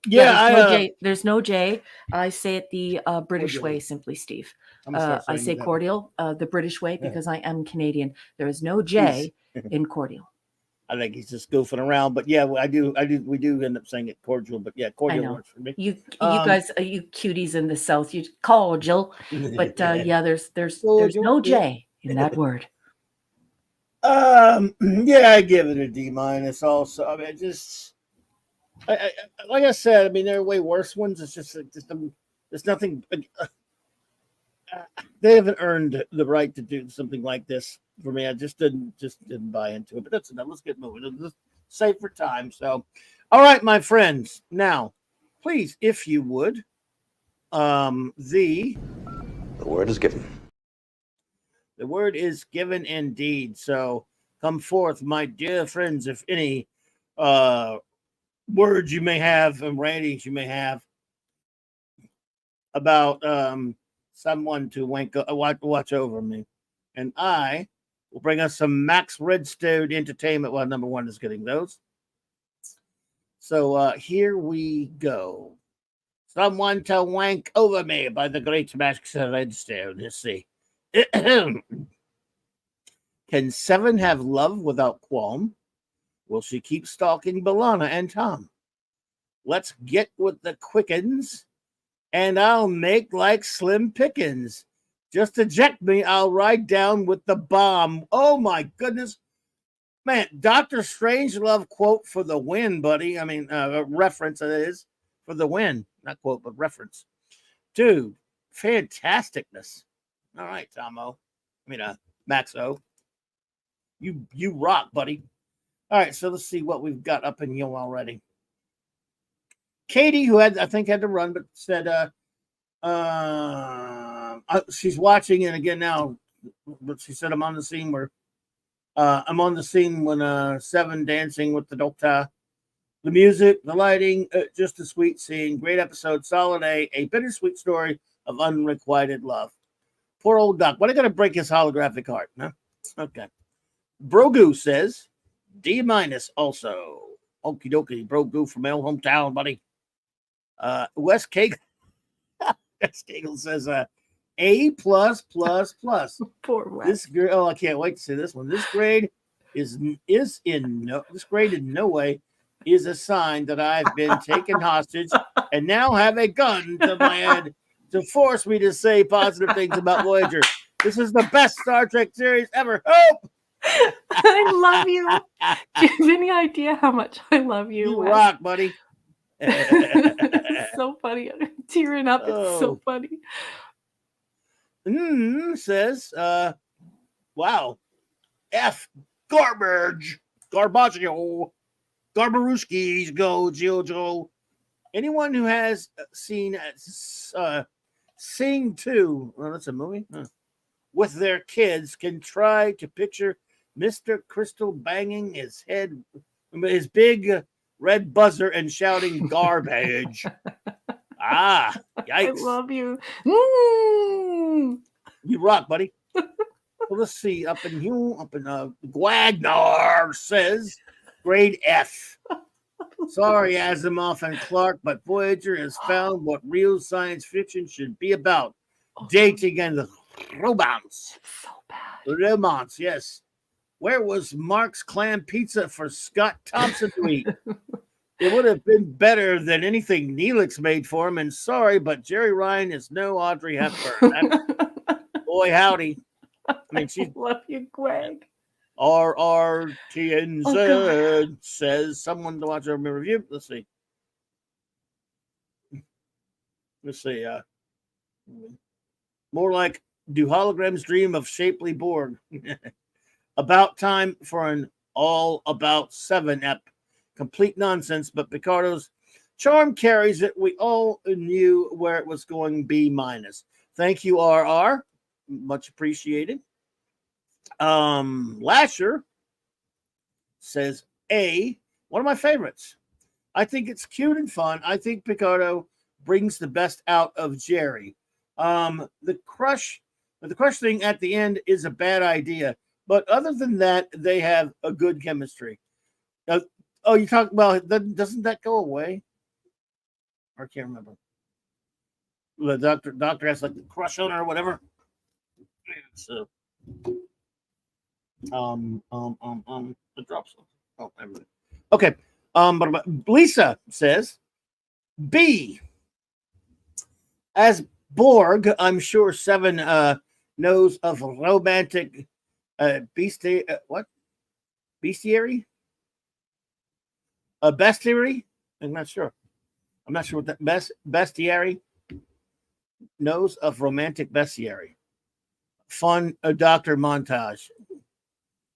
Yeah. There's no J. I say it the British way, simply, Steve. I say cordial the British way because I am Canadian. There is no J in cordial. I think he's just goofing around, but yeah, we do end up saying it cordial, but yeah, cordial works for me. You guys, you cuties in the South, you cordial, but yeah, there's no J in that word. Yeah, I give it a D-. Also, I mean, I like I said, I mean, there are way worse ones. It's just there's nothing. They haven't earned the right to do something like this. for me. I just didn't buy into it. But that's enough. Let's get moving. Let's save for time. So, all right, my friends. Now, please, if you would, the word is given. The word is given indeed. So come forth, my dear friends, if any words you may have and ratings you may have about someone to watch over me. And I will bring us some Max Redstone entertainment while number one is getting those. So here we go. Someone to wank over me by the great Max Redstone. Let's see. Can Seven have love without qualm? Will she keep stalking Balana and Tom? Let's get with the quickens, and I'll make like Slim Pickens. Just eject me, I'll ride down with the bomb. Oh my goodness. Man, Dr. Strangelove quote for the win, buddy. I mean, reference it is for the win. Not quote, but reference. Dude, fantasticness. All right, Tomo. Maxo. You rock, buddy. All right, so let's see what we've got up in you already. Katie, who I think had to run, but said she's watching it again now. But she said I'm on the scene when Seven dancing with the doctor. The music, the lighting, just a sweet scene. Great episode, solid a bittersweet story of unrequited love. Poor old Doc. Why are they going to break his holographic heart? No? Okay. Brogu says, D- also. Okie dokie, Brogu from my hometown, buddy. Wes Cagle says, A+++. Poor Wes. This girl, I can't wait to see this one. This grade in no way is a sign that I've been taken hostage and now have a gun to my head to force me to say positive things about Voyager. This is the best Star Trek series ever. Hope! I love you. Do you have any idea how much I love you? You Wes? rock, buddy. It's so funny. I'm tearing up. It's so funny. Says, wow. F. Garbage. Garbaggio. Garbaruskis go, Jojo. Anyone who has seen Sing 2, well, that's a movie, with their kids can try to picture Mr. Crystal banging his big red buzzer and shouting garbage. Yikes. I love you. You rock, buddy. Well, let's see. Up in Gwagnar says, grade F. Sorry, Asimov and Clark, but Voyager has found what real science fiction should be about. Dating and romance. So bad. Romance, yes. Where was Mark's clam pizza for Scott Thompson to eat? It would have been better than anything Neelix made for him. And sorry, but Jerry Ryan is no Audrey Hepburn. Boy, howdy. I mean, she love you, Greg. RRTNZ says someone to watch our review. Let's see. More like, do holograms dream of shapely Borg? About time for an all about 7 ep. Complete nonsense, but Picardo's charm carries it. We all knew where it was going B-. Thank you, RR. Much appreciated. Lasher says A, one of my favorites. I think it's cute and fun. I think Picardo brings the best out of Jerry. The crush thing at the end is a bad idea, but other than that, they have a good chemistry. You talk about doesn't that go away? I can't remember. The doctor has like the crush on her or whatever. So it drops. Oh, everything. Okay. But Lisa says B. As Borg, I'm sure Seven knows of romantic bestiary? Bestiary? I'm not sure what that bestiary knows of romantic bestiary. Fun doctor montage.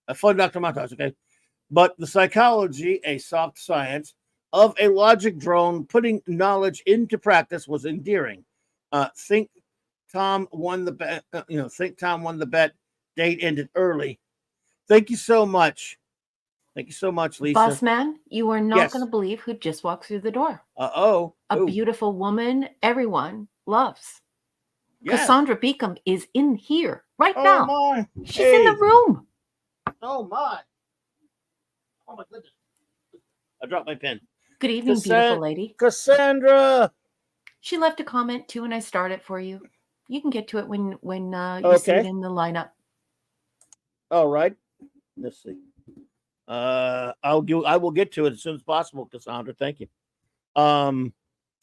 a fun Dr. Montage, okay? But the psychology, a soft science of a logic drone putting knowledge into practice was endearing. Think Tom won the bet. Think Tom won the bet. Date ended early. Thank you so much. Thank you so much, Lisa. Boss man, you are not Yes. going to believe who just walked through the door. A Beautiful woman everyone loves. Yes. Cassandra Beacom is in here right Oh now. my. She's in the room. Oh my. Oh my goodness. I dropped my pen. Good evening, beautiful lady. Cassandra. She left a comment too, and I started for you. You can get to it when you see it in the lineup. All right. Let's see. I will get to it as soon as possible, Cassandra. Thank you.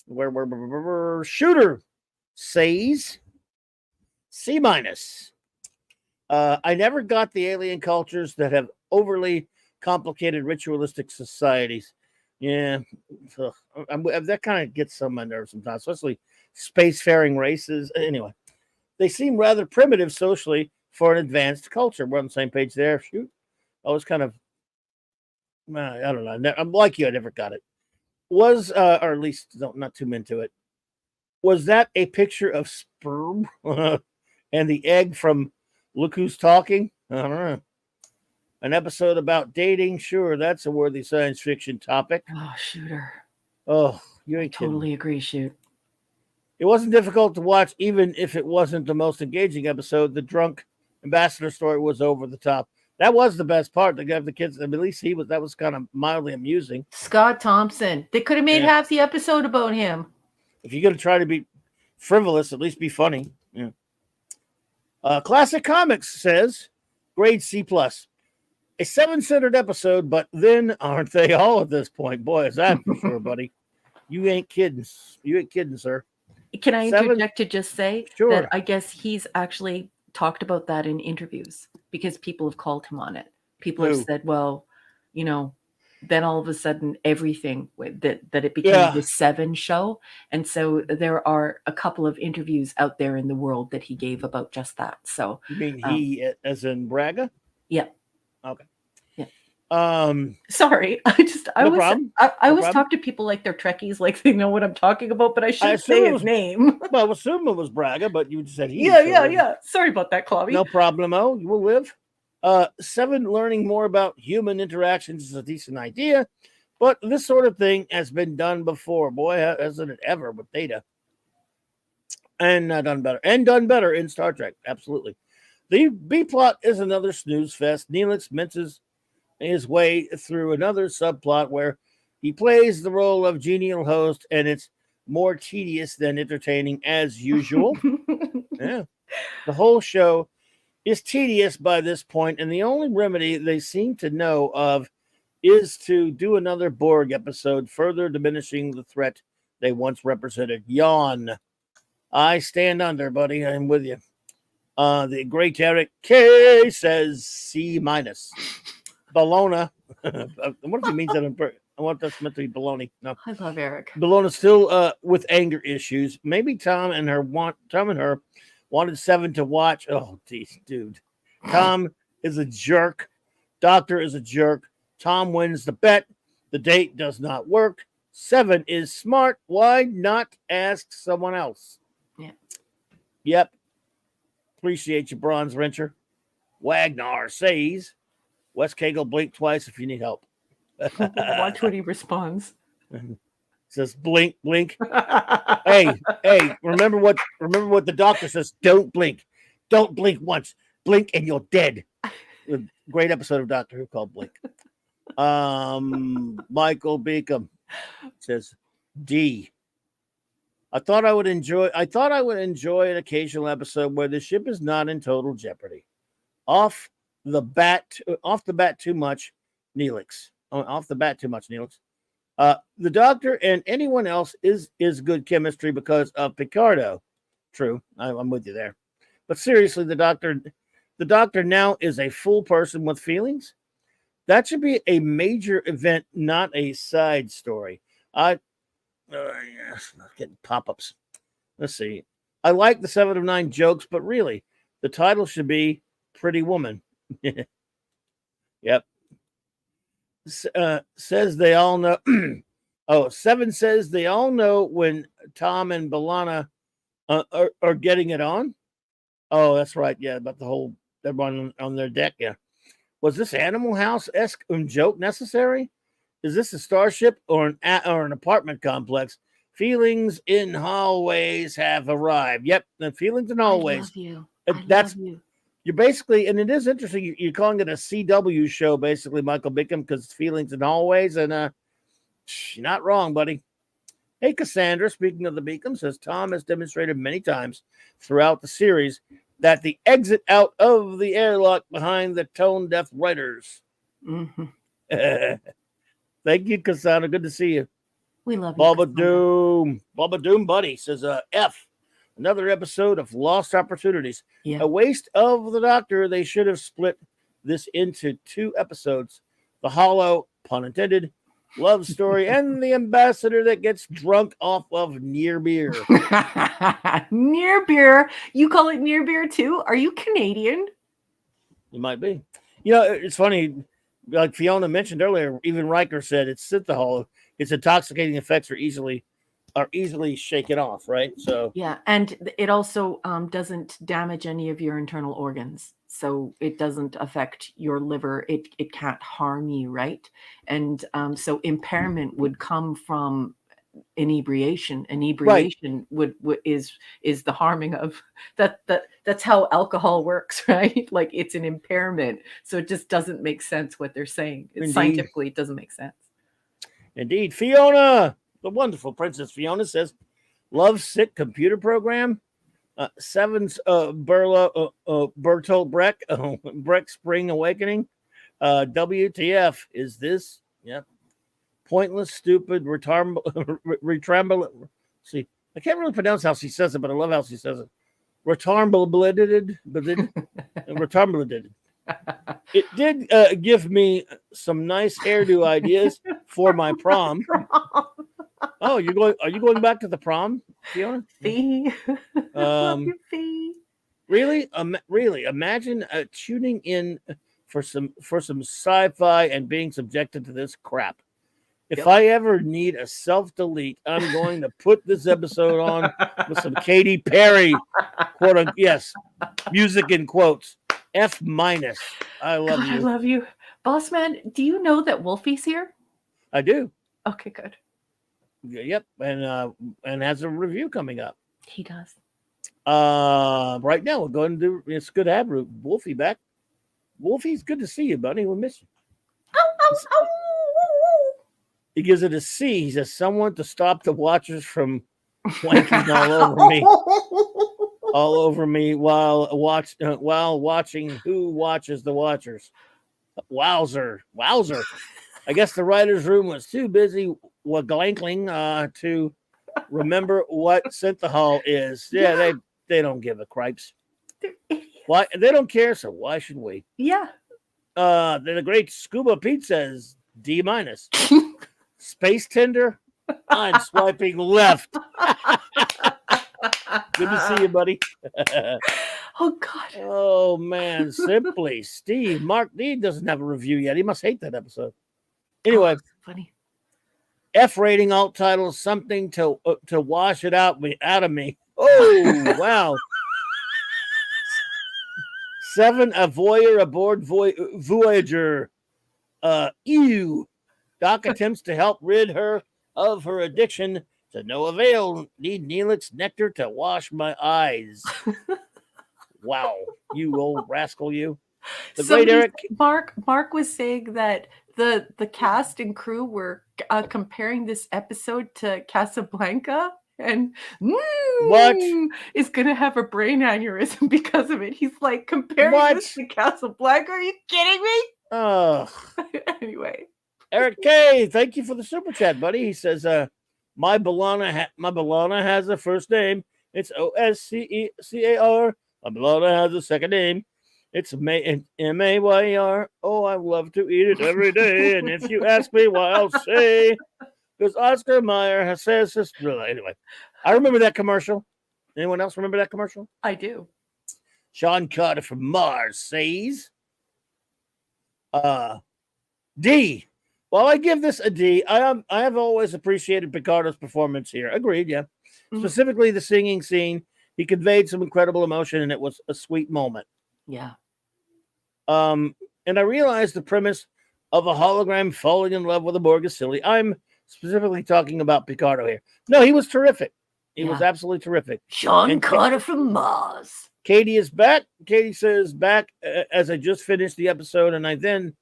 Where Shooter says C-. I never got the alien cultures that have overly complicated ritualistic societies. Yeah, that kind of gets on my nerves sometimes, especially spacefaring races. Anyway, they seem rather primitive socially for an advanced culture. We're on the same page there. Shoot, I was kind of, I don't know. I'm like you. I never got it. Was or at least not too into it. Was that a picture of sperm and the egg from Look Who's Talking? I don't know. An episode about dating? Sure, that's a worthy science fiction topic. Oh, Shooter. Oh, you ain't totally kidding. Agree, Shoot. It wasn't difficult to watch, even if it wasn't the most engaging episode. The drunk ambassador story was over the top. That was the best part. To give the kids, at least that was kind of mildly amusing. Scott Thompson. They could have made half the episode about him. If you're going to try to be frivolous, at least be funny. Yeah. Classic Comics says, grade C+. A 7-centered episode, but then aren't they all at this point? Boy, is that for sure, buddy. You ain't kidding. You ain't kidding, sir. Can I interject to just say that I guess he's actually talked about that in interviews because people have called him on it. People have said, well, then all of a sudden everything that it became the 7 show. And so there are a couple of interviews out there in the world that he gave about just that. So you mean he as in Braga? Yeah. Okay. Yeah. Sorry. I always talk to people like they're Trekkies, like they know what I'm talking about, but I shouldn't say his name. Well, I assume it was Braga, but you said he. Yeah. Sorry about that, Clobby. No problemo. You will live. 7, learning more about human interactions is a decent idea, but this sort of thing has been done before. Boy, hasn't it ever with Data. And done better in Star Trek. Absolutely. The B plot is another snooze fest. Neelix minces his way through another subplot where he plays the role of genial host, and it's more tedious than entertaining as usual. Yeah. The whole show is tedious by this point, and the only remedy they seem to know of is to do another Borg episode, further diminishing the threat they once represented. Yawn. I stand under, buddy. I'm with you. The great Eric K says C-. Bologna. I wonder if he means that. I want that's meant to be baloney. No, I love Eric. Bologna still with anger issues. Maybe Tom and her wanted 7 to watch. Oh, geez, dude. Tom is a jerk. Doctor is a jerk. Tom wins the bet. The date does not work. 7 is smart. Why not ask someone else? Yeah. Yep. Appreciate you, Bronze Wrencher. Wagner says, Wes Cagle, blink twice if you need help. Watch what he responds. Says blink, blink. hey, remember what the doctor says. Don't blink. Don't blink once. Blink and you're dead. Great episode of Doctor Who called Blink. Michael Beacom says D. I thought I would enjoy an occasional episode where the ship is not in total jeopardy. Off the bat too much, Neelix. The Doctor and anyone else is good chemistry because of Picardo. True, I'm with you there. But seriously, the Doctor now is a full person with feelings. That should be a major event, not a side story. Yes, getting pop-ups. Let's see. I like the 7 of 9 jokes, but really, the title should be Pretty Woman. Yep. Says they all know. Oh, 7 says they all know when Tom and Balana are getting it on. Oh, that's right. Yeah, about the whole everyone on their deck. Yeah. Was this Animal House-esque joke necessary? Is this a starship or an apartment complex? Feelings in hallways have arrived. Yep, the feelings in hallways. I love you. That's love you. You're basically, and it is interesting. You're calling it a CW show, basically, Michael Bickham, because it's feelings in hallways, and you're not wrong, buddy. Hey, Cassandra. Speaking of the Beacom, says Tom has demonstrated many times throughout the series that the exit out of the airlock behind the tone-deaf writers. Mm-hmm. Thank you, Cassandra. Good to see you. We love you. Baba Doom. Baba Doom, buddy, says F. Another episode of Lost Opportunities. Yeah. A waste of the Doctor. They should have split this into 2 episodes. The Hollow, pun intended, love story, and the ambassador that gets drunk off of near beer. Near beer. You call it near beer too? Are you Canadian? It might be. You know, it's funny. Like Fiona mentioned earlier, even Riker said it's synthahol. Its intoxicating effects are easily shaken off, right? So yeah, and it also doesn't damage any of your internal organs, so it doesn't affect your liver. It can't harm you, right? And so impairment would come from inebriation. Inebriation is the harming of that. That's how alcohol works, right? Like it's an impairment, so it just doesn't make sense what they're saying. Scientifically, it doesn't make sense. Indeed, Fiona. The wonderful Princess Fiona says, "Love sick computer program." 7's Bertolt Brecht Brecht Spring Awakening. WTF is this? Yep. Pointless, stupid, retramble. See, I can't really pronounce how she says it, but I love how she says it. Retarbleted. It did give me some nice hairdo ideas for my prom. Oh, are you going back to the prom, Fiona? Fee. Love you, Fee. Really? Really? Imagine tuning in for some sci-fi and being subjected to this crap. If I ever need a self-delete, I'm going to put this episode on with some Katy Perry, quote unquote, yes, music in quotes. F-. I love you. I love you. Boss man, do you know that Wolfie's here? I do. Okay, good. Yep, and has a review coming up. He does. Right now we're going to do. It's good to have Wolfie back. Wolfie's good to see you, buddy. We'll miss you. Ow. He gives it a C. He says, "Someone to stop the watchers from wanking all over me while watching Who Watches the Watchers." Wowzer. I guess the writer's room was too busy waglankling to remember what synthahol is. Yeah, they don't give a cripes. Why they don't care? So why should we? Yeah. The great Scuba Pete says D-. Space Tinder. I'm swiping left. Good to see you, buddy. Oh God. Oh man, simply Steve. Mark D doesn't have a review yet. He must hate that episode. Anyway, funny. F rating alt title, something to wash it out of me. Oh wow. 7, a voyeur aboard Voyager. Ew. Doc attempts to help rid her of her addiction to no avail. Need Neelix's nectar to wash my eyes. Wow, you old rascal, you. The great Eric. Mark was saying that the cast and crew were comparing this episode to Casablanca, and what is going to have a brain aneurysm because of it. He's like comparing this to Casablanca. Are you kidding me? Oh. Anyway. Eric K, thank you for the super chat, buddy. He says, my Balana has a first name. It's Oscar. My Balana has a second name. It's Mayr. Oh, I love to eat it every day. And if you ask me why, I'll say, because Oscar Mayer says this. Anyway, I remember that commercial. Anyone else remember that commercial? I do. Sean Carter from Mars says, D. While I give this a D, I have always appreciated Picardo's performance here. Agreed, yeah. Specifically the singing scene. He conveyed some incredible emotion, and it was a sweet moment. Yeah. And I realized the premise of a hologram falling in love with a Borg is silly. I'm specifically talking about Picardo here. No, he was terrific. He was absolutely terrific. Sean Carter from Mars. Katie is back. Katie says, back as I just finished the episode, and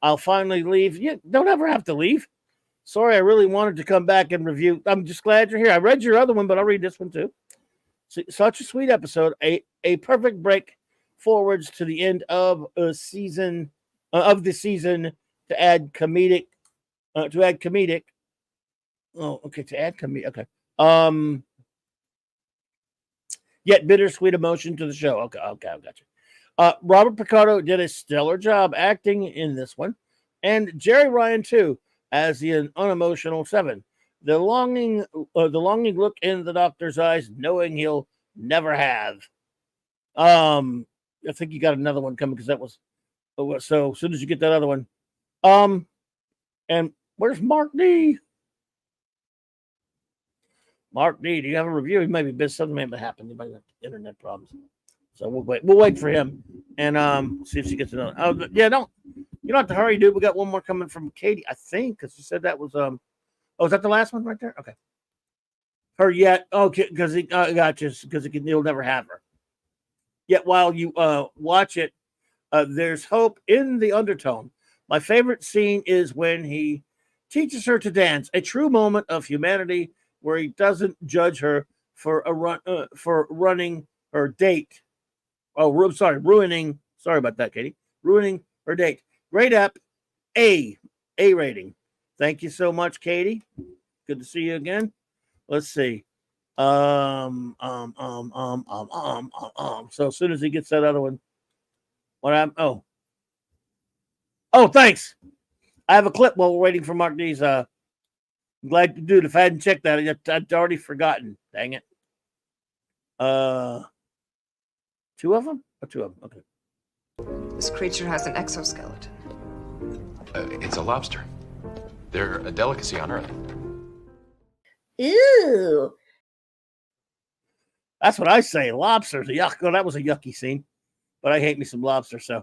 I'll finally leave. You don't ever have to leave. Sorry, I really wanted to come back and review. I'm just glad you're here. I read your other one, but I'll read this one too. Such a sweet episode. A perfect break forwards to the end of the season to add comedic. Oh, okay. To add comedic. Okay. Yet bittersweet emotion to the show. Okay, I got you. Robert Picardo did a stellar job acting in this one, and Jerry Ryan too, as the unemotional Seven. The longing look in the Doctor's eyes, knowing he'll never have. I think you got another one coming because that was so. As soon as you get that other one, and where's Mark D? Mark D, do you have a review? He might be busy. Something may have happened. He might have internet problems. So we'll wait. We'll wait for him and see if she gets another. You don't have to hurry, dude. We got one more coming from Katie, I think, because she said that was is that the last one right there? Okay. Her yet? Okay, because he got you because he'll never have her. Yet while you watch it, there's hope in the undertone. My favorite scene is when he teaches her to dance, a true moment of humanity where he doesn't judge her for running her date. Oh, sorry, ruining. Sorry about that, Katie. Ruining her date. Great app, A rating. Thank you so much, Katie. Good to see you again. Let's see. So as soon as he gets that other one, oh, thanks. I have a clip while we're waiting for Mark D's. I'm glad you did. If I hadn't checked that, I'd already forgotten. Dang it. Two of them? Oh, two of them. Okay. This creature has an exoskeleton. It's a lobster. They're a delicacy on Earth. Ew. That's what I say. Lobsters. Yuck. Oh, that was a yucky scene. But I hate me some lobster, so.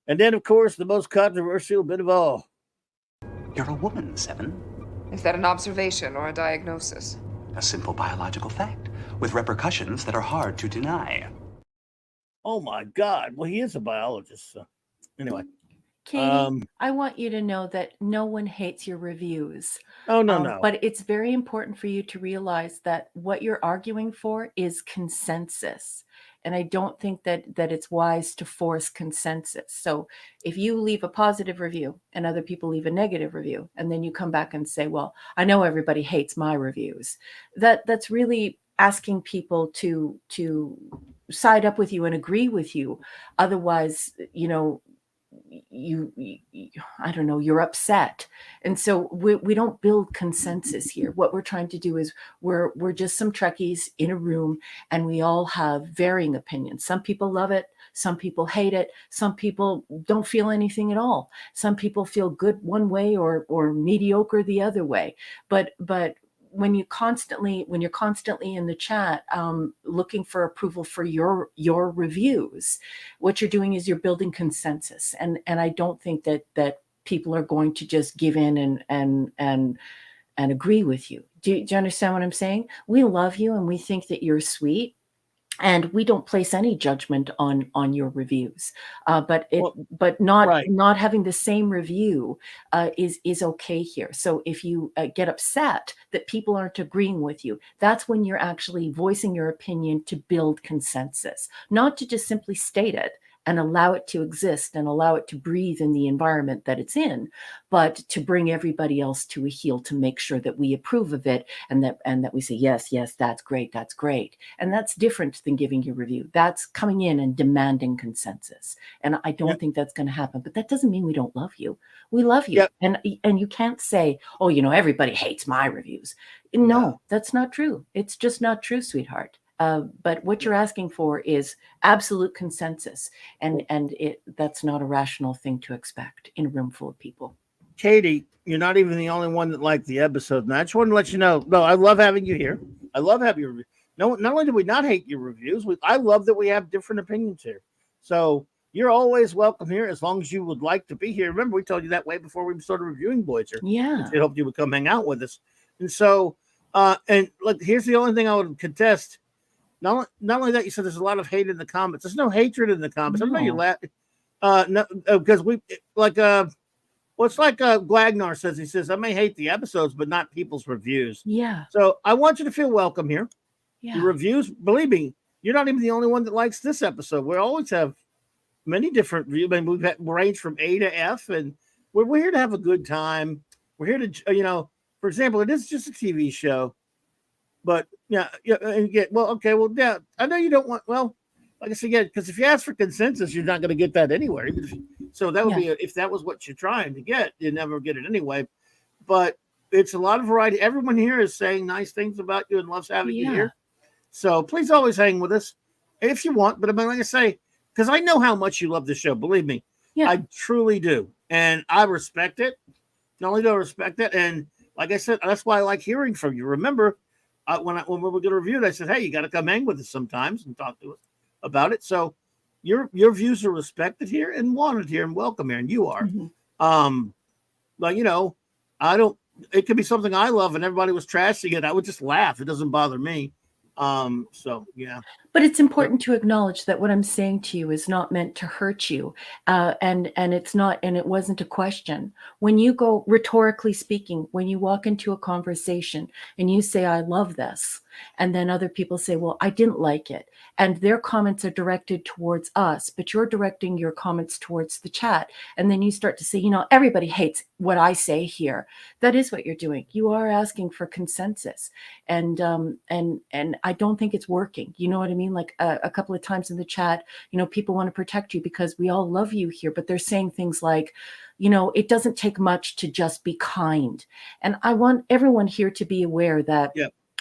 And then, of course, the most controversial bit of all. You're a woman, Seven. Is that an observation or a diagnosis? A simple biological fact with repercussions that are hard to deny. Oh, my God. Well, he is a biologist, so. Anyway. Katie, I want you to know that no one hates your reviews. Oh, no. But it's very important for you to realize that what you're arguing for is consensus. And I don't think that it's wise to force consensus. So if you leave a positive review and other people leave a negative review, and then you come back and say, well, I know everybody hates my reviews, that's really asking people to side up with you and agree with you. Otherwise, you I don't know, you're upset. And so we don't build consensus here. What we're trying to do is we're just some Trekkies in a room, and we all have varying opinions. Some people love it, some people hate it, some people don't feel anything at all, some people feel good one way or mediocre the other way. But when you're constantly in the chat looking for approval for your reviews, what you're doing is you're building consensus, and I don't think that people are going to just give in and agree with you. Do you understand what I'm saying? We love you and we think that you're sweet, and we don't place any judgment on your reviews, but not having the same review is okay here. So if you get upset that people aren't agreeing with you, that's when you're actually voicing your opinion to build consensus, not to just simply state it and allow it to exist and allow it to breathe in the environment that it's in, but to bring everybody else to a heel to make sure that we approve of it and that we say, yes, that's great. And that's different than giving your review. That's coming in and demanding consensus. And I don't think that's going to happen, but that doesn't mean we don't love you. We love you. Yep. And you can't say, oh, everybody hates my reviews. No, that's not true. It's just not true, sweetheart. But what you're asking for is absolute consensus, and that's not a rational thing to expect in a room full of people. Katie, you're not even the only one that liked the episode. And I just want to let you know, no, I love having you here. I love having your review. No, not only do we not hate your reviews, I love that we have different opinions here. So you're always welcome here as long as you would like to be here. Remember, we told you that way before we started reviewing Voyager. Yeah. We hoped you would come hang out with us. And so, and look, here's the only thing I would contest. Not only that, you said there's a lot of hate in the comments. There's no hatred in the comments. No. I know you laugh. No, because we like well, it's like Glagnar says. He says, I may hate the episodes, but not people's reviews. Yeah. So I want you to feel welcome here. Yeah. Your reviews, believe me, you're not even the only one that likes this episode. We always have many different reviews. I mean, we've range from A to F, and we're here to have a good time. We're here to, for example, it is just a TV show. But, and get, well, okay, well, yeah, I know you don't want, well, like I said, yeah, because if you ask for consensus, you're not going to get that anywhere. So that would be, if that was what you're trying to get, you'd never get it anyway. But it's a lot of variety. Everyone here is saying nice things about you and loves having you here. So please always hang with us if you want. But I mean, like I say, because I know how much you love the show. Believe me, I truly do. And I respect it. Not only do I respect it, and like I said, that's why I like hearing from you. Remember, when we were going to review it, I said, hey, you got to come hang with us sometimes and talk to us about it. So your views are respected here and wanted here and welcome here, and you are. But I don't. It could be something I love, and everybody was trashing it. I would just laugh. It doesn't bother me. So yeah. But it's important to acknowledge that what I'm saying to you is not meant to hurt you, and it's not, and it wasn't a question. When you go, rhetorically speaking, when you walk into a conversation and you say, "I love this," and then other people say, "Well, I didn't like it," and their comments are directed towards us, but you're directing your comments towards the chat, and then you start to say, everybody hates what I say here. That is what you're doing. You are asking for consensus, and I don't think it's working. You know what I mean? Like a couple of times in the chat, people want to protect you because we all love you here, but they're saying things like, it doesn't take much to just be kind. And I want everyone here to be aware that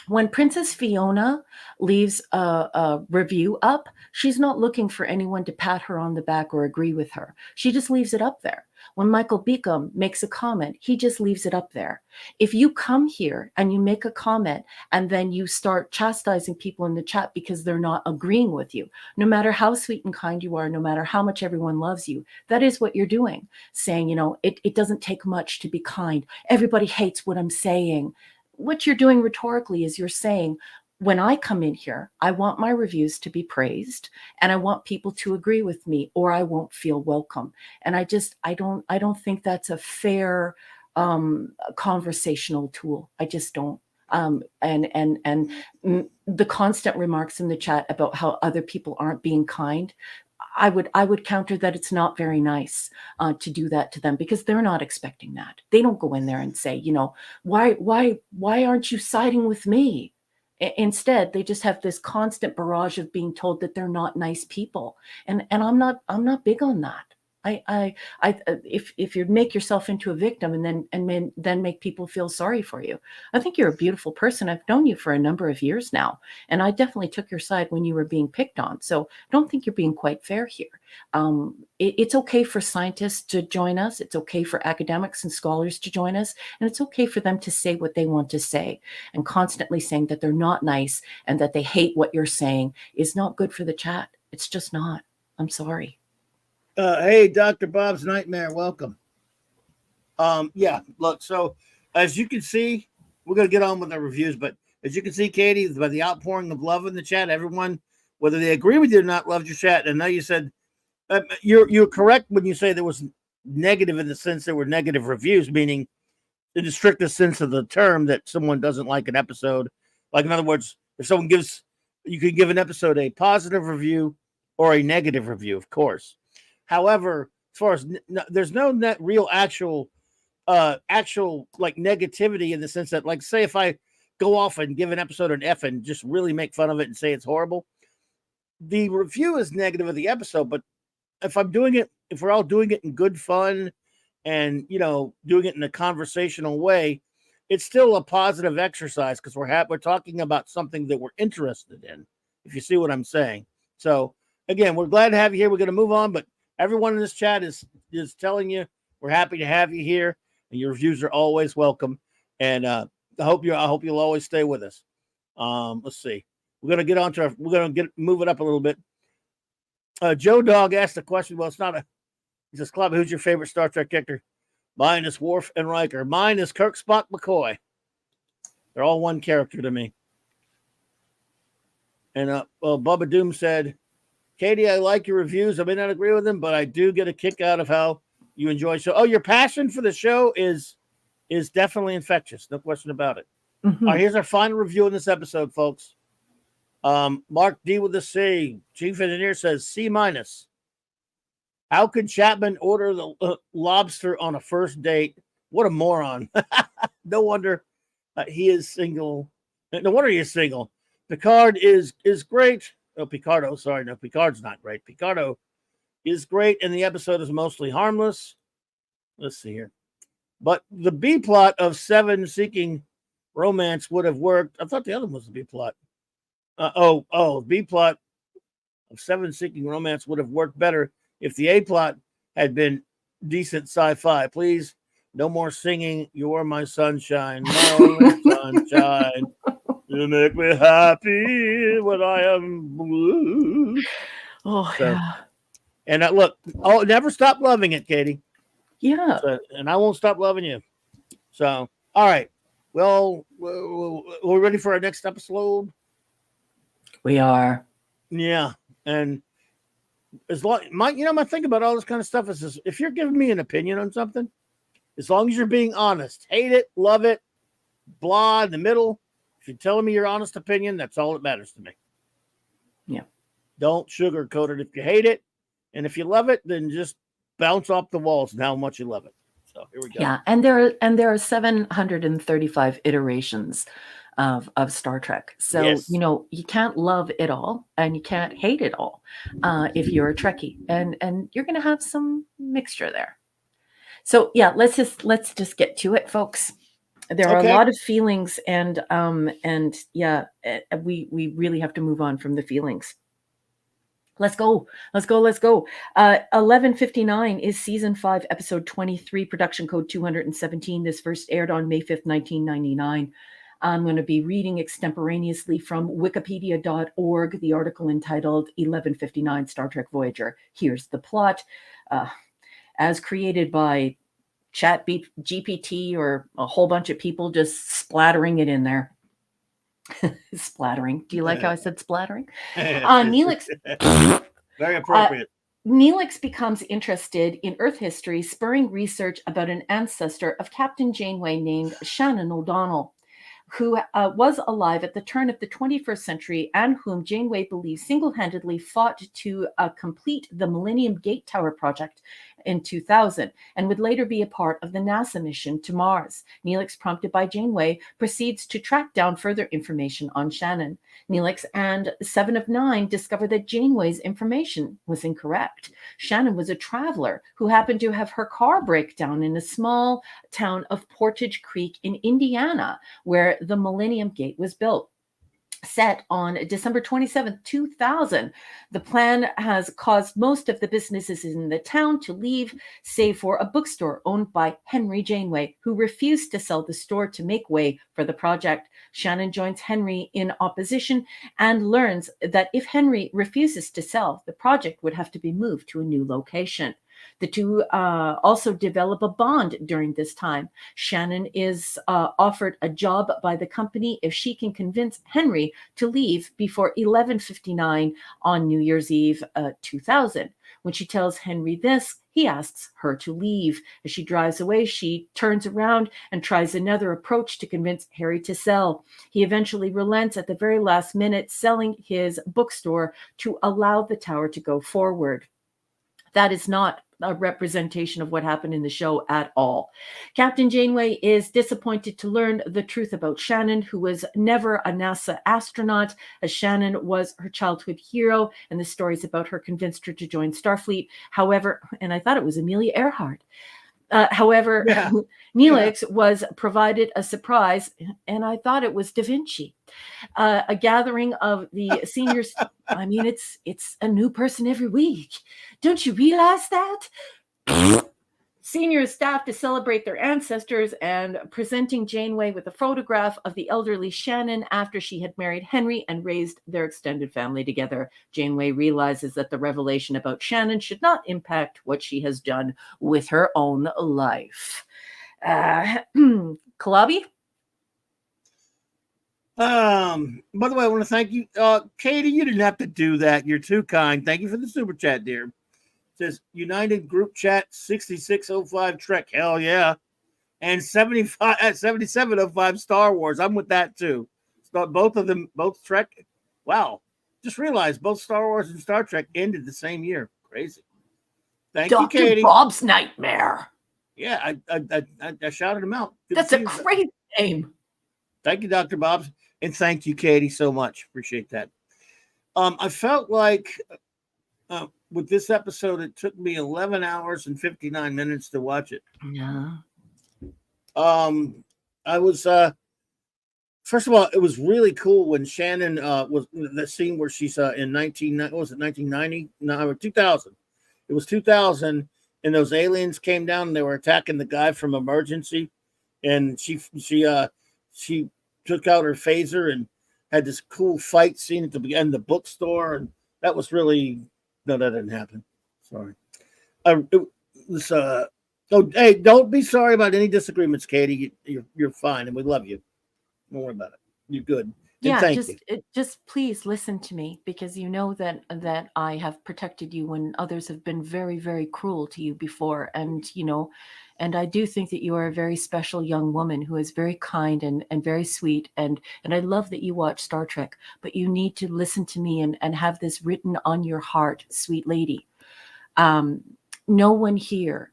when Princess Fiona leaves a review up, she's not looking for anyone to pat her on the back or agree with her. She just leaves it up there. When Michael Beacom makes a comment, he just leaves it up there. If you come here and you make a comment and then you start chastising people in the chat because they're not agreeing with you, no matter how sweet and kind you are, no matter how much everyone loves you, that is what you're doing. Saying, it doesn't take much to be kind. Everybody hates what I'm saying. What you're doing rhetorically is you're saying, when I come in here, I want my reviews to be praised and I want people to agree with me or I won't feel welcome. And I don't think that's a fair conversational tool. I just don't. And the constant remarks in the chat about how other people aren't being kind, I would counter that it's not very nice to do that to them because they're not expecting that. They don't go in there and say, why aren't you siding with me? Instead, they just have this constant barrage of being told that they're not nice people, and I'm not big on that. If you make yourself into a victim and then make people feel sorry for you, I think you're a beautiful person. I've known you for a number of years now, and I definitely took your side when you were being picked on. So I don't think you're being quite fair here. It's okay for scientists to join us. It's okay for academics and scholars to join us, and it's okay for them to say what they want to say. And constantly saying that they're not nice and that they hate what you're saying is not good for the chat. It's just not. I'm sorry. Hey, Dr. Bob's Nightmare, welcome. Look, so as you can see, we're going to get on with our reviews, but as you can see, Katie, by the outpouring of love in the chat, everyone, whether they agree with you or not, loved your chat. And now you said, you're correct when you say there was negative in the sense there were negative reviews, meaning in the strictest sense of the term that someone doesn't like an episode. Like, in other words, if someone you can give an episode a positive review or a negative review, of course. However, as far as there's no real actual like negativity in the sense that, like, say if I go off and give an episode an F and just really make fun of it and say it's horrible, the review is negative of the episode. But if we're all doing it in good fun and doing it in a conversational way, it's still a positive exercise because we're talking about something that we're interested in. if you see what I'm saying. So again, we're glad to have you here. We're going to move on, but everyone in this chat is telling you we're happy to have you here, and your reviews are always welcome. And I hope you'll always stay with us. Let's see. We're going to get on to move it up a little bit. Joe Dog asked a question. Well, he says, Club, who's your favorite Star Trek character? Mine is Worf and Riker. Mine is Kirk, Spock, McCoy. They're all one character to me. And Bubba Doom said, Katie, I like your reviews. I may not agree with them, but I do get a kick out of how you enjoy the show. Oh, your passion for the show is definitely infectious. No question about it. Mm-hmm. All right, here's our final review in this episode, folks. Mark D with a C. Chief Engineer says C-. How could Chapman order the lobster on a first date? What a moron. No wonder he is single. No wonder he is single. Picard is great. Oh, Picardo. Sorry, no, Picard's not great. Picardo is great, and the episode is mostly harmless. Let's see here. But the B plot of Seven seeking romance would have worked. I thought the other one was the B plot. B plot of Seven seeking romance would have worked better if the A plot had been decent sci-fi. Please, no more singing "You're My Sunshine." No sunshine. You make me happy when I am blue. Oh, yeah. And look, never stop loving it, Katie. Yeah. So, and I won't stop loving you. So, all right. Well, we're ready for our next episode. We are. Yeah. And as long my thing about all this kind of stuff is if you're giving me an opinion on something, as long as you're being honest, hate it, love it, blah, in the middle. If you're telling me your honest opinion, that's all that matters to me. Yeah. Don't sugarcoat it if you hate it. And if you love it, then just bounce off the walls and how much you love it. So here we go. Yeah. And there are 735 iterations of Star Trek. So, Yes. You can't love it all and you can't hate it all if you're a Trekkie. And you're going to have some mixture there. So, yeah, let's just get to it, folks. There are a lot of feelings, and we really have to move on from the feelings. Let's go. 1159 is season 5, episode 23, production code 217. This first aired on May 5th, 1999. I'm going to be reading extemporaneously from wikipedia.org, the article entitled 1159 Star Trek Voyager. Here's the plot. As created by Chat GPT or a whole bunch of people just splattering it in there. Splattering. Do you like how I said splattering? Neelix. Very appropriate. Neelix becomes interested in Earth history, spurring research about an ancestor of Captain Janeway named Shannon O'Donnell, who was alive at the turn of the 21st century and whom Janeway believes single-handedly fought to complete the Millennium Gate Tower project in 2000 and would later be a part of the NASA mission to Mars. Neelix, prompted by Janeway, proceeds to track down further information on Shannon. Neelix and 7 of 9 discover that Janeway's information was incorrect. Shannon was a traveler who happened to have her car break down in a small town of Portage Creek in Indiana, where the Millennium Gate was built. Set on December 27th, 2000. The plan has caused most of the businesses in the town to leave, save for a bookstore owned by Henry Janeway, who refused to sell the store to make way for the project. Shannon joins Henry in opposition and learns that if Henry refuses to sell, the project would have to be moved to a new location. The two also develop a bond during this time. Shannon is offered a job by the company if she can convince Henry to leave before 11:59 on New Year's Eve 2000. When she tells Henry this, he asks her to leave. As she drives away, she turns around and tries another approach to convince Harry to sell. He eventually relents at the very last minute, selling his bookstore to allow the tower to go forward. That is not a representation of what happened in the show at all. Captain Janeway is disappointed to learn the truth about Shannon, who was never a NASA astronaut, as Shannon was her childhood hero, and the stories about her convinced her to join Starfleet. However, and I thought it was Amelia Earhart, However, Yeah. Neelix was provided a surprise, and I thought it was Da Vinci. A gathering of the seniors. I mean, it's a new person every week. Don't you realize that? Senior staff to celebrate their ancestors and presenting Janeway with a photograph of the elderly Shannon after she had married Henry and raised their extended family together. Janeway realizes that the revelation about Shannon should not impact what she has done with her own life. Kalabby? By the way, I want to thank you. Katie, you didn't have to do that. You're too kind. Thank you for the super chat, dear. Says United Group Chat 6605 Trek. Hell yeah. And 7705 Star Wars. I'm with that too. So both of them, both Trek. Wow. Just realized both Star Wars and Star Trek ended the same year. Crazy. Thank you, Katie. Dr. Bob's Nightmare. Yeah, I shouted him out. Good That's a great name. Thank you, Dr. Bob's. And thank you, Katie, so much. Appreciate that. I felt like with this episode, it took me 11 hours and 59 minutes to watch it. Yeah. I was first of all, it was really cool when Shannon was the scene where she's in 1990? No, 2000. It was 2000, and those aliens came down and they were attacking the guy from Emergency, and she took out her phaser and had this cool fight scene at the end of the bookstore, and that was really no, that didn't happen. Sorry. It was oh, hey, don't be sorry about any disagreements, Katie. You're fine, and we love you. Don't worry about it. You're good. Yeah, thank you. just please listen to me, because you know that I have protected you when others have been very, very cruel to you before, and and I do think that you are a very special young woman who is very kind and very sweet, and I love that you watch Star Trek, but you need to listen to me and have this written on your heart, sweet lady. No one here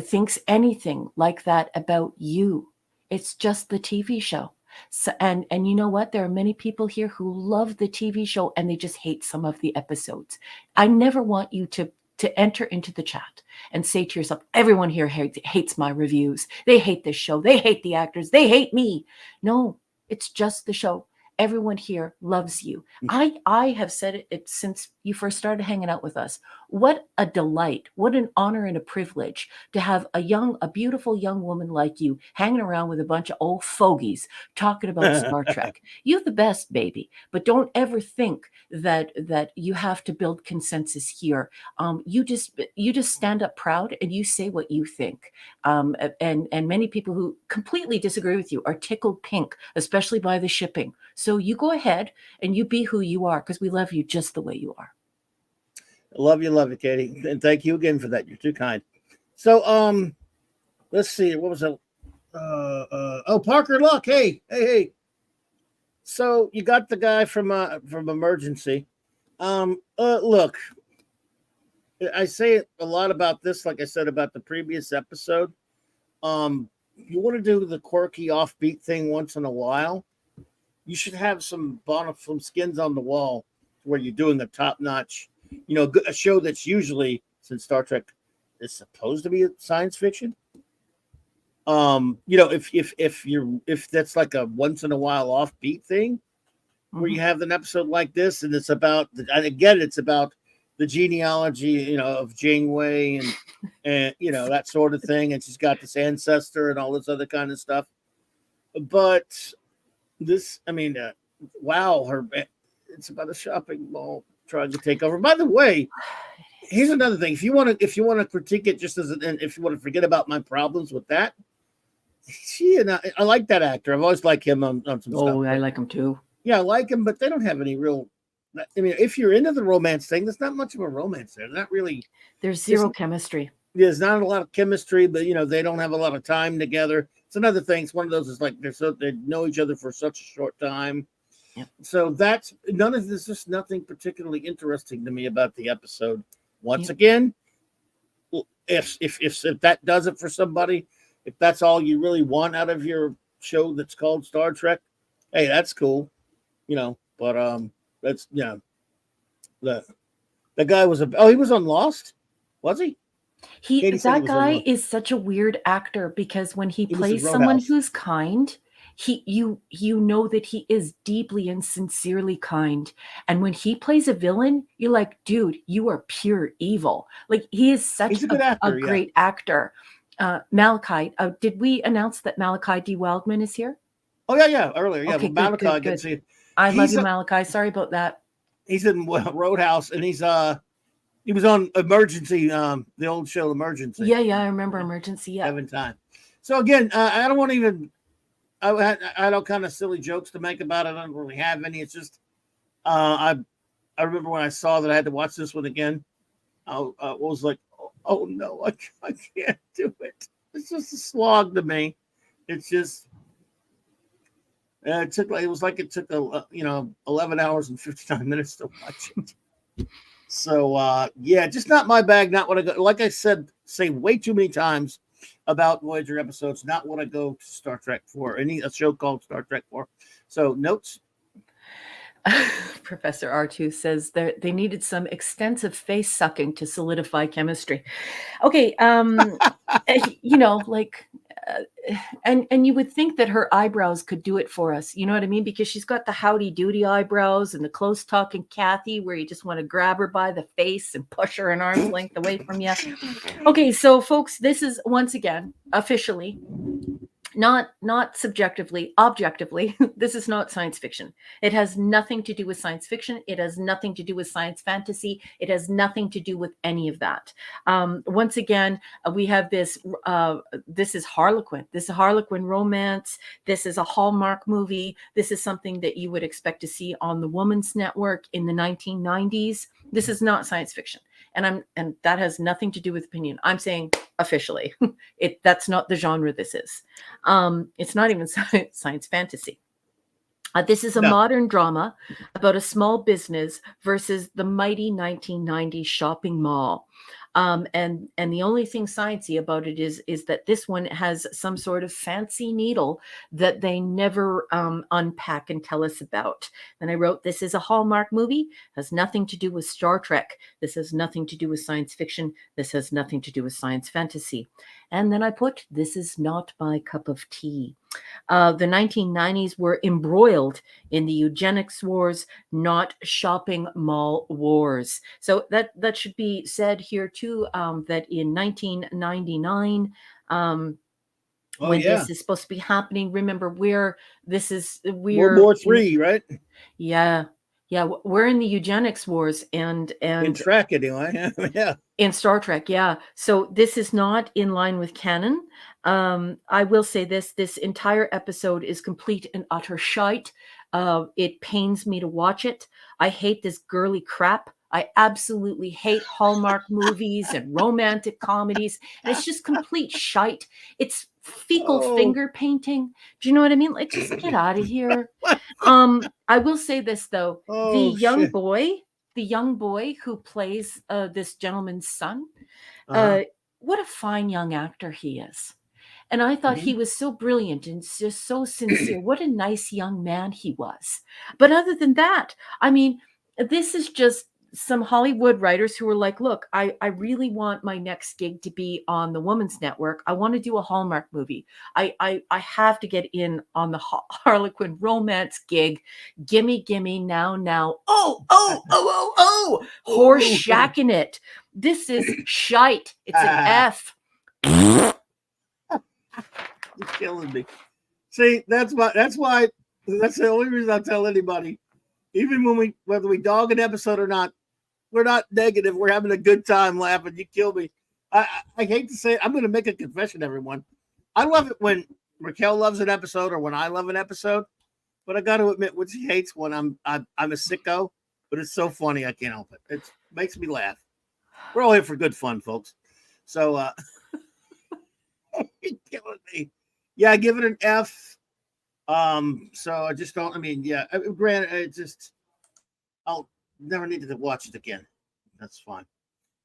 thinks anything like that about you. It's just the TV show. So, and you know what? There are many people here who love the TV show and they just hate some of the episodes. I never want you to enter into the chat and say to yourself, everyone here hates my reviews. They hate this show. They hate the actors. They hate me. No, it's just the show. Everyone here loves you. I have said it since you first started hanging out with us. What a delight, what an honor and a privilege to have a beautiful young woman like you hanging around with a bunch of old fogies talking about Star Trek. You're the best, baby. But don't ever think that you have to build consensus here. You just stand up proud and you say what you think. And many people who completely disagree with you are tickled pink, especially by the shipping. So you go ahead and you be who you are, because we love you just the way you are. Love you, Katie. And thank you again for that. You're too kind. So, let's see. What was it? Parker Luck. Hey. So you got the guy from Emergency. Look, I say a lot about this, like I said about the previous episode. You want to do the quirky offbeat thing once in a while. You should have some skins on the wall where you're doing a top-notch, a show that's usually, since Star Trek is supposed to be a science fiction. If that's like a once in a while offbeat thing, where you have an episode like this, and it's about it's about the genealogy, of Janeway and that sort of thing, and she's got this ancestor and all this other kind of stuff. But this, it's about a shopping mall trying to take over. By the way, here's another thing. If you want to critique it just and if you want to forget about my problems with that, I like that actor. I've always liked him on some stuff. Oh, I like him too. Yeah, I like him, but they don't have any real. If you're into the romance thing, there's not much of a romance there. Not really. There's zero chemistry. There's not a lot of chemistry, but they don't have a lot of time together. It's another thing. It's one of those. Is like they know each other for such a short time. Yeah. So that's none of this. Just nothing particularly interesting to me about the episode. Once again, if that does it for somebody, if that's all you really want out of your show that's called Star Trek, hey, that's cool. But that's the guy was he was on Lost, was he? Katie said he That was in guy is such a weird actor because when he was in plays someone Roadhouse. who's kind, you know that he is deeply and sincerely kind. And when he plays a villain, you're like, dude, you are pure evil. Like he is such He's a good actor, yeah. great actor. Malachi, did we announce that Malachi D. Wildman is here? Oh yeah, earlier, yeah. Okay, But good, Malachi, good, I see. I love you, Malachi. Sorry about that. He's in Roadhouse, and he was on Emergency, the old show Emergency. Yeah, I remember Emergency. Yeah. 7 times. So again, I don't want to even. I had all kind of silly jokes to make about it. I don't really have any. It's just I remember when I saw that I had to watch this one again. I was like, oh no, I can't do it. It's just a slog to me. It's just it took 11 hours and 59 minutes to watch it. So yeah, just not my bag. Not what I go. Like I said, say way too many times about Voyager episodes. Not what I go to Star Trek for. A show called Star Trek for. So notes. Professor R2 says they needed some extensive face sucking to solidify chemistry. Okay, and you would think that her eyebrows could do it for us. You know what I mean? Because she's got the howdy doody eyebrows and the close talking Kathy, where you just want to grab her by the face and push her an arm's length away from you. Okay, so folks, this is once again officially. Not subjectively, objectively, this is not science fiction. It has nothing to do with science fiction. It has nothing to do with science fantasy. It has nothing to do with any of that. Once again, we have this. This is Harlequin. This is a Harlequin romance. This is a Hallmark movie. This is something that you would expect to see on the Woman's Network in the 1990s. This is not science fiction. And that has nothing to do with opinion. I'm saying officially, that's not the genre this is. It's not even science fantasy. This is a modern drama about a small business versus the mighty 1990s shopping mall. And the only thing sciencey about it is that this one has some sort of fancy needle that they never unpack and tell us about. And I wrote, this is a Hallmark movie, has nothing to do with Star Trek. This has nothing to do with science fiction. This has nothing to do with science fantasy. And then I put, this is not my cup of tea. The 1990s were embroiled in the eugenics wars, not shopping mall wars. So that should be said here too, that in 1999, this is supposed to be happening, remember World War III, right? Yeah. We're in the eugenics wars and in Trek anyway. Yeah. In Star Trek, yeah. So this is not in line with canon. I will say this entire episode is complete and utter shite. It pains me to watch it. I hate this girly crap. I absolutely hate Hallmark movies and romantic comedies. And it's just complete shite. It's fecal finger painting. Do you know what I mean? Like, just get out of here. I will say this though. The young boy who plays this gentleman's son, what a fine young actor he is. And I thought he was so brilliant and just so sincere. What a nice young man he was. But other than that, I mean, this is just some Hollywood writers who were like, look, I really want my next gig to be on the Woman's Network. I want to do a Hallmark movie. I have to get in on the Harlequin romance gig. Gimme now. Oh. Horse shacking it. This is shite. It's an F. You're killing me. See, that's the only reason I'll tell anybody, even whether we dog an episode or not, we're not negative. We're having a good time laughing. You kill me. I hate to say it. I'm going to make a confession, everyone. I love it when Raquel loves an episode or when I love an episode, but I got to admit, when she hates one, I'm a sicko. But it's so funny, I can't help it. It makes me laugh. We're all here for good fun, folks. So, you're killing me. Yeah, I give it an F. So I just don't. I mean, yeah. Granted, I'll never need to watch it again. That's fine.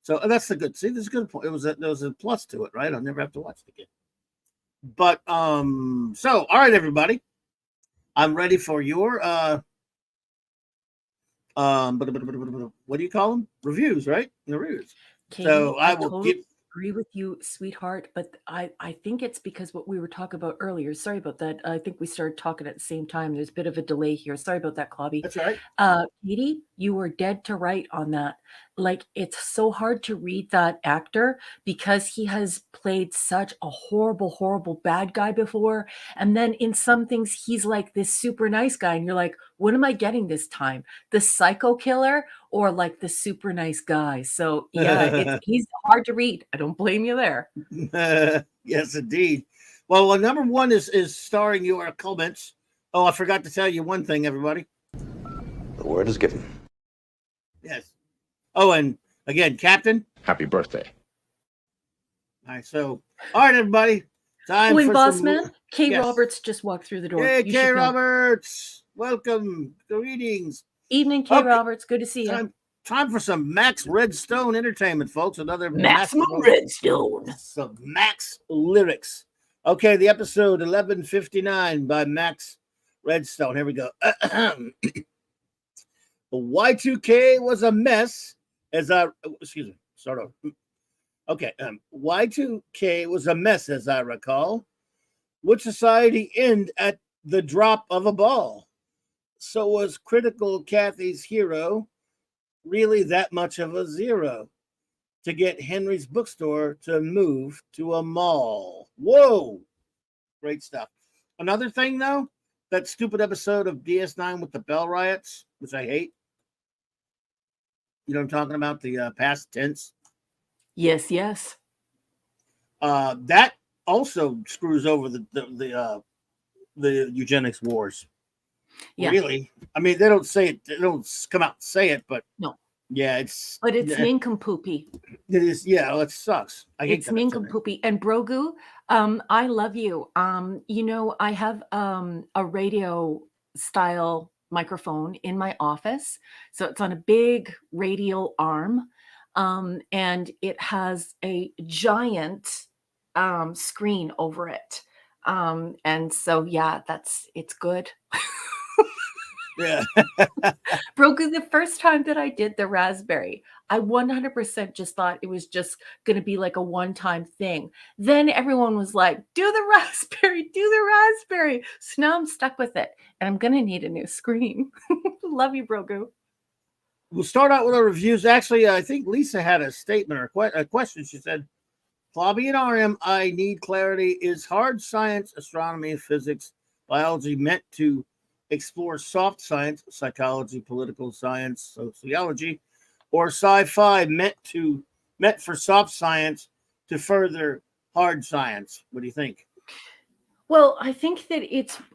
So that's the good. See, there's a good point. There was a plus to it, right? I'll never have to watch it again. But so all right, everybody, I'm ready for your what do you call them? Reviews, right? The reviews. Okay, so I will give. agree with you, sweetheart, but I think it's because what we were talking about earlier. Sorry about that. I think we started talking at the same time. There's a bit of a delay here. Sorry about that, Clobby. That's all right. Katie, you were dead to right on that. Like, it's so hard to read that actor because he has played such a horrible, horrible bad guy before. And then in some things, he's like this super nice guy. And you're like, what am I getting this time? The psycho killer or like the super nice guy? So yeah, he's hard to read. I don't blame you there. Yes, indeed. Well, number one is starring your comments. Oh, I forgot to tell you one thing, everybody. The word is given. Yes. Oh, and again, Captain. Happy birthday. All right, so all right, everybody. Time When for Boss some Man, Kay Yes. Roberts just walked through the door. Hey, You Kay should know. Roberts. Welcome. Greetings. Evening, Kay Okay. Roberts. Good to see you. Time for some Max Redstone entertainment, folks. Another Maximum masterful- Redstone. Some Max lyrics. Okay, the episode 1159 by Max Redstone. Here we go. The Y2K was a mess excuse me, start over. Okay, Y2K was a mess as I recall. Would society end at the drop of a ball? So was Critical Kathy's hero really that much of a zero to get Henry's bookstore to move to a mall? Whoa, great stuff. Another thing, though, that stupid episode of DS9 with the Bell Riots, which I hate. You know what I'm talking about? The past tense. Yes, yes. That also screws over the eugenics wars. Yeah. Really? I mean, they don't say it. They don't come out and say it, but No. yeah, it's. But it's yeah, nincompoopy. It is. Yeah, it sucks. I hate It's that episode. nincompoopy. And Brogu, I love you. You know, I have a radio style microphone in my office. So it's on a big radial arm. And it has a giant screen over it. And so yeah, it's good. Yeah. Brogu, the first time that I did the raspberry, I 100% just thought it was just going to be like a one-time thing. Then everyone was like, do the raspberry, do the raspberry. So now I'm stuck with it and I'm going to need a new screen. Love you, Brogu. We'll start out with our reviews. Actually, I think Lisa had a statement or a question. She said, Clobby and RM, I need clarity. Is hard science, astronomy, physics, biology meant to explore soft science, psychology, political science, sociology, or sci-fi meant for soft science to further hard science? What do you think? Well, I think that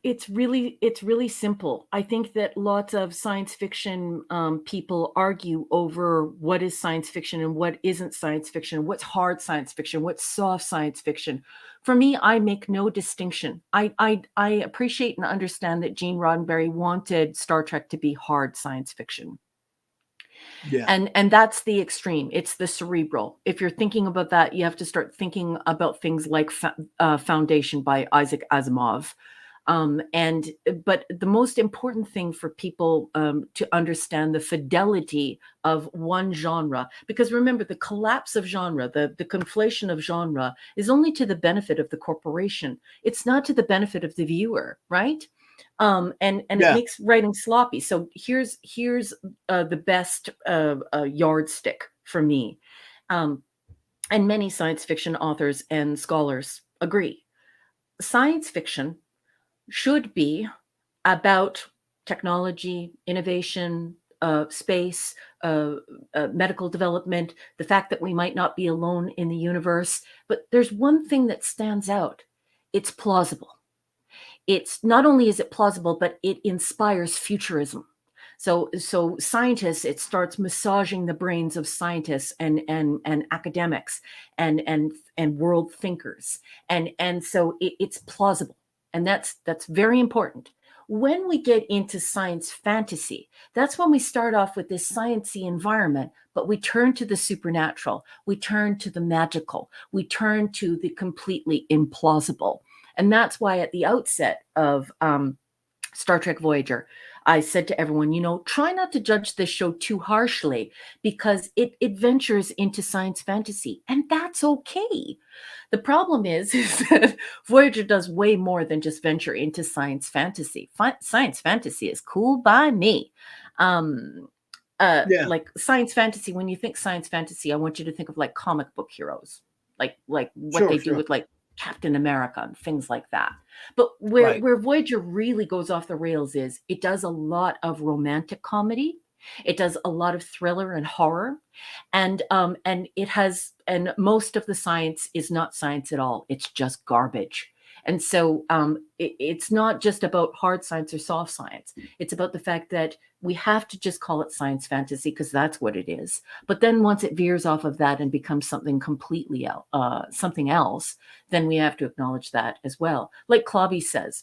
it's really simple. I think that lots of science fiction people argue over what is science fiction and what isn't science fiction, what's hard science fiction, what's soft science fiction. For me, I make no distinction. I appreciate and understand that Gene Roddenberry wanted Star Trek to be hard science fiction. Yeah. And that's the extreme. It's the cerebral. If you're thinking about that, you have to start thinking about things like Foundation by Isaac Asimov. But the most important thing for people to understand the fidelity of one genre, because remember, the collapse of genre, the conflation of genre is only to the benefit of the corporation. It's not to the benefit of the viewer, right? And it makes writing sloppy. So here's the best yardstick for me. And many science fiction authors and scholars agree. Science fiction should be about technology, innovation, space, medical development, the fact that we might not be alone in the universe. But there's one thing that stands out. It's plausible. It's not only is it plausible, but it inspires futurism. So scientists, it starts massaging the brains of scientists and academics and world thinkers. And so it's plausible. And that's very important. When we get into science fantasy, that's when we start off with this sciencey environment, but we turn to the supernatural, we turn to the magical, we turn to the completely implausible. And that's why at the outset of Star Trek Voyager, I said to everyone, try not to judge this show too harshly because it ventures into science fantasy, and that's okay. The problem is that Voyager does way more than just venture into science fantasy. Science fantasy is cool by me. Yeah. Like science fantasy, when you think science fantasy, I want you to think of like comic book heroes, like what Sure, they do sure. with like Captain America and things like that. But Right. where Voyager really goes off the rails is it does a lot of romantic comedy. It does a lot of thriller and horror. And most of the science is not science at all. It's just garbage. And so it's not just about hard science or soft science. It's about the fact that we have to just call it science fantasy because that's what it is. But then once it veers off of that and becomes something completely something else, then we have to acknowledge that as well. Like Clobby says,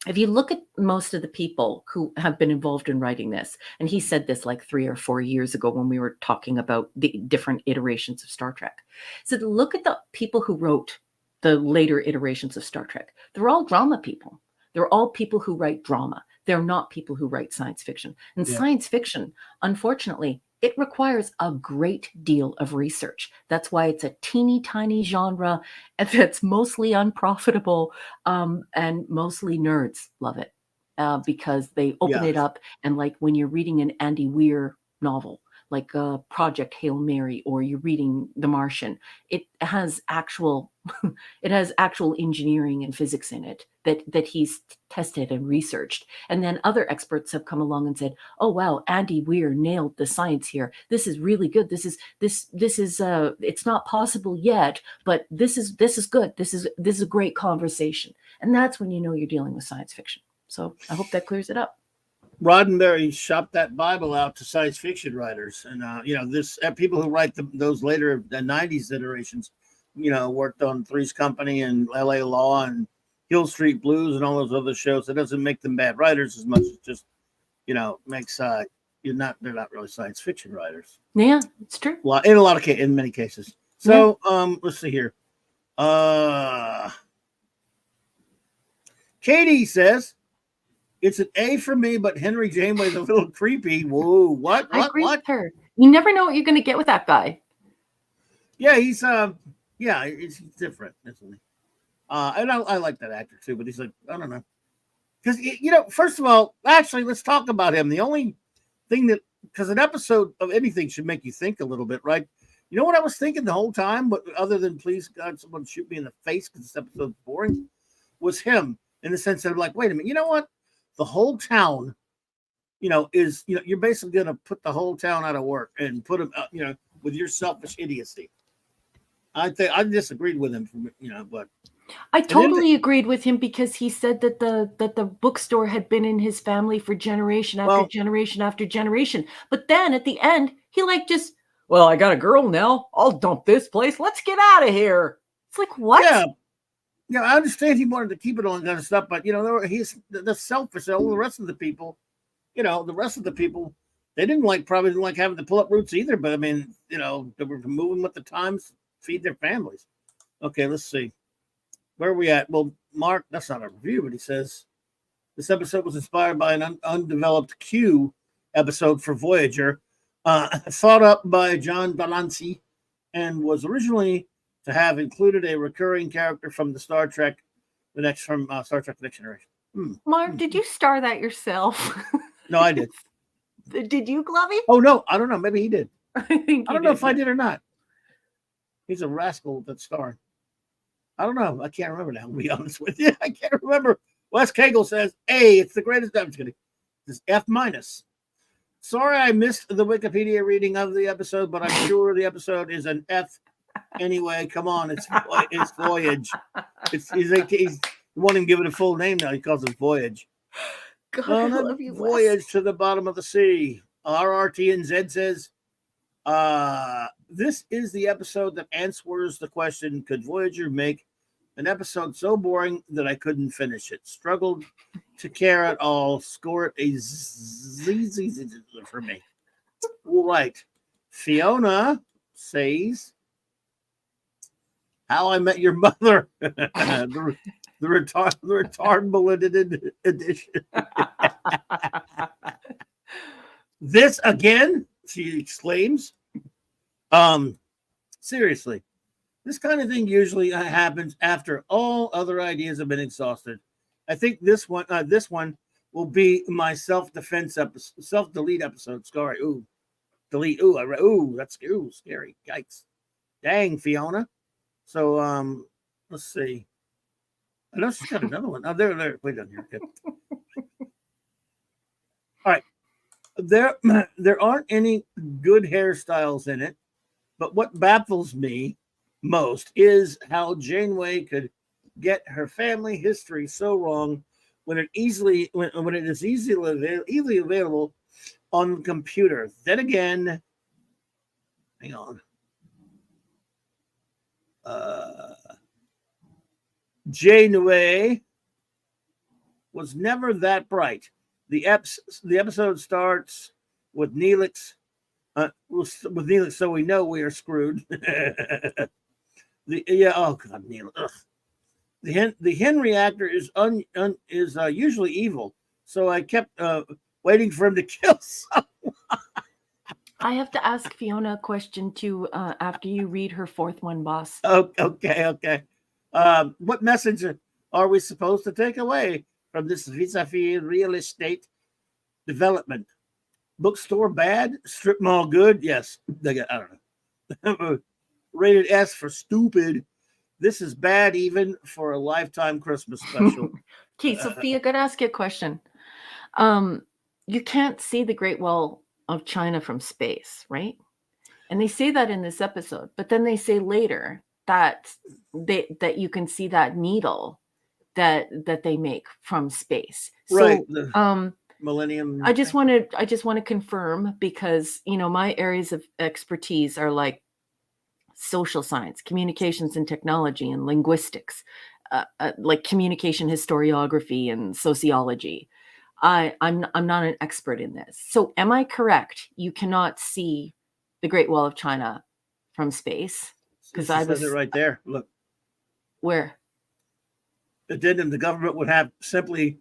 if you look at most of the people who have been involved in writing this, and he said this like 3 or 4 years ago when we were talking about the different iterations of Star Trek. So look at the people who wrote the later iterations of Star Trek. They're all drama people. They're all people who write drama. They're not people who write science fiction. And science fiction, unfortunately, it requires a great deal of research. That's why it's a teeny tiny genre that's mostly unprofitable, and mostly nerds love it because they open it up. And like when you're reading an Andy Weir novel, like Project Hail Mary, or you're reading The Martian, it has actual engineering and physics in it that he's tested and researched. And then other experts have come along and said, "Oh wow, Andy Weir nailed the science here. This is really good. This is it's not possible yet, but this is good. This is a great conversation." And that's when you know you're dealing with science fiction. So I hope that clears it up. Roddenberry shopped that Bible out to science fiction writers, and this people who write those later the '90s iterations, worked on Three's Company and L.A. Law and Hill Street Blues and all those other shows. It doesn't make them bad writers as much as just makes they're not really science fiction writers. Yeah, it's true. In many cases. So let's see here. Katie says, "It's an A for me, but Henry Janeway's a little creepy." Whoa, what? I agree with her. You never know what you're going to get with that guy. Yeah, he's he's different, isn't he? And I like that actor too, but he's like, I don't know, because first of all, actually, let's talk about him. The only thing because an episode of anything should make you think a little bit, right? You know what I was thinking the whole time, but other than please God, someone shoot me in the face because this episode's boring, was him in the sense that I'm like, wait a minute, you know what? The whole town, is, you're basically going to put the whole town out of work and put them, with your selfish idiocy. I disagreed with him, but I totally agreed with him because he said that the bookstore had been in his family for generation after generation after generation. But then at the end, he well, I got a girl now. I'll dump this place. Let's get out of here. It's like, what? Yeah, I understand he wanted to keep it on kind of stuff, but he's the selfish. All the rest of the people, they probably didn't like having to pull up roots either. But I mean, they were moving with the times, feed their families. Okay, let's see. Where are we at? Well, Mark, that's not a review, but he says this episode was inspired by an undeveloped Q episode for Voyager, thought up by John Delancey, and was originally to have included a recurring character from the Star Trek, Star Trek: The Next Generation. Mark, did you star that yourself? No, I did. Did you, Glovey? Oh no, I don't know. Maybe he did. I don't know if I did or not. He's a rascal that's starring. I don't know. I can't remember now. To be honest with you, I can't remember. Wes Cagle says, "A, it's the greatest." I'm just kidding. This F-. Sorry, I missed the Wikipedia reading of the episode, but I'm sure the episode is an F. Anyway, come on, it's Voyage. He's wanting to give it a full name now. He calls it Voyage. God, I love you, Voyage Wes. to the bottom of the sea. RRTNZ says, this is the episode that answers the question, could Voyager make an episode so boring that I couldn't finish it? Struggled to care at all. Score it a Z for me. All right. Fiona says, How I Met Your Mother. the retardable edition. This again, she exclaims. Seriously, this kind of thing usually happens after all other ideas have been exhausted. I think this one will be my self-defense episode, self-delete episode. Sorry, ooh, delete. Ooh, that's scary. Yikes! Dang, Fiona. So let's see. I know she's got another one. Oh, there. Wait down here. Okay. All right. There aren't any good hairstyles in it, but what baffles me most is how Janeway could get her family history so wrong when it is easily available on the computer. Then again, hang on. Janeway was never that bright. The episode starts with Neelix. With Neelix, so we know we are screwed. Oh god, Neelix. Ugh. The hen reactor is usually evil, so I kept waiting for him to kill someone. I have to ask Fiona a question too after you read her fourth one, boss. Okay. What message are we supposed to take away from this vis-a-vis real estate development? Bookstore bad, strip mall good. Yes, I don't know. Rated S for stupid. This is bad even for a Lifetime Christmas special. Okay, Sophia, gotta ask you a question. You can't see the Great Wall of China from space, right? And they say that in this episode, but then they say later that you can see that needle that they make from space. Right. So Millennium. I just want to confirm, because my areas of expertise are like social science, communications and technology, and linguistics, like communication historiography and sociology. I'm not an expert in this. So am I correct? You cannot see the Great Wall of China from space? Because I was it right there. Look, where addendum: the government would have simply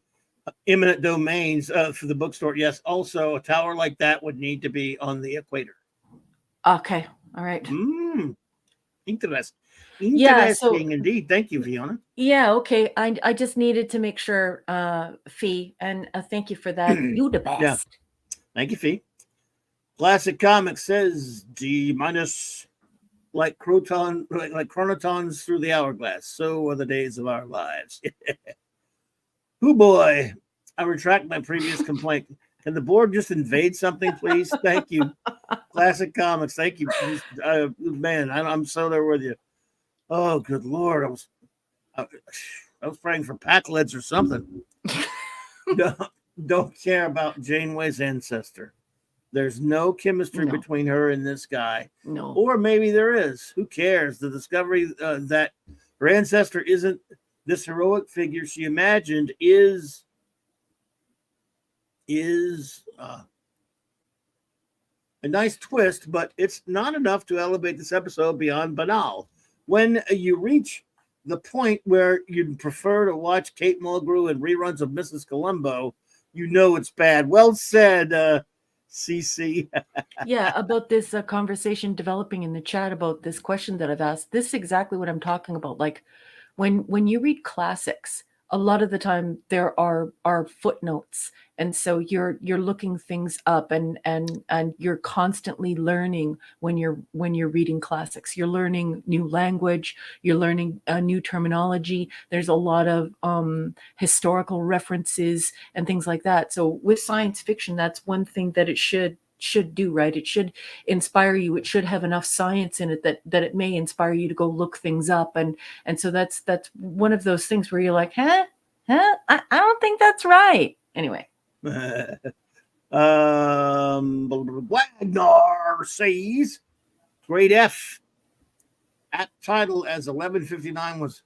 eminent domains for the bookstore. Yes. Also, a tower like that would need to be on the equator. Okay. All right. Interesting. Yeah, so Indeed. Thank you, Fiona. yeah, okay. I just needed to make sure, Fee, and thank you for that. You the best. Yeah. Thank you, Fee. Classic Comics says D minus like chronotons through the hourglass. So are the days of our lives. Hoo boy. I retract my previous complaint. Can the board just invade something, please? Thank you. Classic Comics. Thank you. Man, I'm so there with you. Oh, good Lord. I was praying for Packlids or something. Don't care about Janeway's ancestor. There's no chemistry between her and this guy. No. Or maybe there is. Who cares? The discovery that her ancestor isn't this heroic figure she imagined is a nice twist, but it's not enough to elevate this episode beyond banal. When you reach the point where you'd prefer to watch Kate Mulgrew and reruns of Mrs. Columbo, you know it's bad. Well said, CC. Yeah, about this conversation developing in the chat about this question that I've asked. This is exactly what I'm talking about. Like when you read classics, a lot of the time there are footnotes, and so you're looking things up, and you're constantly learning when you're reading classics. You're learning new language, you're learning new terminology. There's a lot of historical references and things like that. So with science fiction, that's one thing that it should do, right? It should inspire you. It should have enough science in it that it may inspire you to go look things up, and so that's one of those things where you're like, I don't think that's right. Anyway. Wagner says grade F at title as 11:59 was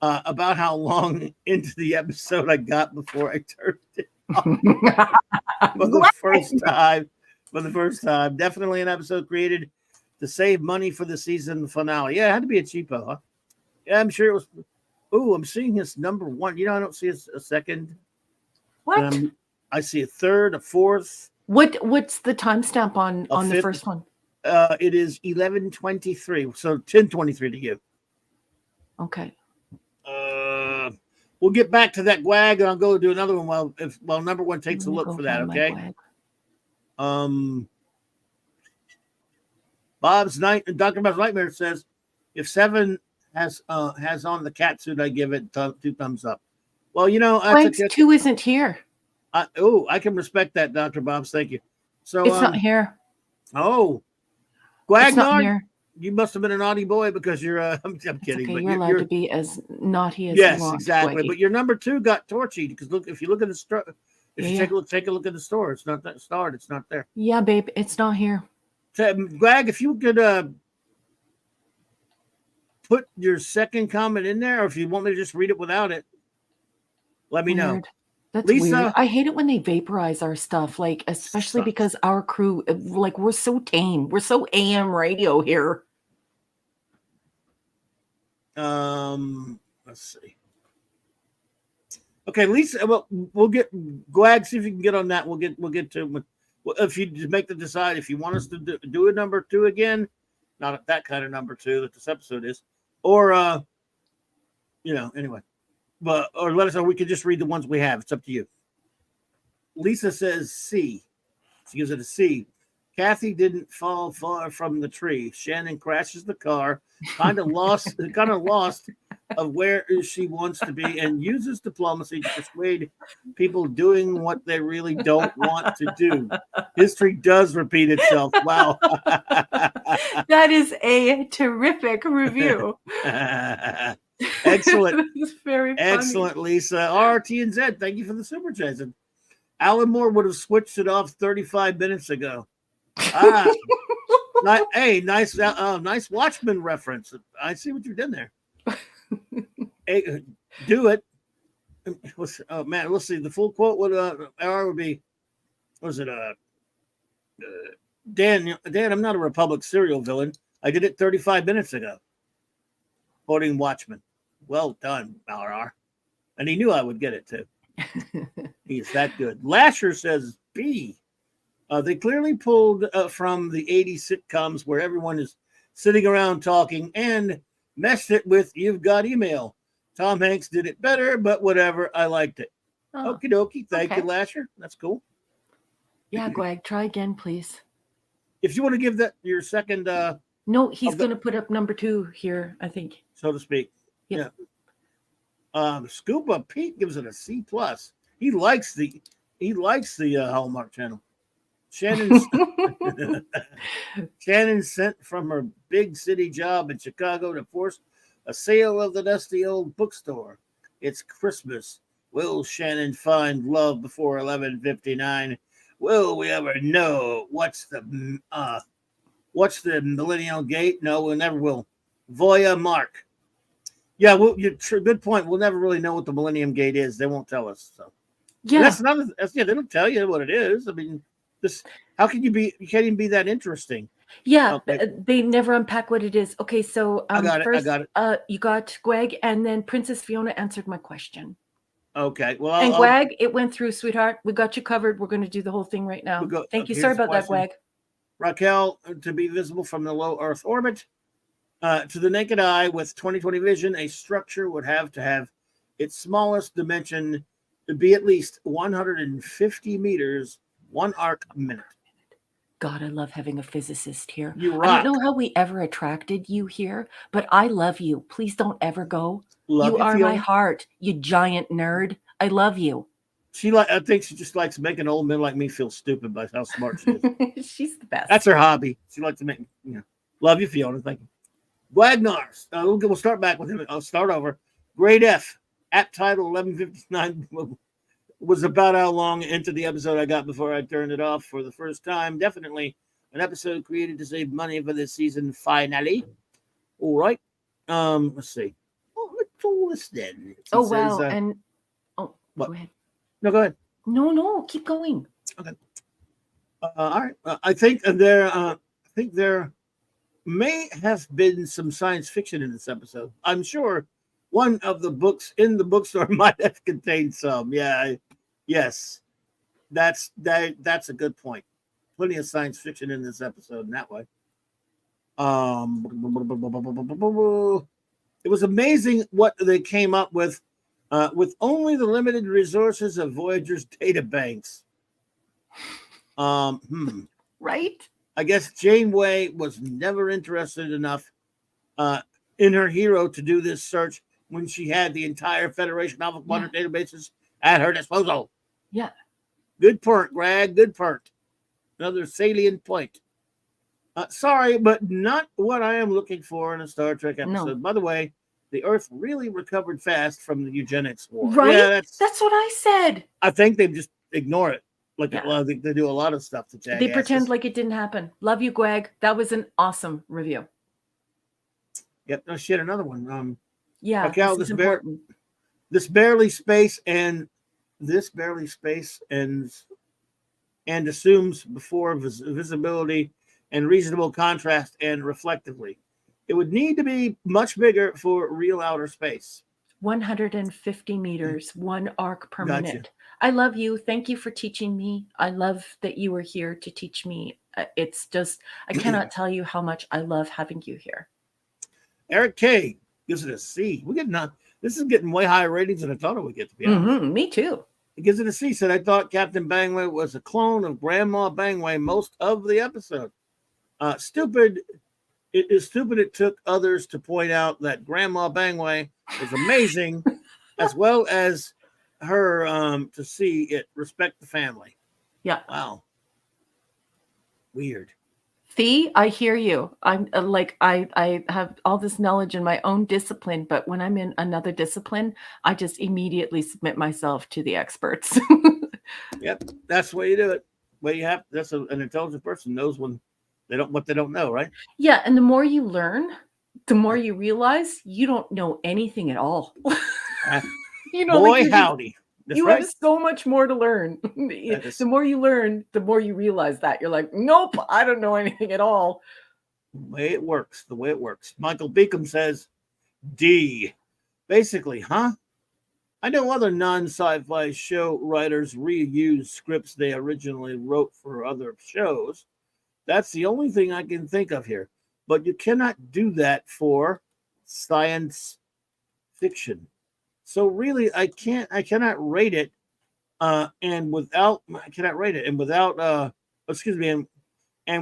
about how long into the episode I got before I turned it off. For the first time. Definitely an episode created to save money for the season finale. Yeah, it had to be a cheapo, huh? Yeah, I'm sure it was. Oh, I'm seeing his number one. I don't see a second. What? I see a third, a fourth. What's the timestamp on the fifth. first one? It is 11:23, so 10:23 to you. Okay. We'll get back to that gwag, and I'll go do another one while number one takes a look for that. Okay. Dr. Bob's Nightmare says, if 7 has on the cat suit, I give it 2 thumbs up. Well, Frank's 2 isn't here. I can respect that, Dr. Bob's. Thank you. So It's not here. Oh, It's not Gwagnar, here. you must have been a naughty boy because you're. I'm kidding. Okay, but you're allowed to be as naughty as you yes, want. exactly. Gwaggy. But your number 2 got torchy because if you look at the store, Yeah. take a look at the store. It's not that starred. It's not there. Yeah, babe, it's not here. So, Gwag, if you could put your second comment in there, or if you want me to just read it without it, let me know. Weird. That's Lisa- weird. I hate it when they vaporize our stuff, like especially Sucks. because our crew, like we're so tame. We're so AM radio here. Let's see. Okay, Lisa. Well, we'll get Gwag. See if you can get on that. We'll get to. Well, if you just make the decide if you want us to do a number 2 again, not that kind of number 2 that this episode is, or anyway, or let us know. We can just read the ones we have. It's up to you. Lisa says C. She gives it a C. Kathy didn't fall far from the tree. Shannon crashes the car, kind of lost of where she wants to be, and uses diplomacy to persuade people doing what they really don't want to do. History does repeat itself. Wow. That is a terrific review. Excellent. It's very funny. Excellent, Lisa. RT and Z, thank you for the super chats. Alan Moore would have switched it off 35 minutes ago. Hey, nice Watchmen reference. I see what you did there. Hey, do it. Oh man, let's see. The full quote would be, was it Dan, I'm not a Republic serial villain. I did it 35 minutes ago. Quoting Watchmen. Well done, RR. And he knew I would get it too. He's that good. Lasher says B. They clearly pulled from the 80s sitcoms where everyone is sitting around talking and messed it with "You've got email." Tom Hanks did it better, but whatever. I liked it. Oh, Okie dokie. Thank okay. you, Lasher. That's cool. yeah, Gwag, try again, please. If you want to give that your second, No, he's going to put up number 2 here, I think. so to speak. Yep. Yeah. Scuba Pete gives it a C+. He likes the Hallmark Channel. Shannon sent from her big city job in Chicago to force a sale of the dusty old bookstore. It's Christmas. Will Shannon find love before 11:59? Will we ever know what's the Millennial Gate? No, we never will. Voya Mark. Yeah, good point. We'll never really know what the Millennium Gate is. They won't tell us. So Yeah. they don't tell you what it is. I mean, how can you can't even be that interesting. Yeah, Okay. they never unpack what it is. Okay, so I got first, it. you got Gwag, and then Princess Fiona answered my question. Okay, well, And Gwag, it went through, sweetheart. We got you covered. We're going to do the whole thing right now. Thank you. Here's Sorry the about that, question. Gwag. Raquel, to be visible from the low Earth orbit, to the naked eye with 20/20 vision, a structure would have to have its smallest dimension to be at least 150 meters, 1 arc a minute. God, I love having a physicist here. You I rock. don't know how we ever attracted you here, but I love you. Please don't ever go. Love you are Fiona. my heart, you giant nerd. I love you. I think she just likes making old men like me feel stupid by how smart she is. She's the best. That's her hobby. She likes to make, love you, Fiona. Thank you. Wagner. We'll start back with him. I'll start over. Grade F. App title 11:59 was about how long into the episode I got before I turned it off for the first time. Definitely an episode created to save money for this season finale. All right. Let's see. Let's listen. Oh, wow. And what? Go ahead. No, go ahead. No, keep going. Okay. All right. I think there may have been some science fiction in this episode. I'm sure one of the books in the bookstore might have contained some. Yeah. Yes. That's a good point. Plenty of science fiction in this episode in that way. It was amazing what they came up with only the limited resources of Voyager's data banks. Right? I guess Janeway was never interested enough in her hero to do this search when she had the entire Federation Alpha Quadrant databases at her disposal. Yeah. Good point, Greg. Good point. Another salient point. Sorry, but not what I am looking for in a Star Trek episode. No. By the way, the Earth really recovered fast from the eugenics war. Right? Yeah, that's what I said. I think they just ignore it. Like they do a lot of stuff to jackasses. They pretend like it didn't happen. Love you, Greg. That was an awesome review. Yep. No shit. Another one. Yeah. Raquel, this barely space and assumes before visibility and reasonable contrast and reflectively. It would need to be much bigger for real outer space. 150 meters, 1 arc per minute. I love you. Thank you for teaching me. I love that you were here to teach me. It's just, I cannot tell you how much I love having you here. Eric K gives it a C. This is getting way higher ratings than I thought it would get, to be honest. Me too. He gives it a C. Said, I thought Captain Bangway was a clone of Grandma Bangway most of the episode. Stupid. It is stupid it took others to point out that Grandma Bangway is amazing, as well as her to see it respect the family. Yeah. Wow. Weird. Thee, I hear you. I'm I have all this knowledge in my own discipline, but when I'm in another discipline, I just immediately submit myself to the experts. Yep, that's the way you do it. That's an intelligent person knows when what they don't know, right? Yeah, and the more you learn, the more you realize you don't know anything at all. Boy, howdy. You have so much more to learn. The more you learn, the more you realize that. You're like, nope, I don't know anything at all. The way it works. Michael Beacom says, D. Basically, huh? I know other non-sci-fi show writers reuse scripts they originally wrote for other shows. That's the only thing I can think of here. But you cannot do that for science fiction. So really, I cannot rate it, and without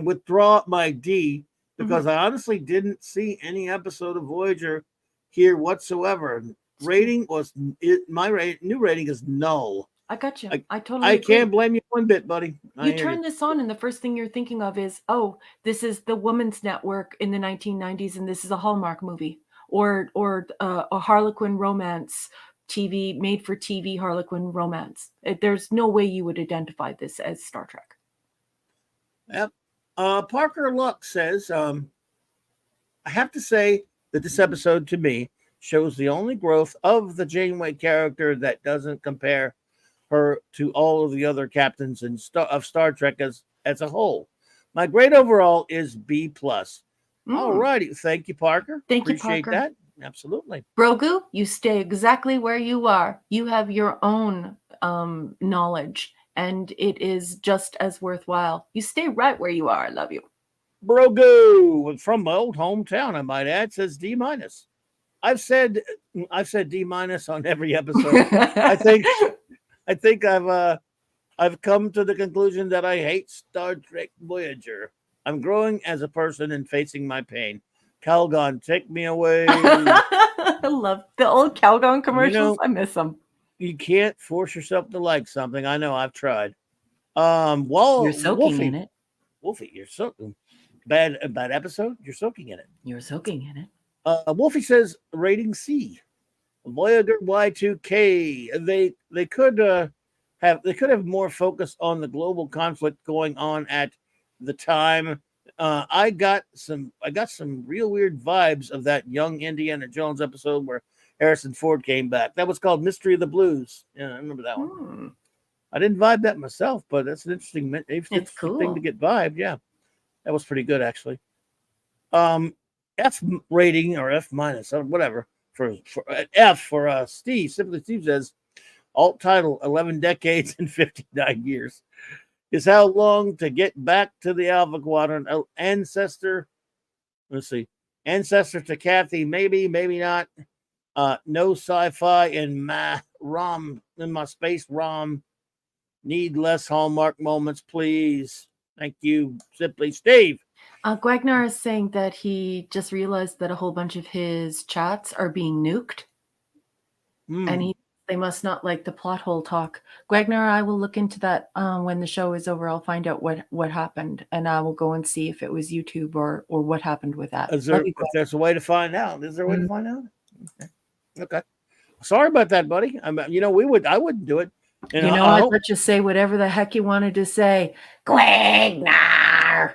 withdraw my D, because I honestly didn't see any episode of Voyager here whatsoever. My new rating is null. I got you. I can't blame you one bit, buddy. You turn this on, and the first thing you're thinking of is, oh, this is the Woman's Network in the 1990s, and this is a Hallmark movie. Or a Harlequin romance TV, made for TV Harlequin romance. There's no way you would identify this as Star Trek. Yep. Parker Luck says, I have to say that this episode to me shows the only growth of the Janeway character that doesn't compare her to all of the other captains of Star Trek as a whole. My grade overall is B+. All righty. Thank you, Parker. Appreciate that. Absolutely. Brogu, you stay exactly where you are. You have your own knowledge, and it is just as worthwhile. You stay right where you are. I love you. Brogu, from my old hometown, I might add, says D-. I've said D- on every episode. I think I've come to the conclusion that I hate Star Trek Voyager. I'm growing as a person and facing my pain. Calgon, take me away. I love the old Calgon commercials. I miss them. You can't force yourself to like something. I know, I've tried. You're soaking in it. Wolfie, you're soaking. Bad episode. You're soaking in it. You're soaking in it. Wolfie says rating C. Voyager Y2K. They could have more focus on the global conflict going on at the time. I got some real weird vibes of that young Indiana Jones episode where Harrison Ford came back. That was called Mystery of the Blues. Yeah, I remember that one. I didn't vibe that myself, but that's an interesting thing to get vibed. Yeah, that was pretty good actually. F rating or F- or whatever for F for Steve. Simply Steve says Alt title, 11 decades and 59 years. Is how long to get back to the Alpha Quadrant. Ancestor, let's see. Ancestor to Kathy, maybe, maybe not. No sci-fi in my space ROM. Need less Hallmark moments, please. Thank you. Simply Steve. Gwagnar is saying that he just realized that a whole bunch of his chats are being nuked. And they must not like the plot hole talk. Gwagnar, I will look into that when the show is over. I'll find out what happened, and I will go and see if it was YouTube or what happened with that. If there's a way to find out. Is there a way to find out? Okay. Sorry about that, buddy. I wouldn't do it. And I let you say whatever the heck you wanted to say. Gwagnar.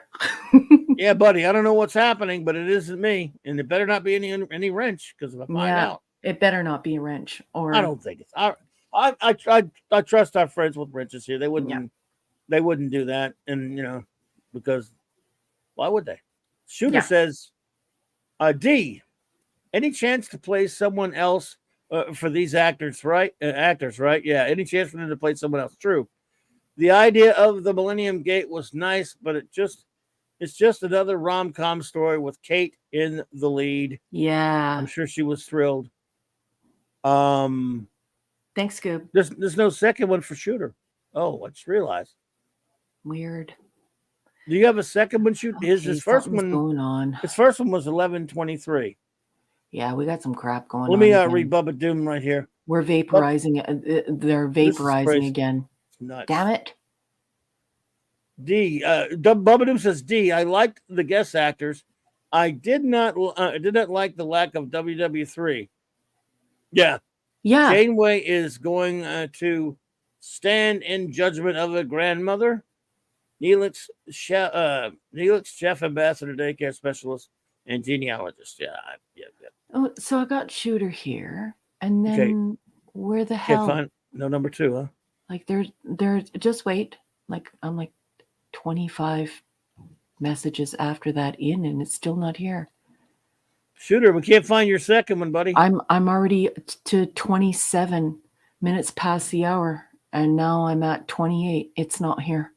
Yeah, buddy. I don't know what's happening, but it isn't me, and it better not be any wrench, because if I find out. It better not be a wrench. Or I don't think it's. I trust our friends with wrenches here. They wouldn't. They wouldn't do that, and because why would they? Shooter says, D, any chance to play someone else for these actors, right? Actors, right? Yeah. Any chance for them to play someone else? True. The idea of the Millennium Gate was nice, but it's just another rom-com story with Kate in the lead. Yeah. I'm sure she was thrilled. Thanks, Scoob. There's no second one for Shooter. Oh, I just realized. Weird. Do you have a second one? His first one going on. His first one was 11/23. Yeah, we got some crap going on. Let me read Bubba Doom right here. We're vaporizing it. They're vaporizing again. Nuts. Damn it. D. Bubba Doom says D. I liked the guest actors. I did not like the lack of WW3. Yeah. Janeway is going to stand in judgment of a grandmother. Neelix, chef, ambassador, daycare specialist, and genealogist. Yeah. Oh, so I got Shooter here, and then where the hell? No number 2, huh? Like they're just wait. Like I'm like 25 messages after that and it's still not here. Shooter, we can't find your second one, buddy. I'm already to 27 minutes past the hour, and now I'm at 28. It's not here.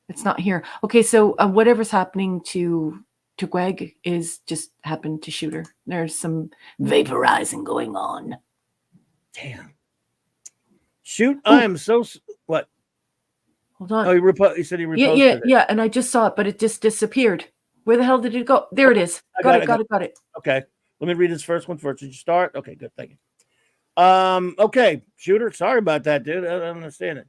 It's not here. Okay, so whatever's happening to Gweg is just happened to Shooter. There's some vaporizing going on. Damn. Shoot, I am so what? Hold on. Oh, he said he reposted it. Yeah, and I just saw it, but it just disappeared. Where the hell did it go? There it is. Got it. Okay. Let me read his first one first. Did you start? Okay, good. Thank you. Okay, Shooter. Sorry about that, dude. I don't understand it.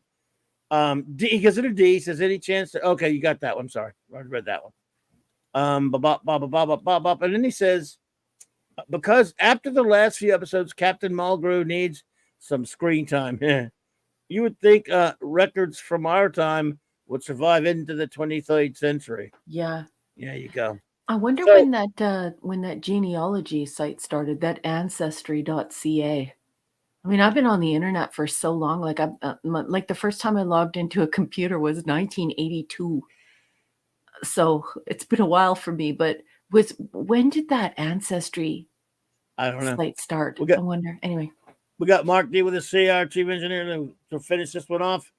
D, he gives it a D. He says, any chance to, okay, you got that one. Sorry. I already read that one. And then he says, because after the last few episodes, Captain Mulgrew needs some screen time. You would think records from our time would survive into the 23rd century. Yeah. Yeah, you go. I wonder when that genealogy site started, that ancestry.ca. I mean, I've been on the internet for so long. Like like the first time I logged into a computer was 1982. So it's been a while for me. But when did that ancestry site start? I wonder. Anyway, we got Mark D with his CR chief engineer to finish this one off.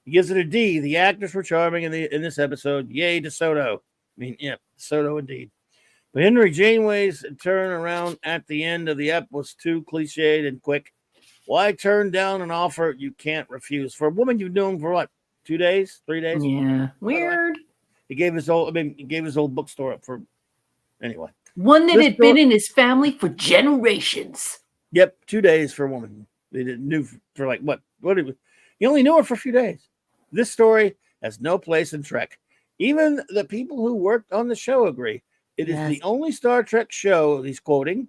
He gives it a D. The actors were charming in this episode. Yay, DeSoto. I mean, yeah, DeSoto indeed. But Henry Janeway's turn around at the end of the ep was too cliched and quick. Why turn down an offer you can't refuse? For a woman you've known for what, 2 days, 3 days? Yeah, weird. He gave his old bookstore up for anyway. One that had been in his family for generations. Yep, 2 days for a woman. They didn't knew for like what? He only knew her for a few days. This story has no place in Trek. Even the people who worked on the show agree. It is the only Star Trek show, he's quoting,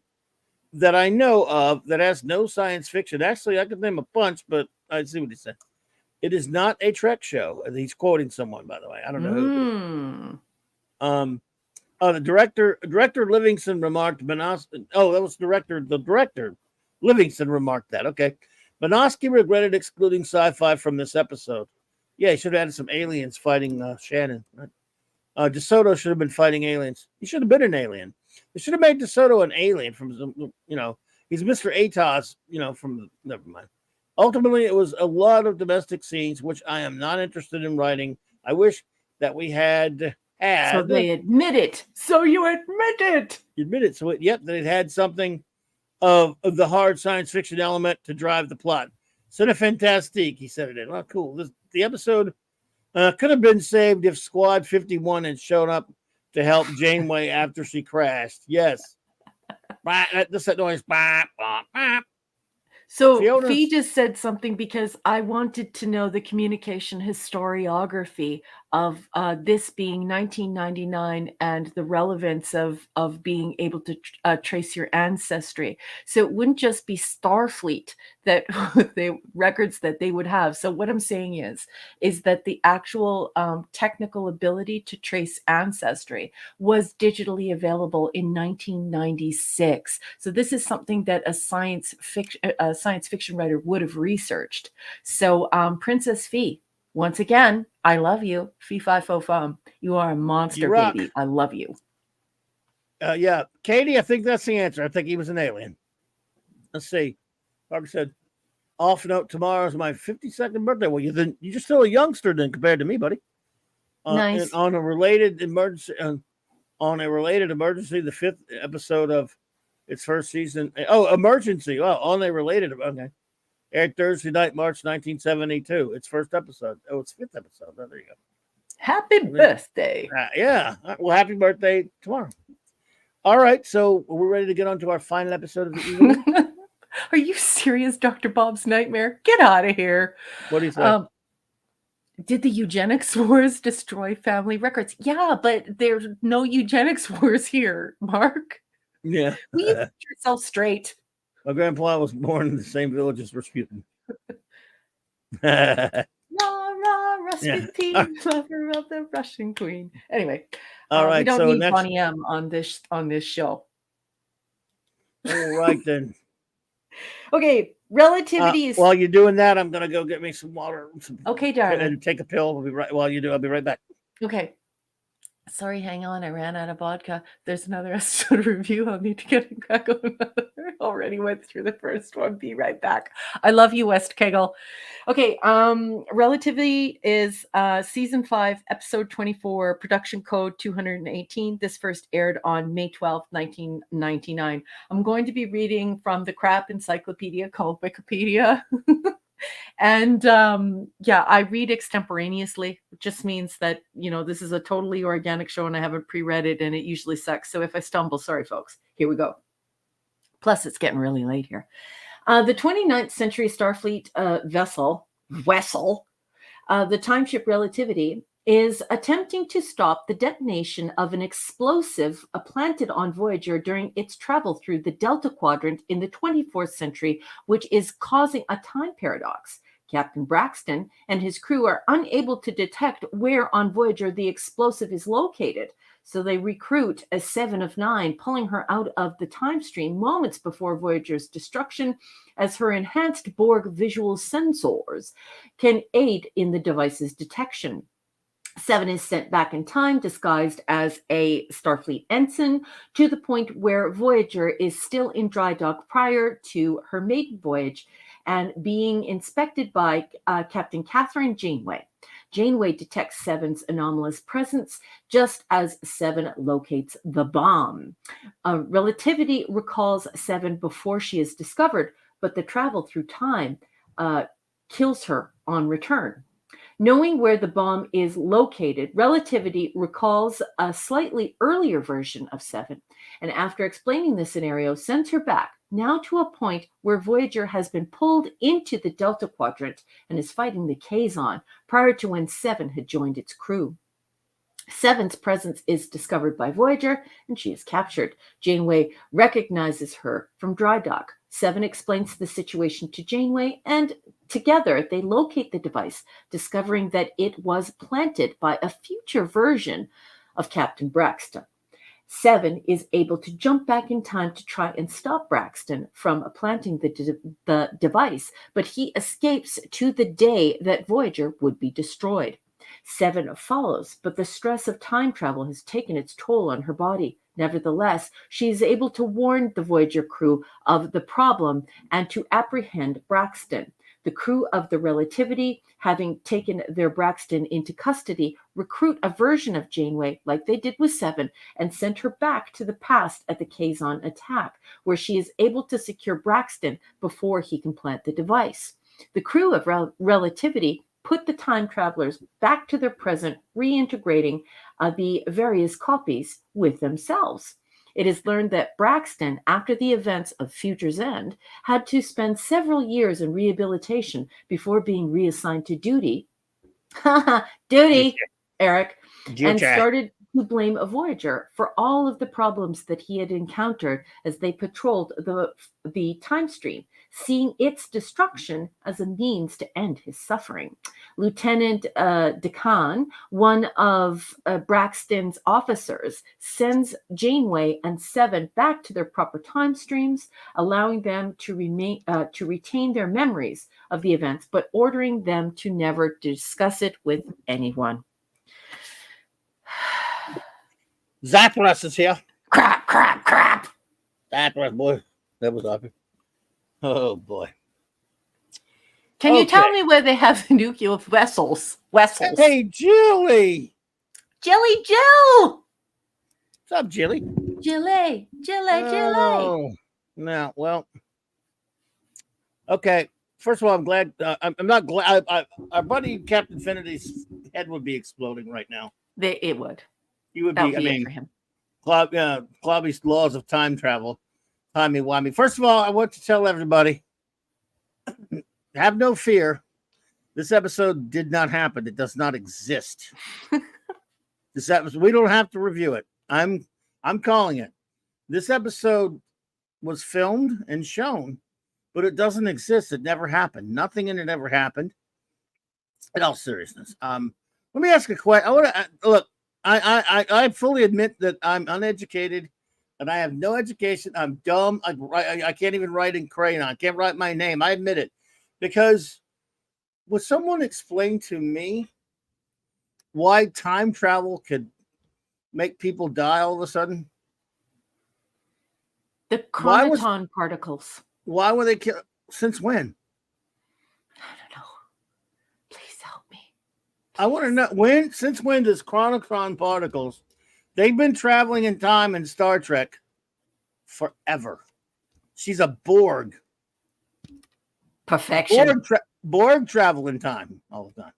that I know of that has no science fiction. Actually, I could name a bunch, but I see what he said. It is not a Trek show. He's quoting someone, by the way. I don't know who. The director Livingston remarked, the director Livingston remarked that. Okay. Benoski regretted excluding sci-fi from this episode. Yeah, he should have added some aliens fighting Shannon. Right? DeSoto should have been fighting aliens. He should have been an alien. They should have made DeSoto an alien from, he's Mr. Atos, from, never mind. Ultimately, it was a lot of domestic scenes, which I am not interested in writing. I wish that we had So they admit it. So you admit it. admit it. So that it had something of the hard science fiction element to drive the plot. Cinefantastique, he said it in. Oh, cool. The episode could have been saved if Squad 51 had shown up to help Janeway after she crashed. Yes. That noise. Bop, bop, bop. So Fiona's- Fee just said something because I wanted to know the communication historiography of this being 1999 and the relevance of being able to trace your ancestry. So it wouldn't just be Starfleet that the records that they would have. So what I'm saying is that the actual technical ability to trace ancestry was digitally available in 1996. So this is something that a science fiction writer would have researched. So Princess Fee, once again, I love you. Fee fi fo fum. You are a monster, You rock. baby. I love you. Yeah. Katie, I think that's the answer. I think he was an alien. Let's see. Parker said, off note, tomorrow's my 52nd birthday. Well, you're still a youngster then compared to me, buddy. Nice. And on a related emergency, the 5th episode of its first season. Oh, emergency. Well, on a related. Okay. Aired Thursday night, March 1972. Its first episode. Oh, it's 5th episode. Oh, there you go. Happy birthday. Yeah. Well, happy birthday tomorrow. All right. So we're ready to get on to our final episode of the evening. Are you serious, Dr. Bob's Nightmare? Get out of here. What do you say? Did the eugenics wars destroy family records? Yeah, but there's no eugenics wars here, Mark. Yeah. Will you get yourself straight? My grandpa was born in the same village as Rasputin. Rah, rah, Rasputin, lover of the Russian queen. Anyway, All right. we don't So need next. Bonnie M on this show. All right then. Okay, relativity is While you're doing that, I'm gonna go get me some water. okay, darling. And take a pill. While you do, I'll be right back. Okay. Sorry, hang on. I ran out of vodka. There's another episode review. I'll need to get a crack on another. Already went through the first one. Be right back. I love you, West Kegel. Okay. Relativity is season 5, episode 24, production code 218. This first aired on May 12th, 1999. I'm going to be reading from the crap encyclopedia called Wikipedia. And I read extemporaneously, which just means that, this is a totally organic show and I haven't pre-read it and it usually sucks. So if I stumble, sorry, folks. Here we go. Plus, it's getting really late here. The 29th century Starfleet vessel, the timeship Relativity, is attempting to stop the detonation of an explosive planted on Voyager during its travel through the Delta Quadrant in the 24th century, which is causing a time paradox. Captain Braxton and his crew are unable to detect where on Voyager the explosive is located, so they recruit a 7 of 9, pulling her out of the time stream moments before Voyager's destruction, as her enhanced Borg visual sensors can aid in the device's detection. 7 is sent back in time, disguised as a Starfleet ensign, to the point where Voyager is still in dry dock prior to her maiden voyage and being inspected by Captain Catherine Janeway. Janeway detects 7's anomalous presence just as 7 locates the bomb. Relativity recalls 7 before she is discovered, but the travel through time kills her on return. Knowing where the bomb is located, Relativity recalls a slightly earlier version of 7, and after explaining the scenario, sends her back, now to a point where Voyager has been pulled into the Delta Quadrant and is fighting the Kazon, prior to when 7 had joined its crew. 7's presence is discovered by Voyager, and she is captured. Janeway recognizes her from dry dock. 7 explains the situation to Janeway, and together they locate the device, discovering that it was planted by a future version of Captain Braxton. 7 is able to jump back in time to try and stop Braxton from planting the device, but he escapes to the day that Voyager would be destroyed. 7 follows, but the stress of time travel has taken its toll on her body. Nevertheless, she is able to warn the Voyager crew of the problem and to apprehend Braxton. The crew of the Relativity, having taken their Braxton into custody, recruit a version of Janeway like they did with Seven and send her back to the past at the Kazon attack, where she is able to secure Braxton before he can plant the device. The crew of Relativity put the time travelers back to their present, reintegrating the various copies with themselves. It is learned that Braxton, after the events of Future's End, had to spend several years in rehabilitation before being reassigned to duty. Duty, Eric, and started to blame Voyager for all of the problems that he had encountered as they patrolled the time stream, seeing its destruction as a means to end his suffering. Lieutenant Decan, one of Braxton's officers, sends Janeway and Seven back to their proper time streams, allowing them to retain their memories of the events, but ordering them to never discuss it with anyone. Zathras is here. Crap. Zathras, boy. That was awful. Oh, boy. Can you tell me where they have the nuclear vessels? Hey, Julie. Jilly Jill. What's up, Jilly? Jilly. Oh, now, well, okay. First of all, I'm glad. I'm not glad. Our buddy Captain Infinity's head would be exploding right now. It would. He would That be. would I be it mean, for him. Clobby's laws of time travel. Timey-wimey. First of all, I want to tell everybody, have no fear. This episode did not happen. It does not exist. This episode, we don't have to review it. I'm calling it. This episode was filmed and shown, but it doesn't exist. It never happened. Nothing in it ever happened. In all seriousness, let me ask a question. I want to look. I fully admit that I'm uneducated and I have no education. I'm dumb. I can't even write in crayon. I can't write my name. I admit it. Because would someone explain to me why time travel could make people die all of a sudden? The chronoton particles. Why were they killed? Since when? I don't know. Please help me. I want to know since when does chronotron particles? They've been traveling in time in Star Trek forever. She's a Borg. Perfection. Borg travel in time all the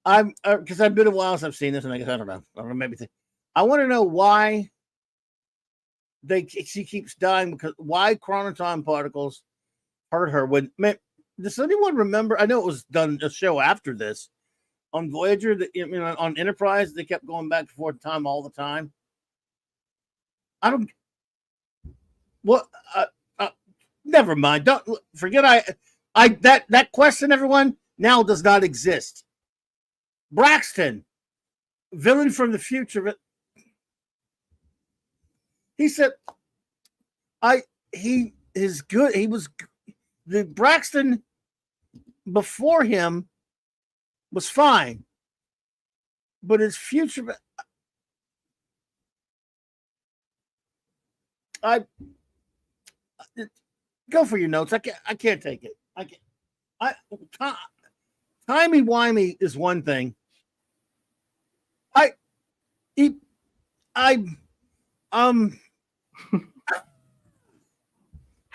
time. Because I've been a while since I've seen this, and I guess I don't know. I want to know why she keeps dying. Because why chronoton particles hurt her? Does anyone remember? I know it was done a show after this on Voyager. On Enterprise, they kept going back and forth in time all the time. I don't. What? Never mind. Don't forget. That question, everyone, now does not exist. Braxton, villain from the future. He said, he is good. He was the Braxton before him was fine, but his future. Go for your notes. I can't take it. Timey-wimey is one thing.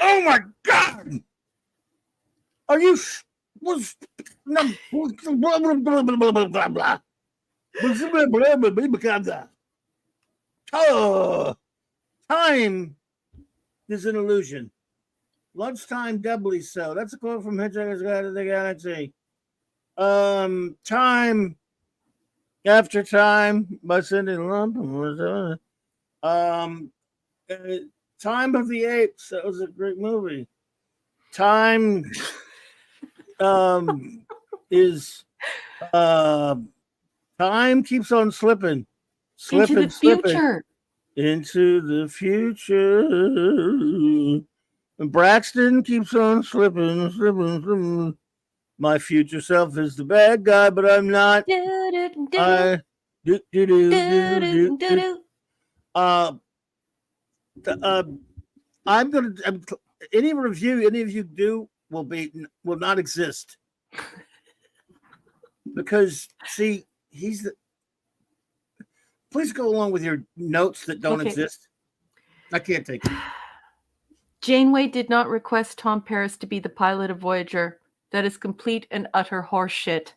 Oh my God! Are you was no blah blah blah blah blah blah blah. Oh, time is an illusion. Lunchtime doubly so. That's a quote from Hitchhiker's Guide to the Galaxy. Time after time by Cindy Lump. Time of the Apes. That was a great movie. Time is time keeps on slipping. Into the future. Into the future. And Braxton keeps on slipping. My future self is the bad guy, but I'm not. I'm gonna any review any of you do will not exist. Because see, he's the. Please go along with your notes that don't exist. I can't take it. Janeway did not request Tom Paris to be the pilot of Voyager. That is complete and utter horseshit.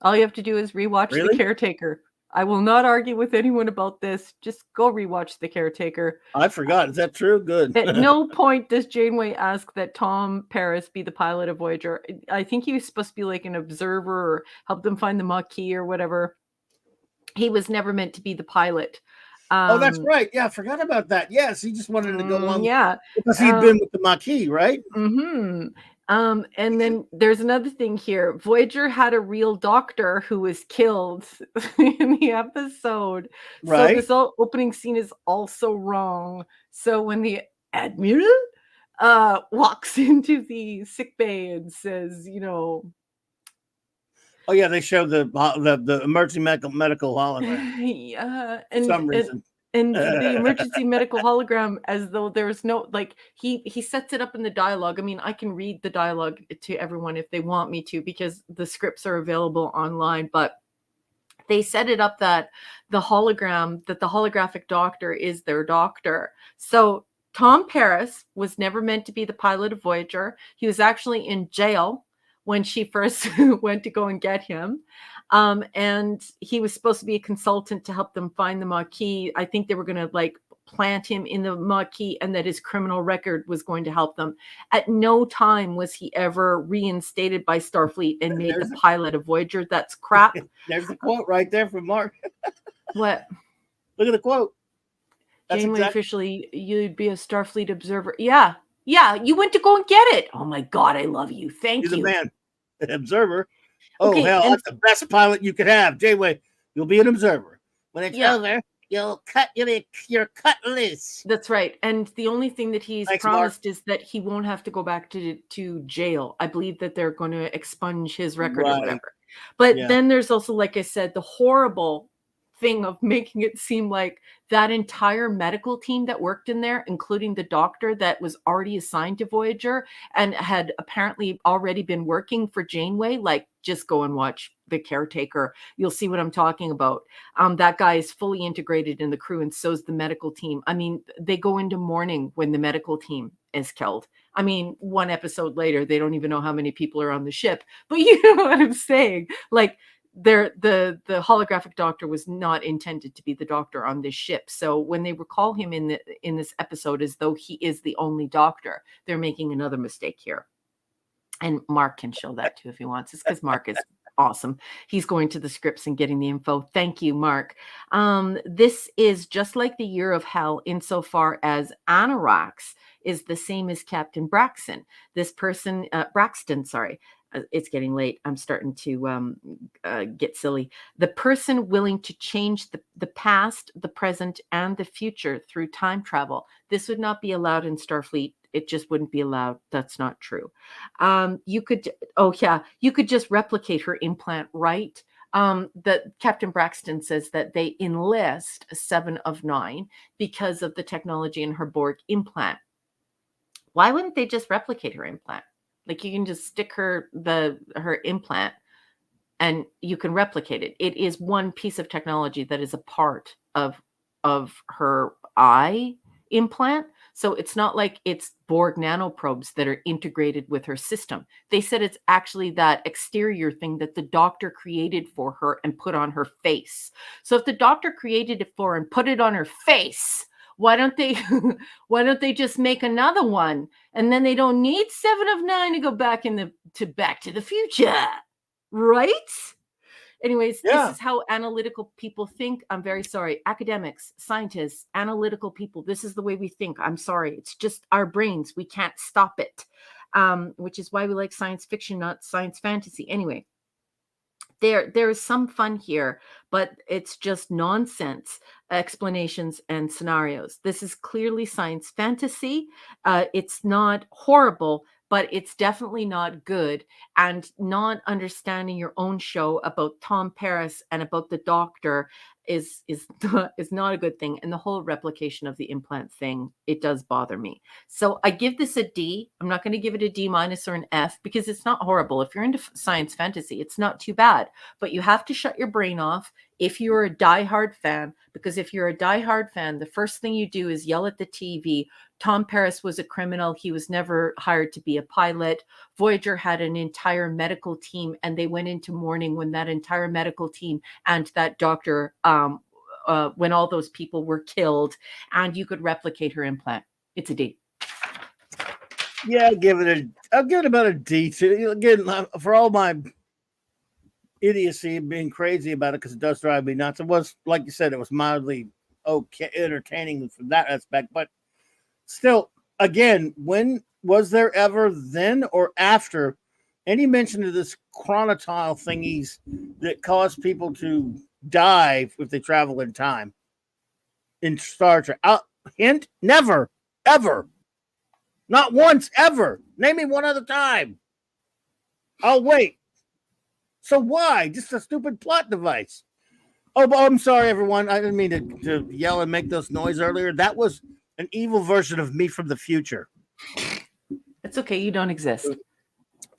All you have to do is rewatch The Caretaker. I will not argue with anyone about this. Just go rewatch The Caretaker. I forgot. Is that true? Good. At no point does Janeway ask that Tom Paris be the pilot of Voyager. I think he was supposed to be like an observer or help them find the Maquis or whatever. He was never meant to be the pilot. Oh, that's right. Yeah, I forgot about that. Yes, he just wanted to go along. Yeah. Because he'd been with the Maquis, right? Mm-hmm. And then there's another thing here. Voyager had a real doctor who was killed in the episode. Right. So this opening scene is also wrong. So when the Admiral walks into the sick bay and says, you know, oh yeah, they showed the emergency medical hologram. Yeah, For some reason. And the emergency medical hologram, as though there was no, like, he sets it up in the dialogue. I mean, I can read the dialogue to everyone if they want me to, because the scripts are available online, but they set it up that the holographic doctor is their doctor. So Tom Paris was never meant to be the pilot of Voyager. He was actually in jail when she first went to go and get him. And he was supposed to be a consultant to help them find the Maquis. I think they were going to like plant him in the Maquis and that his criminal record was going to help them. At no time was he ever reinstated by Starfleet and made the pilot of Voyager. That's crap. There's the quote right there from Mark. What? Look at the quote. Janeway officially, you'd be a Starfleet observer. Yeah. Yeah, you went to go and get it. Oh my God, I love you. Thank you. You're the man. Observer. Oh, okay, hell, that's the best pilot you could have. Janeway, you'll be an observer. When it's over, you'll cut loose. That's right. And the only thing that he's promised is that he won't have to go back to jail. I believe that they're going to expunge his record or whatever. But then there's also, like I said, the horrible thing of making it seem like that entire medical team that worked in there, including the doctor that was already assigned to Voyager and had apparently already been working for Janeway, like, just go and watch The Caretaker. You'll see what I'm talking about. That guy is fully integrated in the crew, and so's the medical team. I mean, they go into mourning when the medical team is killed. I mean, one episode later, they don't even know how many people are on the ship, but you know what I'm saying? Like, the holographic doctor was not intended to be the doctor on this ship. So when they recall him in this episode as though he is the only doctor, they're making another mistake here. And Mark can show that too if he wants. It's because Mark is awesome. He's going to the scripts and getting the info. Thank you, Mark. This is just like the Year of Hell insofar as Anorax is the same as Captain Braxton. This person, Braxton, sorry. It's getting late. I'm starting to get silly. The person willing to change the past, the present, and the future through time travel. This would not be allowed in Starfleet. It just wouldn't be allowed. That's not true. You could just replicate her implant, right? That Captain Braxton says that they enlist 7 of 9 because of the technology in her Borg implant. Why wouldn't they just replicate her implant? Like, you can just stick her implant and you can replicate it. It is one piece of technology that is a part of her eye implant. So it's not like it's Borg nanoprobes that are integrated with her system. They said it's actually that exterior thing that the doctor created for her and put on her face. So if the doctor created it for her and put it on her face, why don't they just make another one, and then they don't need 7 of 9 to go back Back to the Future, right? Anyways, This is how analytical people think. I'm very sorry. Academics, scientists, analytical people, this is the way we think. I'm sorry. It's just our brains. We can't stop it, which is why we like science fiction, not science fantasy. Anyway, there is some fun here, but it's just nonsense explanations and scenarios. This is clearly science fantasy. It's not horrible, but it's definitely not good. And not understanding your own show about Tom Paris and about the doctor is not a good thing. And the whole replication of the implant thing, it does bother me. So I give this a D. I'm not going to give it a D- or an F because it's not horrible. If you're into science fantasy, it's not too bad. But you have to shut your brain off if you're a diehard fan, because if you're a diehard fan, the first thing you do is yell at the TV. Tom Paris was a criminal. He was never hired to be a pilot. Voyager had an entire medical team, and they went into mourning when that entire medical team and that doctor, when all those people were killed, and you could replicate her implant. It's a D. Yeah, I'll give it about a D too. Again, for all my idiocy and being crazy about it, because it does drive me nuts. It was, like you said, it was mildly okay, entertaining from that aspect, but still, again, when was there ever then or after any mention of this chronotile thingies that cause people to die if they travel in time in Star Trek? Hint: never, ever, not once, ever. Name me one other time. I'll wait. So why? Just a stupid plot device. Oh, I'm sorry, everyone. I didn't mean to yell and make those noise earlier. That was an evil version of me from the future. It's okay. You don't exist.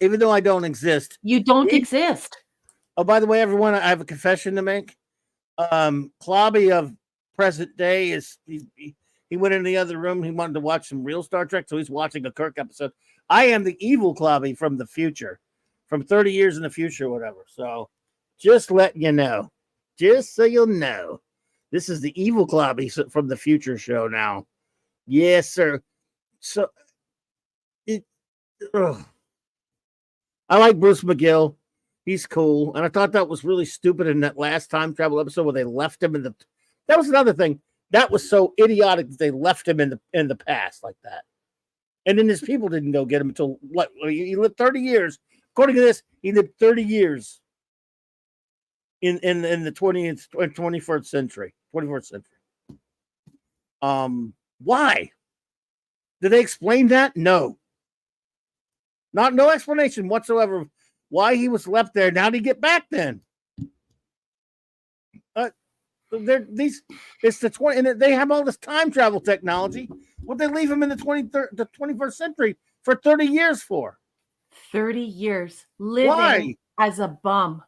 Even though I don't exist. You don't exist. Oh, by the way, everyone, I have a confession to make. Clobby of present day is he went in the other room. He wanted to watch some real Star Trek, so he's watching a Kirk episode. I am the evil Clobby from the future, from 30 years in the future, whatever. So just let you know. Just so you'll know. This is the evil Clobby from the future show now. Yes, sir. So I like Bruce McGill. He's cool. And I thought that was really stupid in that last time travel episode where they left him in the. That was another thing. That was so idiotic that they left him in the past like that. And then his people didn't go get him until what? He lived 30 years. According to this, he lived 30 years in the 20th, 21st century. 24th century. Why? Did they explain that? No. No explanation whatsoever why he was left there. Now did he get back then? It's the 20, and they have all this time travel technology. What they leave him in the 21st century for 30 years for? 30 years living as a bum.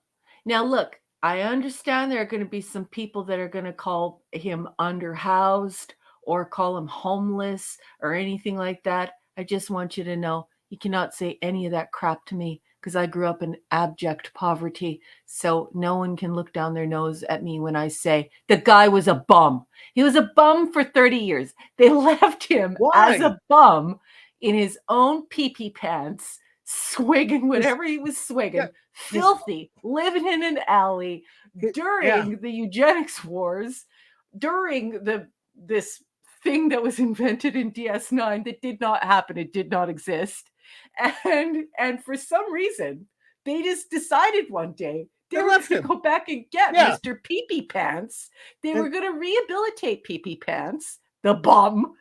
Now, look, I understand there are going to be some people that are going to call him underhoused or call him homeless or anything like that. I just want you to know you cannot say any of that crap to me because I grew up in abject poverty. So no one can look down their nose at me when I say the guy was a bum. He was a bum for 30 years. They left him as a bum in his own pee-pee pants, swigging whatever he was swigging, filthy, living in an alley during the eugenics wars, during this thing that was invented in DS9 that did not happen. It did not exist. And for some reason, they just decided one day they were going to go back and get Mr. Pee-Pee Pants. They were going to rehabilitate Pee-Pee Pants, the bum.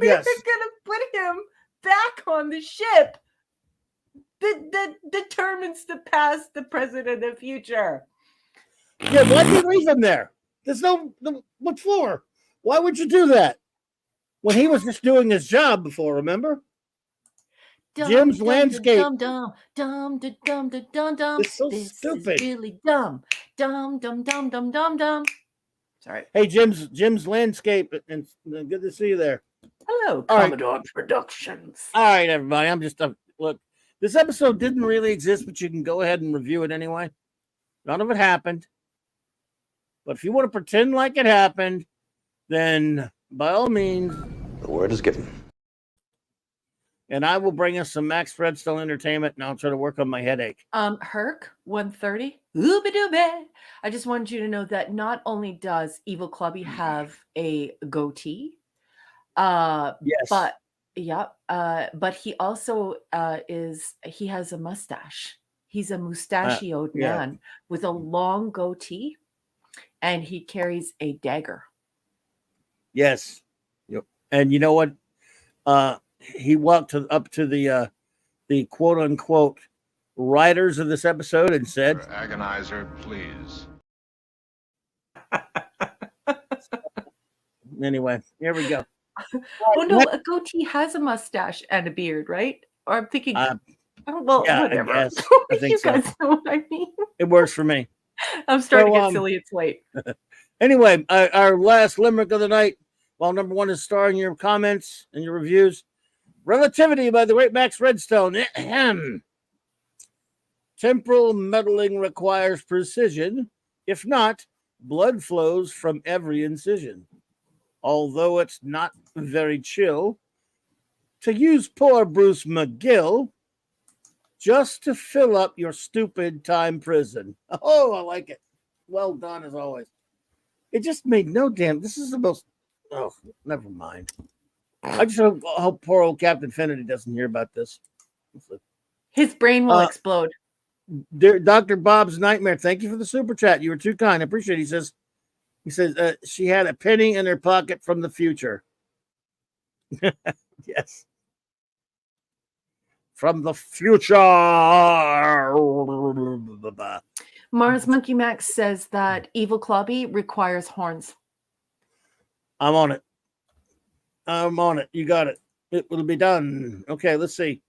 They were going to put him back on the ship that determines the past, the present, and the future. Yeah, why did you leave him there? There's no what for? Why would you do that? When he was just doing his job before, remember? Jim's landscape. It's so stupid. Is really dumb. Dumb. Sorry. Hey, Jim's landscape, and good to see you there. Hello, Commodore Productions. All right, everybody. I'm just look. This episode didn't really exist, but you can go ahead and review it anyway. None of it happened. But if you want to pretend like it happened, then by all means, the word is given. And I will bring us some Max Fredstone entertainment, and I'll try to work on my headache. Herc 130. Ooba-dooba. I just wanted you to know that not only does Evil Clubby have a goatee, yes, but he also he has a mustache. He's a mustachioed man with a long goatee, and he carries a dagger. Yes. Yep. And you know what? He walked up to the quote unquote writers of this episode and said, Agonizer, please. Anyway, here we go. Oh no, a goatee has a mustache and a beard, right? Or I'm thinking, well, yeah, whatever. I guess. I think You so. guys know what I mean. It works for me. I'm starting to get silly. It's late. Anyway, our last limerick of the night, while number one is starring your comments and your reviews. Relativity by the great Max Redstone. Ahem. Temporal meddling requires precision. If not, blood flows from every incision. Although it's not very chill, to use poor Bruce McGill, just to fill up your stupid time prison. Oh, I like it. Well done, as always. It just made no damn. This is the most. Oh, never mind. I just hope poor old Captain Finity doesn't hear about this. His brain will explode. Dr. Bob's Nightmare. Thank you for the super chat. You were too kind. I appreciate it. He says she had a penny in her pocket from the future. Yes. From the future. Mars Monkey Max says that Evil Clobby requires horns. I'm on it. I'm on it. You got it. It will be done. Okay, let's see.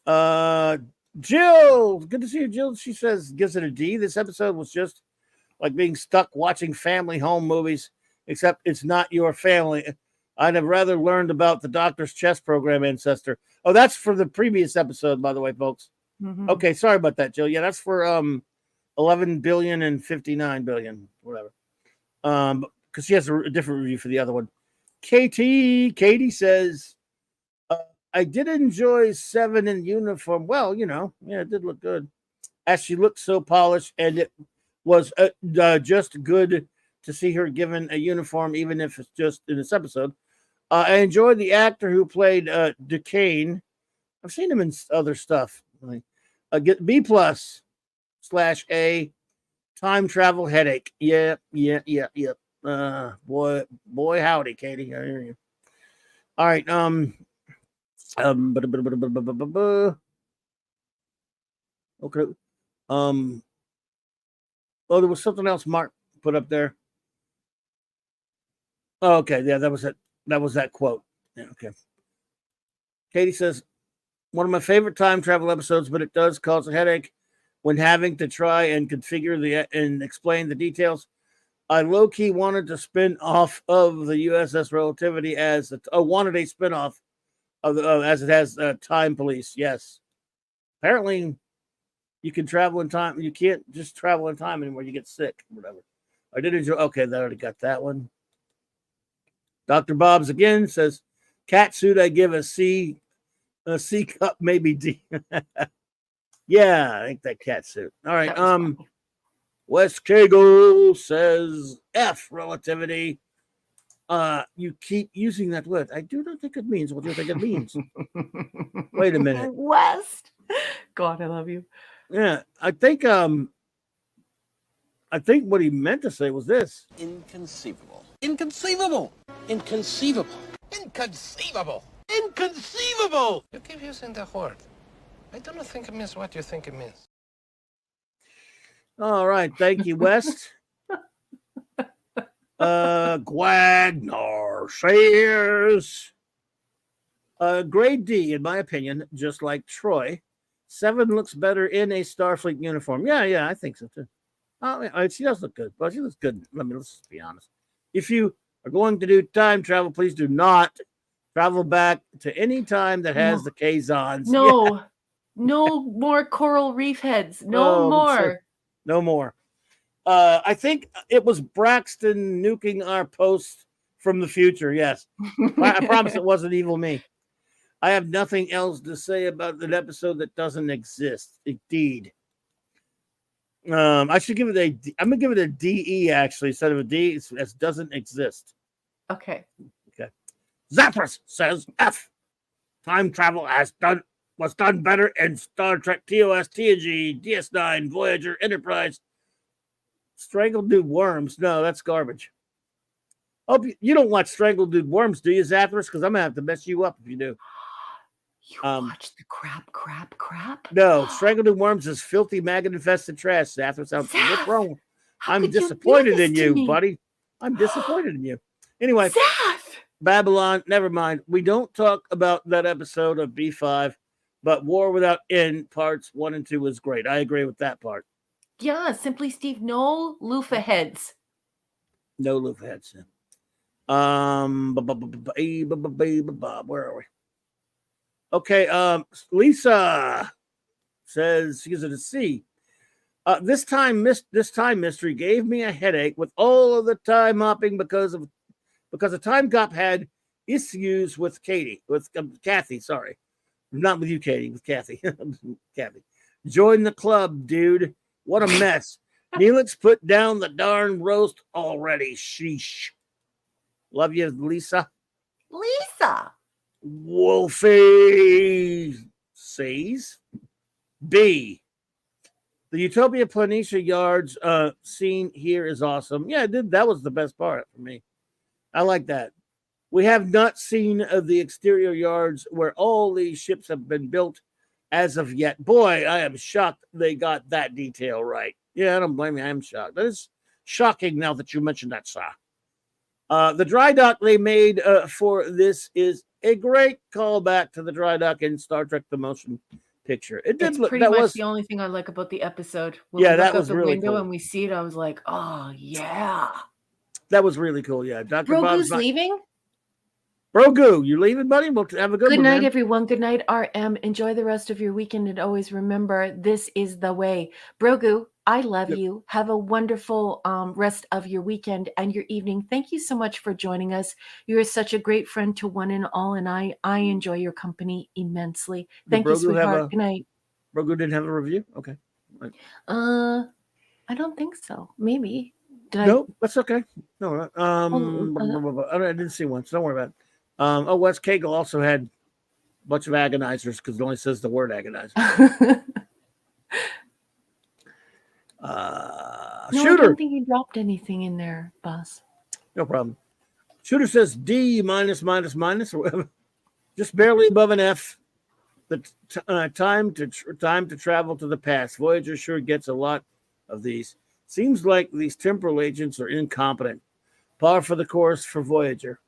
Jill, good to see you, Jill. She says, gives it a D. This episode was just like being stuck watching family home movies, except it's not your family. I'd have rather learned about the doctor's chess program ancestor. Oh, that's for the previous episode, by the way, folks. Mm-hmm. Okay, sorry about that, Jill. Yeah, that's for 11 billion and 59 billion, whatever. Because she has a different review for the other one. Katie says, I did enjoy Seven in uniform. Well, yeah, it did look good. As she looked so polished, and it was just good to see her given a uniform, even if it's just in this episode. I enjoyed the actor who played Duquesne. I've seen him in other stuff. Get B+/A. Time travel headache. Yeah. Boy, howdy, Katie. I hear you. All right. Okay. Oh, there was something else Mark put up there. Oh, okay. Yeah, that was it. That was that quote. Yeah, okay. Katie says, one of my favorite time travel episodes, but it does cause a headache when having to try and configure and explain the details. I low-key wanted to spin off of the USS Relativity as wanted a spin-off of as it has Time Police. Yes. Apparently, you can travel in time. You can't just travel in time anymore. You get sick, whatever. I did enjoy. Okay, I already got that one. Dr. Bob's again says, cat suit, I give a C cup, maybe D. Yeah, I think that cat suit. All right. Wes Kegel says F relativity. You keep using that word. I do not think it means what you think it means. Wait a minute. West. God, I love you. Yeah, I think what he meant to say was this. Inconceivable. Inconceivable. Inconceivable. Inconceivable. Inconceivable. You keep using the word. I do not think it means what you think it means. All right, thank you, West. Gwagnar says, grade D, in my opinion, just like Troy. 7 looks better in a Starfleet uniform. Yeah, I think so too. She does look good. Well, she looks good. Let's just be honest. If you are going to do time travel, please do not travel back to any time that has the Kazons. No, yeah. No more coral reef heads. No more. No more. I think it was Braxton nuking our post from the future. Yes. I promise it wasn't evil me. I have nothing else to say about an episode that doesn't exist. Indeed. I should give it I'm going to give it a DE actually instead of a D. It doesn't exist. Okay. Zappos says F. Time travel was done better in Star Trek TOS, TNG, DS9, Voyager, Enterprise. Strangled Dude Worms. No, that's garbage. Hope you don't watch Strangled Dude Worms, do you, Zathras? Because I'm going to have to mess you up if you do. You watch the crap? No, Strangled Dude Worms is filthy, maggot-infested trash, Zathras. What's wrong? I'm disappointed in you, buddy. I'm disappointed in you. Anyway, Seth! Babylon, never mind. We don't talk about that episode of B5, but War Without End parts 1 and 2 was great. I agree with that part. Yeah, Simply Steve, no loofah heads. No loop heads. Where are we? Okay, Lisa says she gives it a C. This time mystery gave me a headache with all of the time hopping because the time cop had issues with Kathy. Sorry, not with you, Katie. With Kathy. Kathy, join the club, dude. What a mess. Neelix put down the darn roast already. Sheesh. Love you, Lisa. Lisa. Wolfie says B. The Utopia Planitia Yards scene here is awesome. Yeah, that was the best part for me. I like that. We have not seen the exterior yards where all these ships have been built as of yet. Boy, I am shocked they got that detail right. Yeah, I don't blame you. I am shocked. That is shocking now that you mentioned that, sir. The dry dock they made for this is a great callback to the dry dock in Star Trek The Motion Picture. It did It's look, pretty that much was the only thing I like about the episode. When yeah, we look that out was the really window cool. and we see it, I was like, oh yeah. That was really cool. Yeah, Dr. Grogu's Bob's leaving. Grogu, you leaving, buddy? We'll have a good Good one, night, man. everyone. Good night, RM. Enjoy the rest of your weekend, and always remember, this is the way. Brogu, I love you. Have a wonderful rest of your weekend and your evening. Thank you so much for joining us. You are such a great friend to one and all, and I enjoy your company immensely. Thank you, sweetheart. Good night. Grogu didn't have a review? Okay. Right. I don't think so. Maybe. Nope, that's okay. No, I didn't see one, so don't worry about it. Wes Cagle also had a bunch of agonizers because it only says the word agonizer. No, Shooter. I don't think you dropped anything in there, boss. No problem. Shooter says D minus, just barely above an F. The time to travel to the past. Voyager sure gets a lot of these. Seems like these temporal agents are incompetent. Par for the course for Voyager.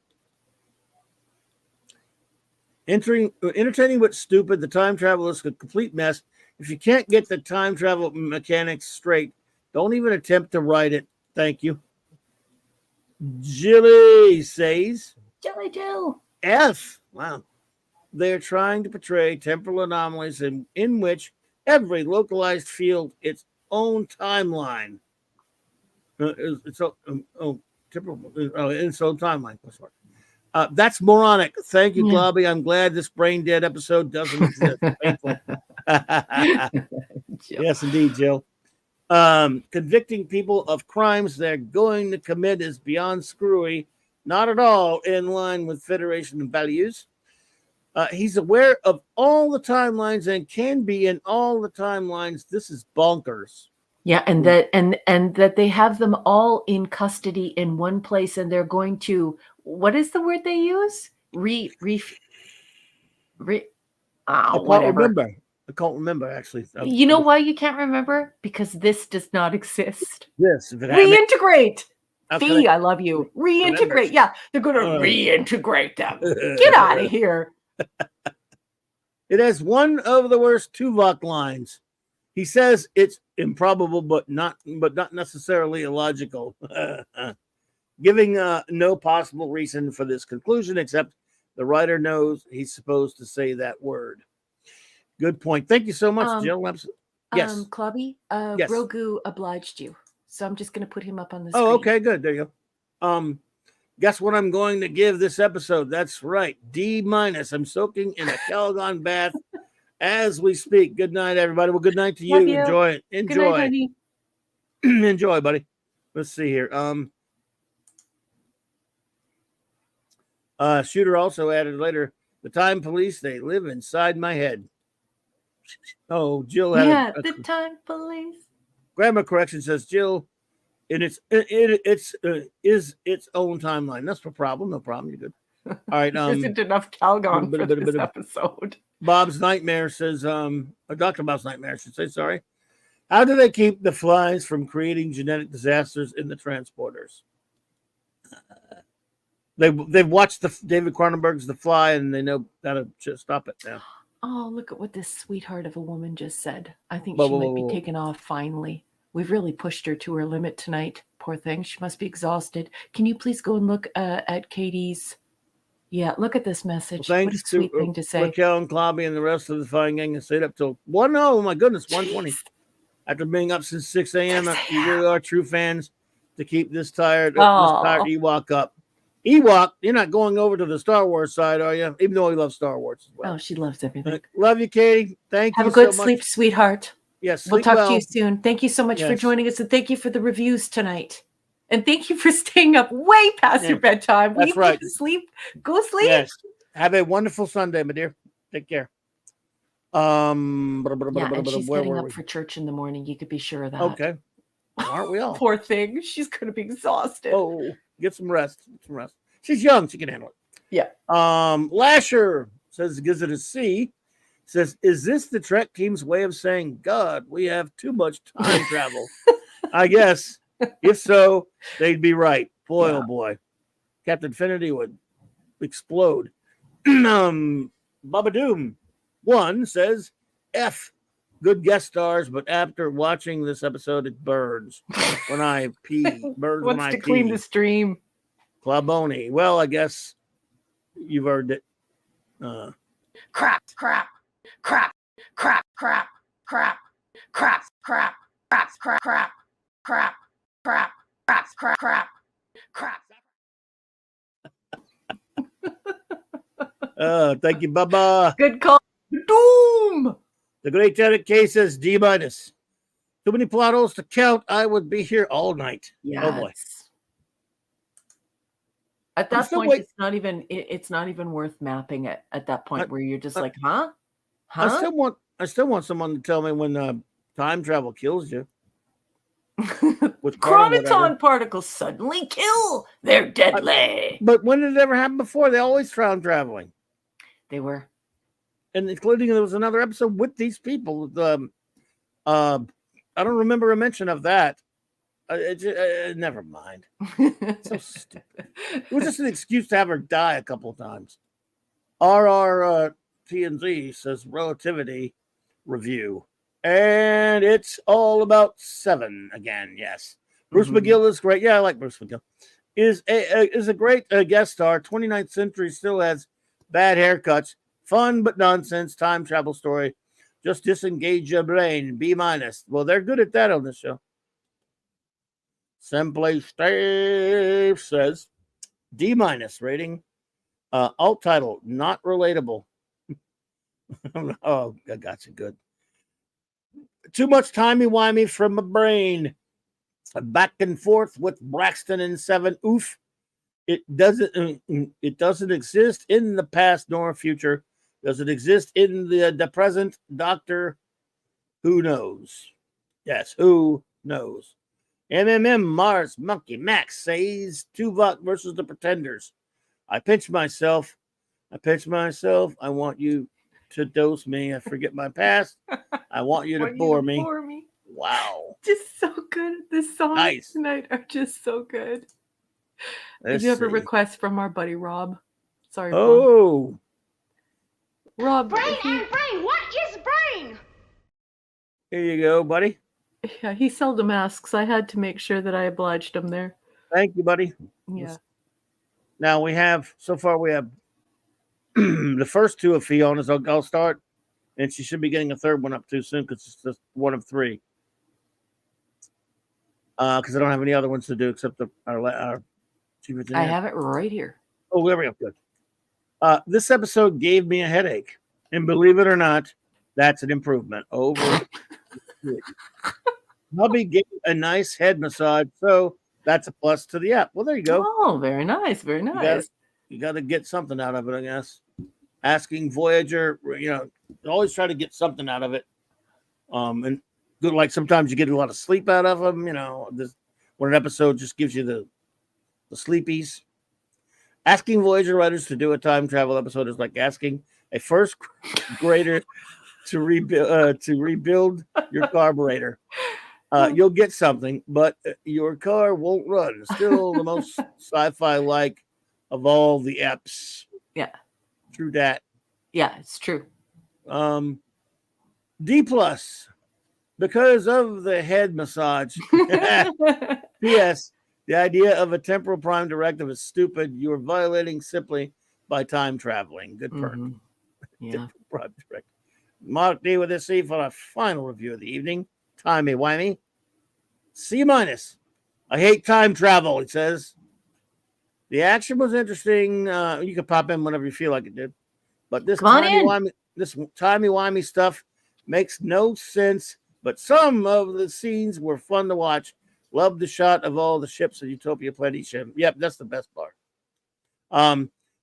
Entertaining but stupid. The time travel is a complete mess. If you can't get the time travel mechanics straight, don't even attempt to write it. Thank you. Jilly says. Jilly Jill. F. Wow. They're trying to portray temporal anomalies in which every localized field its own timeline. Its own timeline. That's moronic. Thank you, Globby. I'm glad this brain dead episode doesn't exist. Painful. Yes, indeed, Jill. Convicting people of crimes they're going to commit is beyond screwy. Not at all in line with Federation values. He's aware of all the timelines and can be in all the timelines. This is bonkers. Yeah, and that they have them all in custody in one place, and they're going to, what is the word they use? Whatever. I can't remember actually. You know why you can't remember? Because this does not exist. Yes, reintegrate. Fee, I love you. Reintegrate. Yeah, they're going to reintegrate them. Get out of here. It has one of the worst Tuvok lines. He says it's improbable, but not necessarily illogical, giving no possible reason for this conclusion except the writer knows he's supposed to say that word. Good point. Thank you so much, Jill. Yes, Clobby. Yes. Grogu obliged you, so I'm just going to put him up on the screen. Oh, okay, good. There you go. Guess what I'm going to give this episode? That's right, D-. I'm soaking in a Calgon bath as we speak. Good night, everybody. Well, good night to you. Enjoy it. Enjoy. Good night, honey. Enjoy, buddy. Let's see here. Shooter also added later, the time police, they live inside my head. Oh, Jill had the time police. Grammar correction says Jill, and it's its own timeline. That's no problem. No problem. You're good. All right. Isn't enough Calgon for this episode. Bob's Nightmare says, Dr. Bob's Nightmare should say, sorry. How do they keep the flies from creating genetic disasters in the transporters? they've watched the David Cronenberg's The Fly, and they know how to just stop it now. Oh, look at what this sweetheart of a woman just said. I think Whoa, she whoa, might whoa, be whoa. taken off finally. We've really pushed her to her limit tonight. Poor thing. She must be exhausted. Can you please go and look at Katie's? Yeah, look at this message. Well, what a thanks sweet to thing to say. Raquel and Clobby and the rest of the fine gang that stayed up till oh my goodness, 1:20. After being up since 6 a.m. 6 You a.m. really are true fans to keep this tired Oh. Ewok up. Ewok, you're not going over to the Star Wars side, are you? Even though we love Star Wars as well. Oh, she loves everything. Love you, Katie. Thank Have you a good so much. sleep, sweetheart. Yes, We'll sleep talk well. to you soon. Thank you so much for Yes. joining us, and thank you for the reviews tonight. And thank you for staying up way past your bedtime. Will That's you right. go to sleep? Go sleep. Yes. Have a wonderful Sunday, my dear. Take care. Yeah, and she's where getting were up we? for church in the morning. You could be sure of that. Okay. Aren't we all? Poor thing. She's going to be exhausted. Oh, get some rest. Get some rest. She's young. She can handle it. Yeah. Lasher says, gives it a C. Says, is this the Trek team's way of saying, God, we have too much time travel? I guess. If so, they'd be right. Boy, Yeah. oh boy. Captain Finity would explode. Baba Doom 1 says, F. Good guest stars, but after watching this episode, it burns when I pee. Burns when Wants I to pee. clean the stream. Claboni. Well, I guess you've earned it. Crap, crap, crap, crap, crap, crap, crap, crap, crap, crap, crap, crap, crap, crap, crap, crap, crap. Thank you, Baba. Good call. Doom. The great Derek K says D-. Too many plot holes to count. I would be here all night. Yes. Oh boy. At I'm that still point, wait- it's not even worth mapping it at that point where you're just like, I still want someone to tell me when time travel kills you. With quantum whatever. Chronoton particles suddenly kill. They're deadly. But when did it ever happen before? They always found traveling. They were. And including there was another episode with these people. I don't remember a mention of that. Never mind. So stupid. It was just an excuse to have her die a couple of times. TNZ says relativity review. And it's all about 7 again. Yes. Bruce McGill is great. Yeah, I like Bruce McGill. Is a great guest star. 29th Century still has bad haircuts. Fun but nonsense time travel story. Just disengage your brain. B-. Well, they're good at that on this show. Simply Stave says D- rating. Alt title, not relatable. Oh, I got you good. Too much timey-wimey from my brain. Back and forth with Braxton and 7. Oof. It doesn't exist in the past nor future. Does it exist in the present? Doctor, who knows? Yes, who knows? MMM Mars Monkey Max says Tuvok versus the Pretenders. I pinch myself. I want you to dose me. I forget my past. I want you to bore me. Wow. Just so good. The songs Nice. tonight are just so good. Let's Did you have a see. request from our buddy Rob? Sorry, Bob. Oh, Rob. Brain, what is brain? here you go, buddy. Yeah, he seldom asks. I had to make sure that I obliged him there. Thank you, buddy. Yeah. Now we have the first 2 of Fiona's. I'll start, and she should be getting a third one up too soon because it's just 1 of 3. Because I don't have any other ones to do except our Chief Engineer. I have it right here. Oh, there we go. Good. This episode gave me a headache, and believe it or not, that's an improvement over. Hubby gave a nice head massage, so that's a plus to the app. Well, there you go. Oh, very nice. Very nice. You got to get something out of it, I guess. Asking Voyager, always try to get something out of it. And good, like sometimes you get a lot of sleep out of them. When an episode just gives you the sleepies. Asking Voyager writers to do a time travel episode is like asking a first grader to rebuild your carburetor. You'll get something, but your car won't run. Still the most sci-fi like of all the eps. Yeah. True that. Yeah, it's true. D plus because of the head massage. P.S. The idea of a temporal prime directive is stupid. You are violating simply by time traveling. Good perk. Yeah. Prime directive. Mark D with a C for our final review of the evening. Timey-wimey. C minus. I hate time travel, it says. The action was interesting. You can pop in whenever you feel like it did. But this timey-wimey stuff makes no sense. But some of the scenes were fun to watch. Loved the shot of all the ships in Utopia Plenty ship. Yep, that's the best part.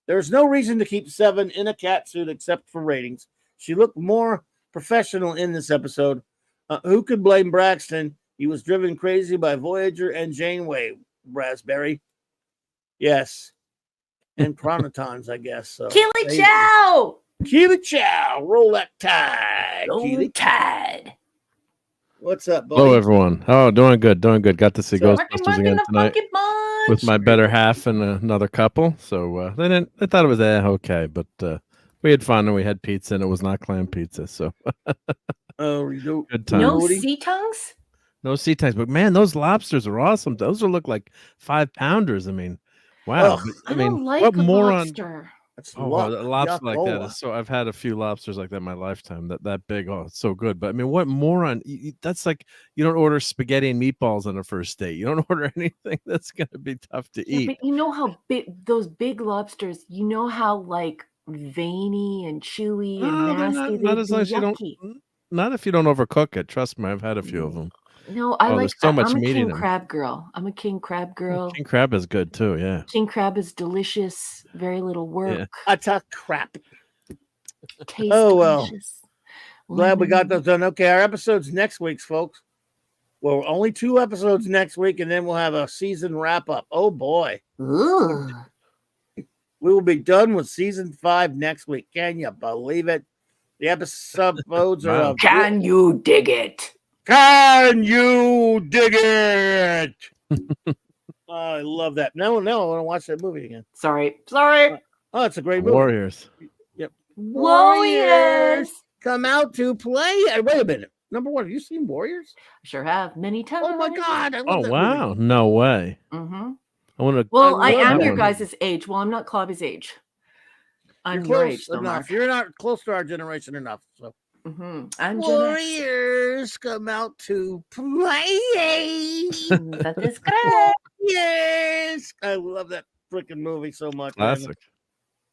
There's no reason to keep Seven in a cat suit except for ratings. She looked more professional in this episode. Who could blame Braxton? He was driven crazy by Voyager and Janeway. Raspberry. Yes. And chronotons, I guess. So. Keely Chow! Keely Chow! Roll that tide. Roll tide. What's up, buddy? Hello, everyone. Oh, doing good, doing good. Got to see Ghostbusters again tonight with my better half and another couple. So they thought it was okay, but we had fun and we had pizza and it was not clam pizza. So good time. No sea tongues? No sea tongues, but man, those lobsters are awesome. Those are look like 5-pounders. I mean, wow. I don't like what a moron? lobster. A lobster like that is so. I've had a few lobsters like that in my lifetime. That big. Oh, it's so good. But I mean, what moron? That's like you don't order spaghetti and meatballs on a first date. You don't order anything that's gonna be tough to eat. But you know how big those big lobsters. You know how like veiny and chewy and nasty. Not as long as you don't. Not if you don't overcook it. Trust me, I've had a few of them. No, I like so much I'm a meat in king them. crab girl. I'm a king crab girl. King crab is good too. Yeah. King crab is delicious. Very little work. Yeah. Utter crap. Tastes delicious. Glad we got those done. Okay, our episodes next week, folks. Well, only 2 episodes next week, and then we'll have a season wrap up. Oh boy. Ugh. We will be done with season 5 next week. Can you believe it? The episodes are. Can you dig it? Can you dig it? I love that. No, I want to watch that movie again. Sorry. Oh, it's a great movie. Warriors. Yep. Warriors come out to play. Wait a minute. Number 1, have you seen Warriors? I sure have many times. Oh my God! I love Oh that wow! movie. No way. Mm-hmm. I want to. Well, I am your guys' age. Well, I'm not Clobby's age. I'm You're your close age, though, enough. Mark. You're not close to our generation enough. So. I'm Warriors come out to play. That is correct. Yes, I love that freaking movie so much. Classic. Man.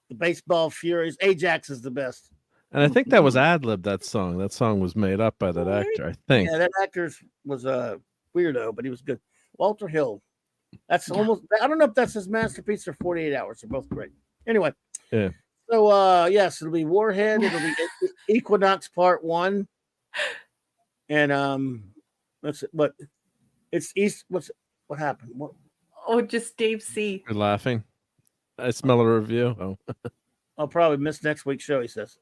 The Baseball Furies. Ajax is the best. And I think that was ad-lib, that song. That song was made up by that actor, I think. Yeah, that actor was a weirdo, but he was good. Walter Hill. That's almost, I don't know if that's his masterpiece or 48 Hours. They're both great. Anyway. Yeah. So, yes, it'll be Warhead. It'll be Equinox Part 1. And, but it's East. What happened? What? Oh, just Dave C. You're laughing. I smell a review. Oh. I'll probably miss next week's show, he says.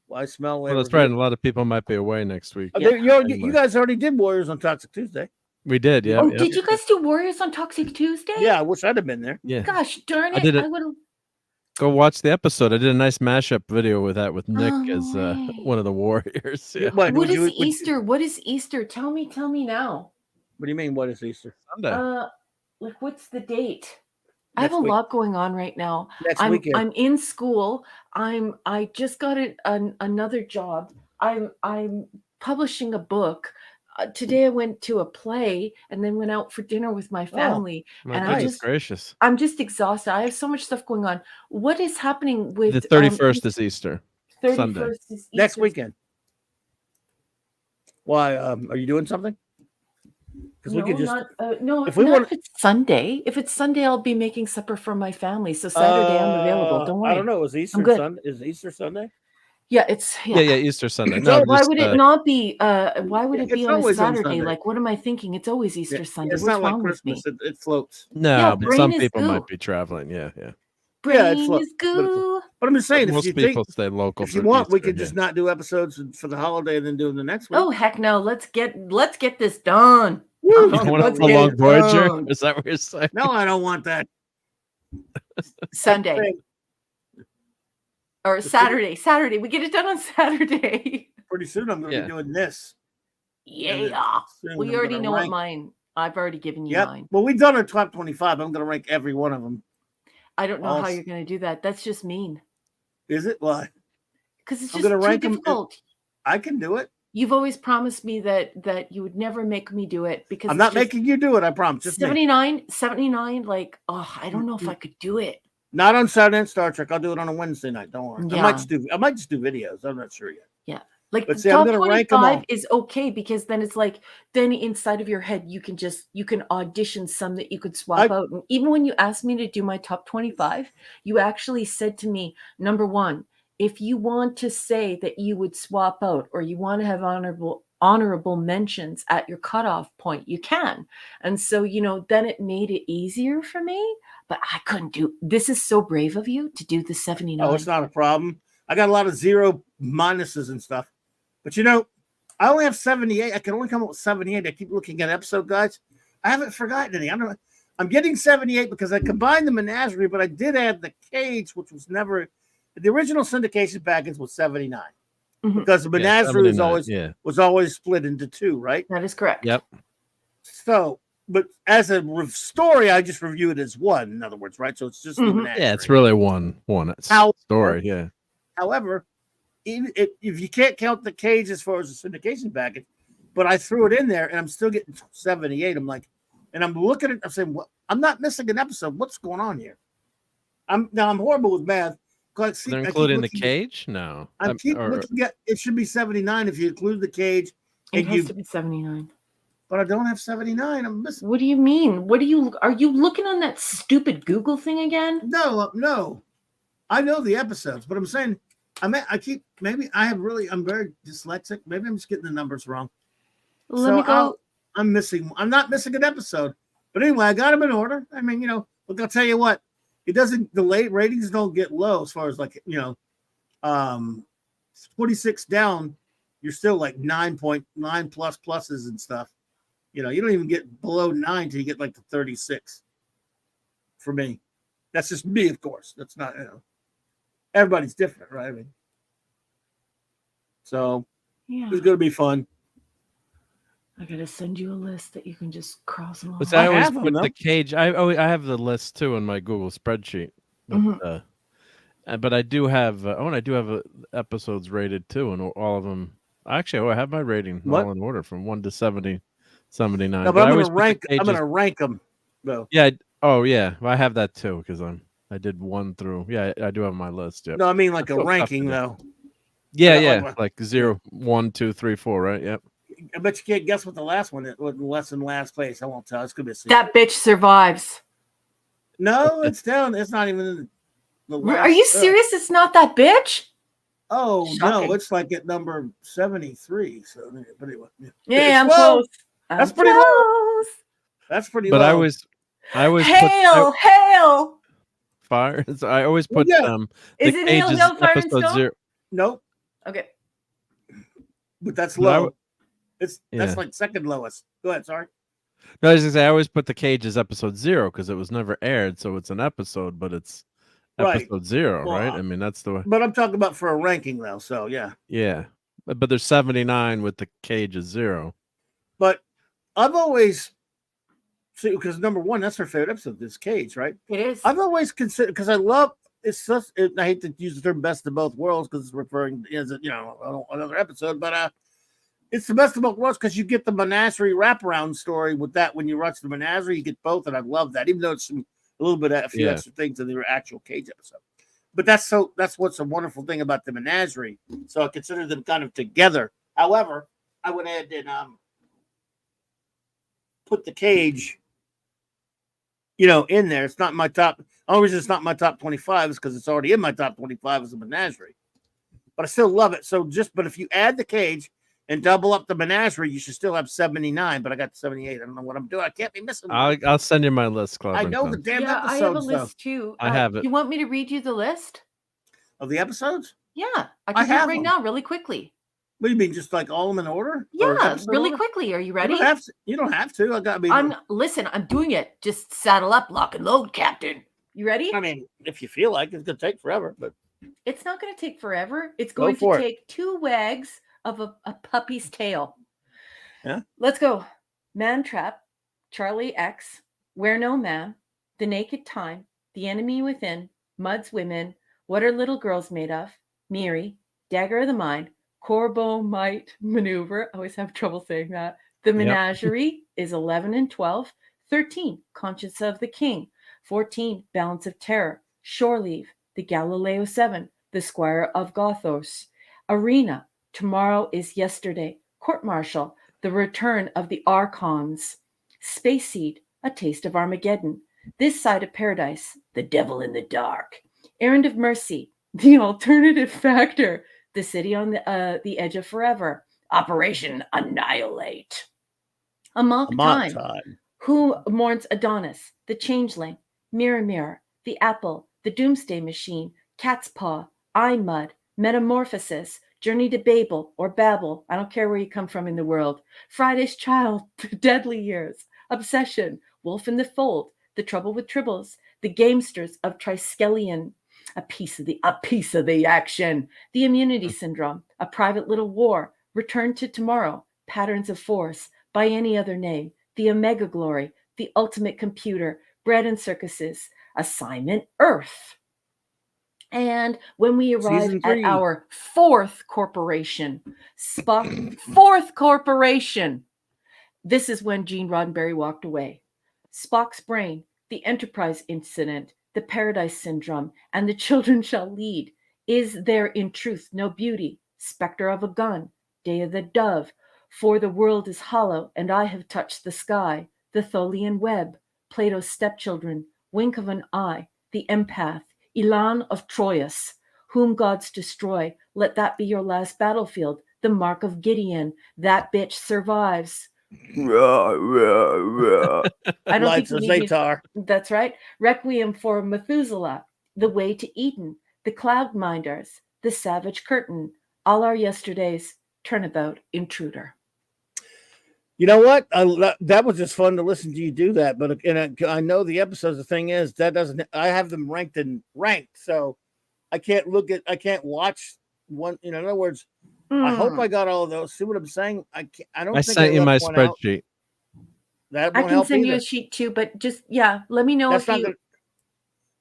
Well, I smell Well, that's right. And a lot of people might be away next week. You guys already did Warriors on Toxic Tuesday. We did, yeah. Oh, did you guys do Warriors on Toxic Tuesday? Yeah, I wish I'd have been there. Yeah. Gosh darn it. I would have. Go watch the episode. I did a nice mashup video with Nick as one of the Warriors. Yeah. What is Easter? What is Easter? Tell me now. What do you mean? What is Easter? Sunday. Like what's the date? I have a lot going on right now. Next I'm weekend. I'm in school. I just got another job. I'm publishing a book. Today I went to a play and then went out for dinner with my family. Gracious. I'm just exhausted. I have so much stuff going on. What is happening with the 31st is Easter. 31st Sunday. is Easter. Next weekend. Why? Are you doing something? Because we could just if it's Sunday. If it's Sunday, I'll be making supper for my family. So Saturday I'm available. Don't worry. I don't know. Is Easter Sunday? Is Easter Sunday? Yeah, it's yeah, Easter Sunday. So why would it not be? Why would it be on a Saturday? Sunday. Like, what am I thinking? It's always Easter Sunday. It's What's not like wrong Christmas. with me? It floats. No, but some people might be traveling. Yeah. Brain it floats. is good. But I'm just saying, most people stay local. If you want, we could just not do episodes for the holiday and then do them the next week. Oh heck no! Let's get this done. You want a long Voyager? Is that what you're saying? No, I don't want that. Sunday. Or Saturday. Saturday. We get it done on Saturday. Pretty soon I'm going to be doing this. Yeah. We already know what mine. I've already given you mine. Well, we've done our top 25. I'm going to rank every one of them. I don't know how you're going to do that. That's just mean. Is it? Why? Because it's just too difficult. I can do it. You've always promised me that you would never make me do it because I'm not making you do it. I promise. Just 79. Like, I don't know if I could do it. Not on Saturday Night Star Trek. I'll do it on a Wednesday night. Don't worry. Yeah. I might just do videos. I'm not sure yet. Yeah. Like, but see, top I'm gonna rank them 25 all. is okay because then it's like, then inside of your head, you can audition some that you could swap out. And even when you asked me to do my top 25, you actually said to me, number one, if you want to say that you would swap out or you want to have honorable mentions at your cutoff point, you can. And so, then it made it easier for me, but I couldn't do. This is so brave of you to do the 79. Oh, it's not a problem. I got a lot of 0 minuses and stuff. But I only have 78. I can only come up with 78. I keep looking at episode guides. I haven't forgotten any. I'm getting 78 because I combined the menagerie, but I did add the cage, which was never the original syndication package was 79. Mm-hmm. Because the menagerie was always split into 2, right? That is correct. Yep. So, but as a story, I just review it as 1. In other words, right? So it's just the menagerie. Yeah, it's really one story. Yeah. However, even if you can't count the cage as far as the syndication package, but I threw it in there and I'm still getting 78. I'm like, and I'm looking at it, I'm saying, well, I'm not missing an episode. What's going on here? I'm horrible with math. They're including the cage? No. I keep looking at it. Should be 79 if you include the cage. It has to be 79. But I don't have 79. I'm missing. What do you mean? Are you looking on that stupid Google thing again? No. I know the episodes, but I'm saying I'm very dyslexic. Maybe I'm just getting the numbers wrong. Let me go. I'm not missing an episode. But anyway, I got them in order. I mean, look, I'll tell you what. The late ratings don't get low as far as 26 down, you're still like 9.9 pluses and stuff. You don't even get below 9 till you get like the 36 for me. That's just me, of course. That's not, everybody's different, right? I mean, so it's going to be fun. I gotta send you a list that you can just cross them off. But I always put the cage. I have the list too in my Google spreadsheet. But, but I do have. I do have episodes rated too, and all of them. Actually, I have my rating all in order from 1 to 79. No, but I'm gonna rank them though. Yeah. Oh yeah. Well, I have that too because I did 1 through. Yeah, I do have my list. Yep. No, I mean like a ranking though. Yeah. Like 0, 1, 2, 3, 4. Right. Yep. I bet you can't guess what the last one is. What less than last place? I won't tell. It's gonna be a secret. That bitch survives. No, it's down. It's not even in the last. Are you serious? It's not that bitch. Oh no, it's like at number 73. So, but anyway, yeah, I'm close. That's pretty low. That's pretty low. But I always hail fire. I always put Is it hail, fire, and stone? 0. Nope. Okay. But that's low. That's like second lowest. Go ahead. Sorry. No, I was gonna say I always put the cage as episode 0 because it was never aired, so it's an episode, but it's episode 0, right? I mean, that's the way. But I'm talking about for a ranking though, so yeah. Yeah, but there's 79 with the cage as 0. But I've always because number 1, that's her favorite episode. This cage, right? It is. I've always considered because I love. I hate to use the term "best of both worlds" because it's referring as another episode, but it's the best of both worlds because you get the menagerie wraparound story with that. When you watch the menagerie, you get both, and I love that. Even though it's a little bit a few extra things in the actual cage episode, but that's what's a wonderful thing about the menagerie. So I consider them kind of together. However, I went ahead and put the cage, in there. It's not my top. The only reason it's not my top 25 is because it's already in my top 25 as a menagerie. But I still love it. But if you add the cage and double up the menagerie, you should still have 79. But I got 78. I don't know what I'm doing. I can't be missing. I'll send you my list, Clobbering. I know the damn episodes. I have a list too. I have it. You want me to read you the list of the episodes? Yeah, I can do it right now, really quickly. What do you mean, just like all of them in order? Yeah, really quickly. Are you ready? You don't have to. I got me. Listen, I'm doing it. Just saddle up, lock and load, Captain. You ready? I mean, if you feel like it's going to take forever, but it's not going to take forever. It's Go going to for it. take 2 wags of a puppy's tail. Yeah. Let's go. Man Trap, Charlie X, Where No Man, The Naked Time, The Enemy Within, Mud's Women, What Are Little Girls Made Of, Miri, Dagger of the Mind, Corbo Might Maneuver. I always have trouble saying that. The Menagerie is 11 and 12. 13, Conscience of the King. 14, Balance of Terror. Shore Leave, The Galileo 7, The Squire of Gothos. Arena, Tomorrow is Yesterday. Court Martial, The Return of the Archons. Space Seed, A Taste of Armageddon. This Side of Paradise, The Devil in the Dark. Errand of Mercy, The Alternative Factor, The City on the Edge of Forever. Operation Annihilate. Amok Time, Who Mourns Adonis, The Changeling, Mirror Mirror, The Apple, The Doomsday Machine, Cat's Paw, Eye Mud, Metamorphosis, Journey to Babel or Babel, I don't care where you come from in the world, Friday's Child, The Deadly Years, Obsession, Wolf in the Fold, The Trouble with Tribbles, The Gamesters of Triskelion, a piece of the action, The Immunity Syndrome, A Private Little War, Return to Tomorrow, Patterns of Force, By Any Other Name, The Omega Glory, The Ultimate Computer, Bread and Circuses, Assignment Earth. And when we arrive at our 4th corporation, Spock, 4th corporation, this is when Gene Roddenberry walked away. Spock's brain, the Enterprise incident, the Paradise Syndrome, and the Children Shall Lead. Is there in truth no beauty? Spectre of a gun, Day of the Dove, For the World is Hollow, and I Have Touched the Sky, the Tholian Web, Plato's Stepchildren, Wink of an Eye, the Empath, Elan of Troyes, Whom Gods Destroy, Let That Be Your Last Battlefield, The Mark of Gideon, That Bitch Survives. I don't think you need That's right. Requiem for Methuselah, The Way to Eden, The Cloudminders, The Savage Curtain, All Our Yesterdays, Turnabout Intruder. You know what? That was just fun to listen to you do that. But I know the episodes. The thing is, that doesn't. I have them ranked, so I can't watch one. In other words, I hope I got all of those. See what I'm saying? I don't. I sent you my spreadsheet. That I won't can help send either. you a sheet too, but just let me know if you.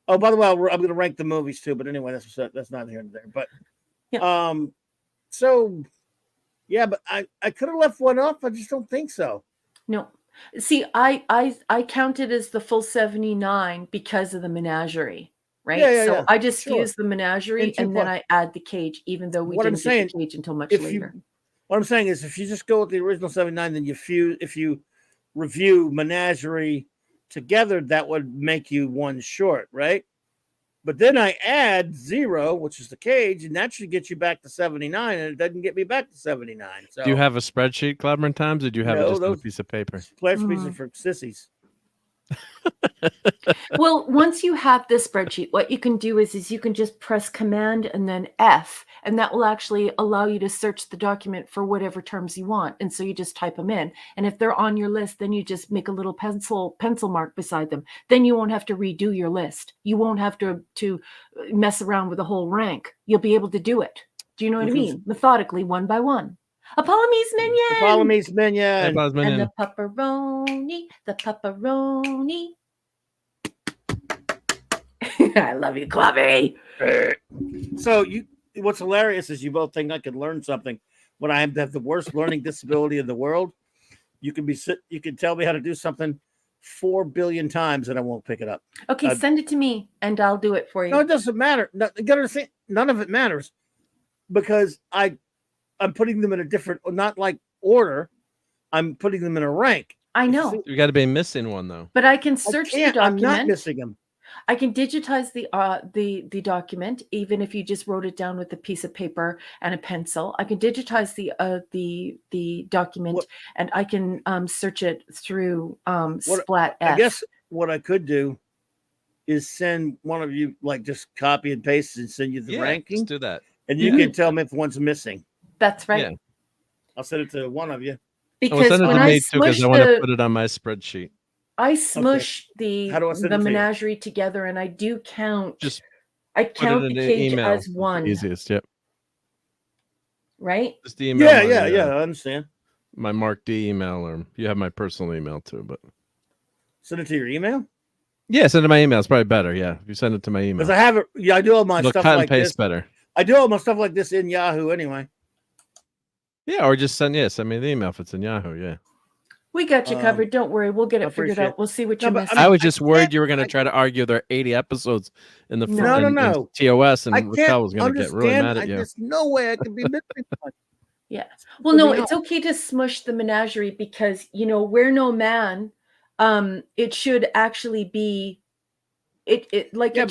Oh, by the way, I'm going to rank the movies too. But anyway, that's not here and there. But so. Yeah, but I could have left one off. I just don't think so. No. See, I counted as the full 79 because of the menagerie, right? So I just fuse the menagerie and then I add the cage, even though we didn't get the cage until much later. What I'm saying is if you just go with the original 79, then if you review menagerie together, that would make you one short, right? But then I add 0, which is the cage, and that should get you back to 79, and it doesn't get me back to 79. So, do you have a spreadsheet, Clobbering Times, or do you have it just on a piece of paper? Spreadsheets are for sissies. Well, once you have this spreadsheet, what you can do is you can just press Command and then F, and that will actually allow you to search the document for whatever terms you want. And so you just type them in. And if they're on your list, then you just make a little pencil mark beside them. Then you won't have to redo your list. You won't have to mess around with the whole rank. You'll be able to do it. Do you know what I mean? Methodically, one by one. A Ptolemy's minion. The Ptolemy's minion. And the pepperoni. I love you, Clubby. So what's hilarious is you both think I could learn something when I have the worst learning disability in the world. You can tell me how to do something 4 billion times and I won't pick it up. Okay, send it to me and I'll do it for you. No, it doesn't matter. No, you gotta understand, none of it matters because I'm putting them in a different, not like order. I'm putting them in a rank. I know. You got to be missing one though. But I can search the document. I'm not missing them. I can digitize the document, even if you just wrote it down with a piece of paper and a pencil. I can digitize the document, and I can search it through Splat F. I guess what I could do is send one of you, like, just copy and paste and send you the ranking. Let's do that. And you can tell me if one's missing. That's right. Yeah. I'll send it to one of you. Because send it when to I me too, because smush I want to put it on my spreadsheet. I smush How do I send the it to you? menagerie together, and I do count. Just I put it count in the the cage email. as It's the one, easiest. Yep. right? Just the email. Yeah. I understand. My Mark D email, or you have my personal email too, but Send it to your email. yeah, send it to my email. It's probably better. Yeah, if you send it to my email, Because I have it. Yeah, I do all my it'll stuff cut and like paste this. better. I do all my stuff like this in Yahoo anyway. Yeah, or just send me the email if it's in Yahoo. Yeah. We got you covered. Don't worry. We'll get it figured appreciate out. We'll see what No, you're but missing. I was just worried you were going to try to argue there are 80 episodes in the No. in TOS, I and Raquel was going to get really mad at you. There's no way I can be missing one. Yeah. Well, no, it's okay to smush the menagerie because, we're no man. It should actually be, it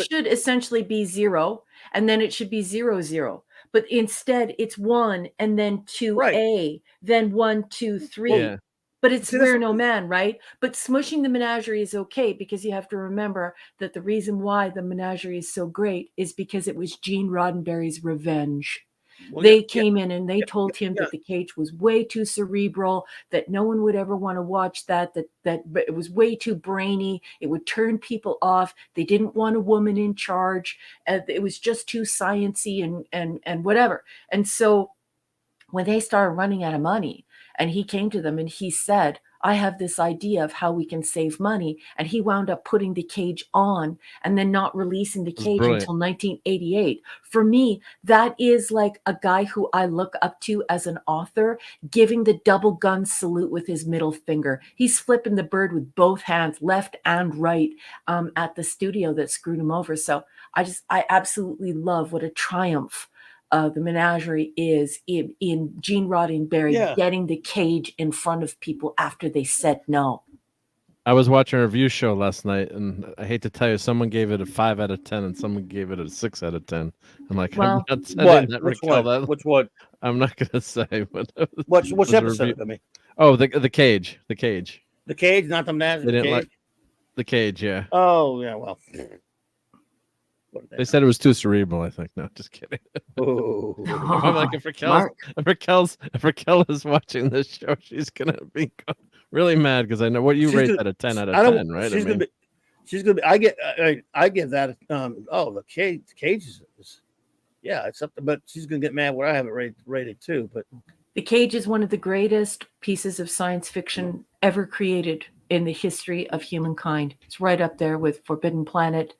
should essentially be 0, and then it should be 0, 0. But instead it's 1 and then 2A, then 1, 2, 3. Yeah. But it's we're no man, right? But smushing the menagerie is okay because you have to remember that the reason why the menagerie is so great is because it was Gene Roddenberry's revenge. They came in and they told him that the cage was way too cerebral, that no one would ever want to watch that it was way too brainy. It would turn people off. They didn't want a woman in charge. It was just too sciencey and whatever. And so when they started running out of money, and he came to them and he said, I have this idea of how we can save money. And he wound up putting the cage on and then not releasing the cage until 1988. For me, that is like a guy who I look up to as an author, giving the double gun salute with his middle finger. He's flipping the bird with both hands, left and right, at the studio that screwed him over. So I absolutely love what a triumph the menagerie is in Gene Roddenberry getting the cage in front of people after they said no. I was watching a review show last night, and I hate to tell you, someone gave it a 5 out of 10, and someone gave it a 6 out of 10. I'm like, well, I'm not saying that, Which Raquel, one? Which one? I'm not gonna say. But Which episode? I mean, oh, the cage, the cage, not the menagerie. They didn't like the cage. Yeah. Oh yeah, well. They said it was too cerebral, I think. No, just kidding. Oh. I'm like, if Raquel is watching this show, she's gonna be really mad because I know what you rate that a 10 out of 10, right? She's gonna be. I give that. The cage is. Yeah, it's something, but she's gonna get mad where I have it rated too. But The Cage is one of the greatest pieces of science fiction ever created in the history of humankind. It's right up there with Forbidden Planet.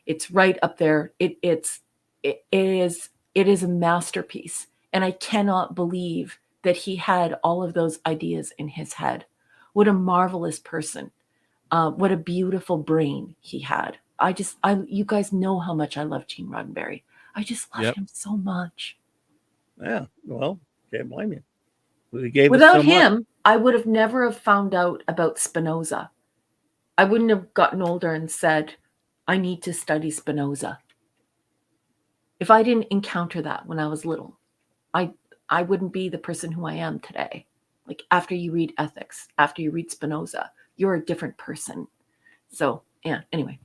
It's right up there. It is a masterpiece. And I cannot believe that he had all of those ideas in his head. What a marvelous person. What a beautiful brain he had. You guys know how much I love Gene Roddenberry. I just love him so much. Yeah, well, can't blame you. Without him, I would have never have found out about Spinoza. I wouldn't have gotten older and said, I need to study Spinoza. If I didn't encounter that when I was little, I wouldn't be the person who I am today. Like after you read ethics, after you read Spinoza, you're a different person. So yeah, anyway.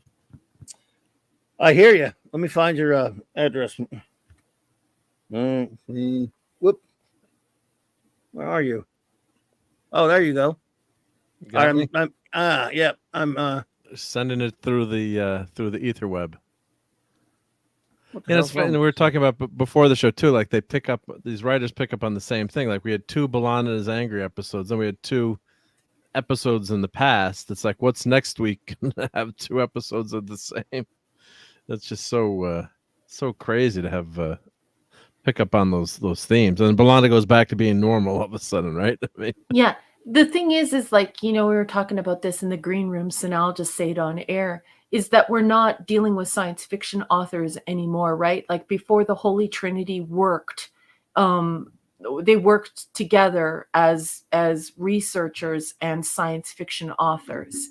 I hear you. Let me find your address. Whoop. Where are you? Oh, there you go. I'm sending it through the ether web. Yeah, it's funny. We were talking about before the show too. Like these writers pick up on the same thing. Like we had 2 Balan is Angry episodes, then we had 2 episodes in the past. It's like, what's next week? Have 2 episodes of the same. That's just so crazy to have pick up on those themes. And Balana goes back to being normal all of a sudden, right? I mean, yeah. The thing is like, we were talking about this in the green room, so now I'll just say it on air, is that we're not dealing with science fiction authors anymore, right? Like before the Holy Trinity worked, they worked together as researchers and science fiction authors.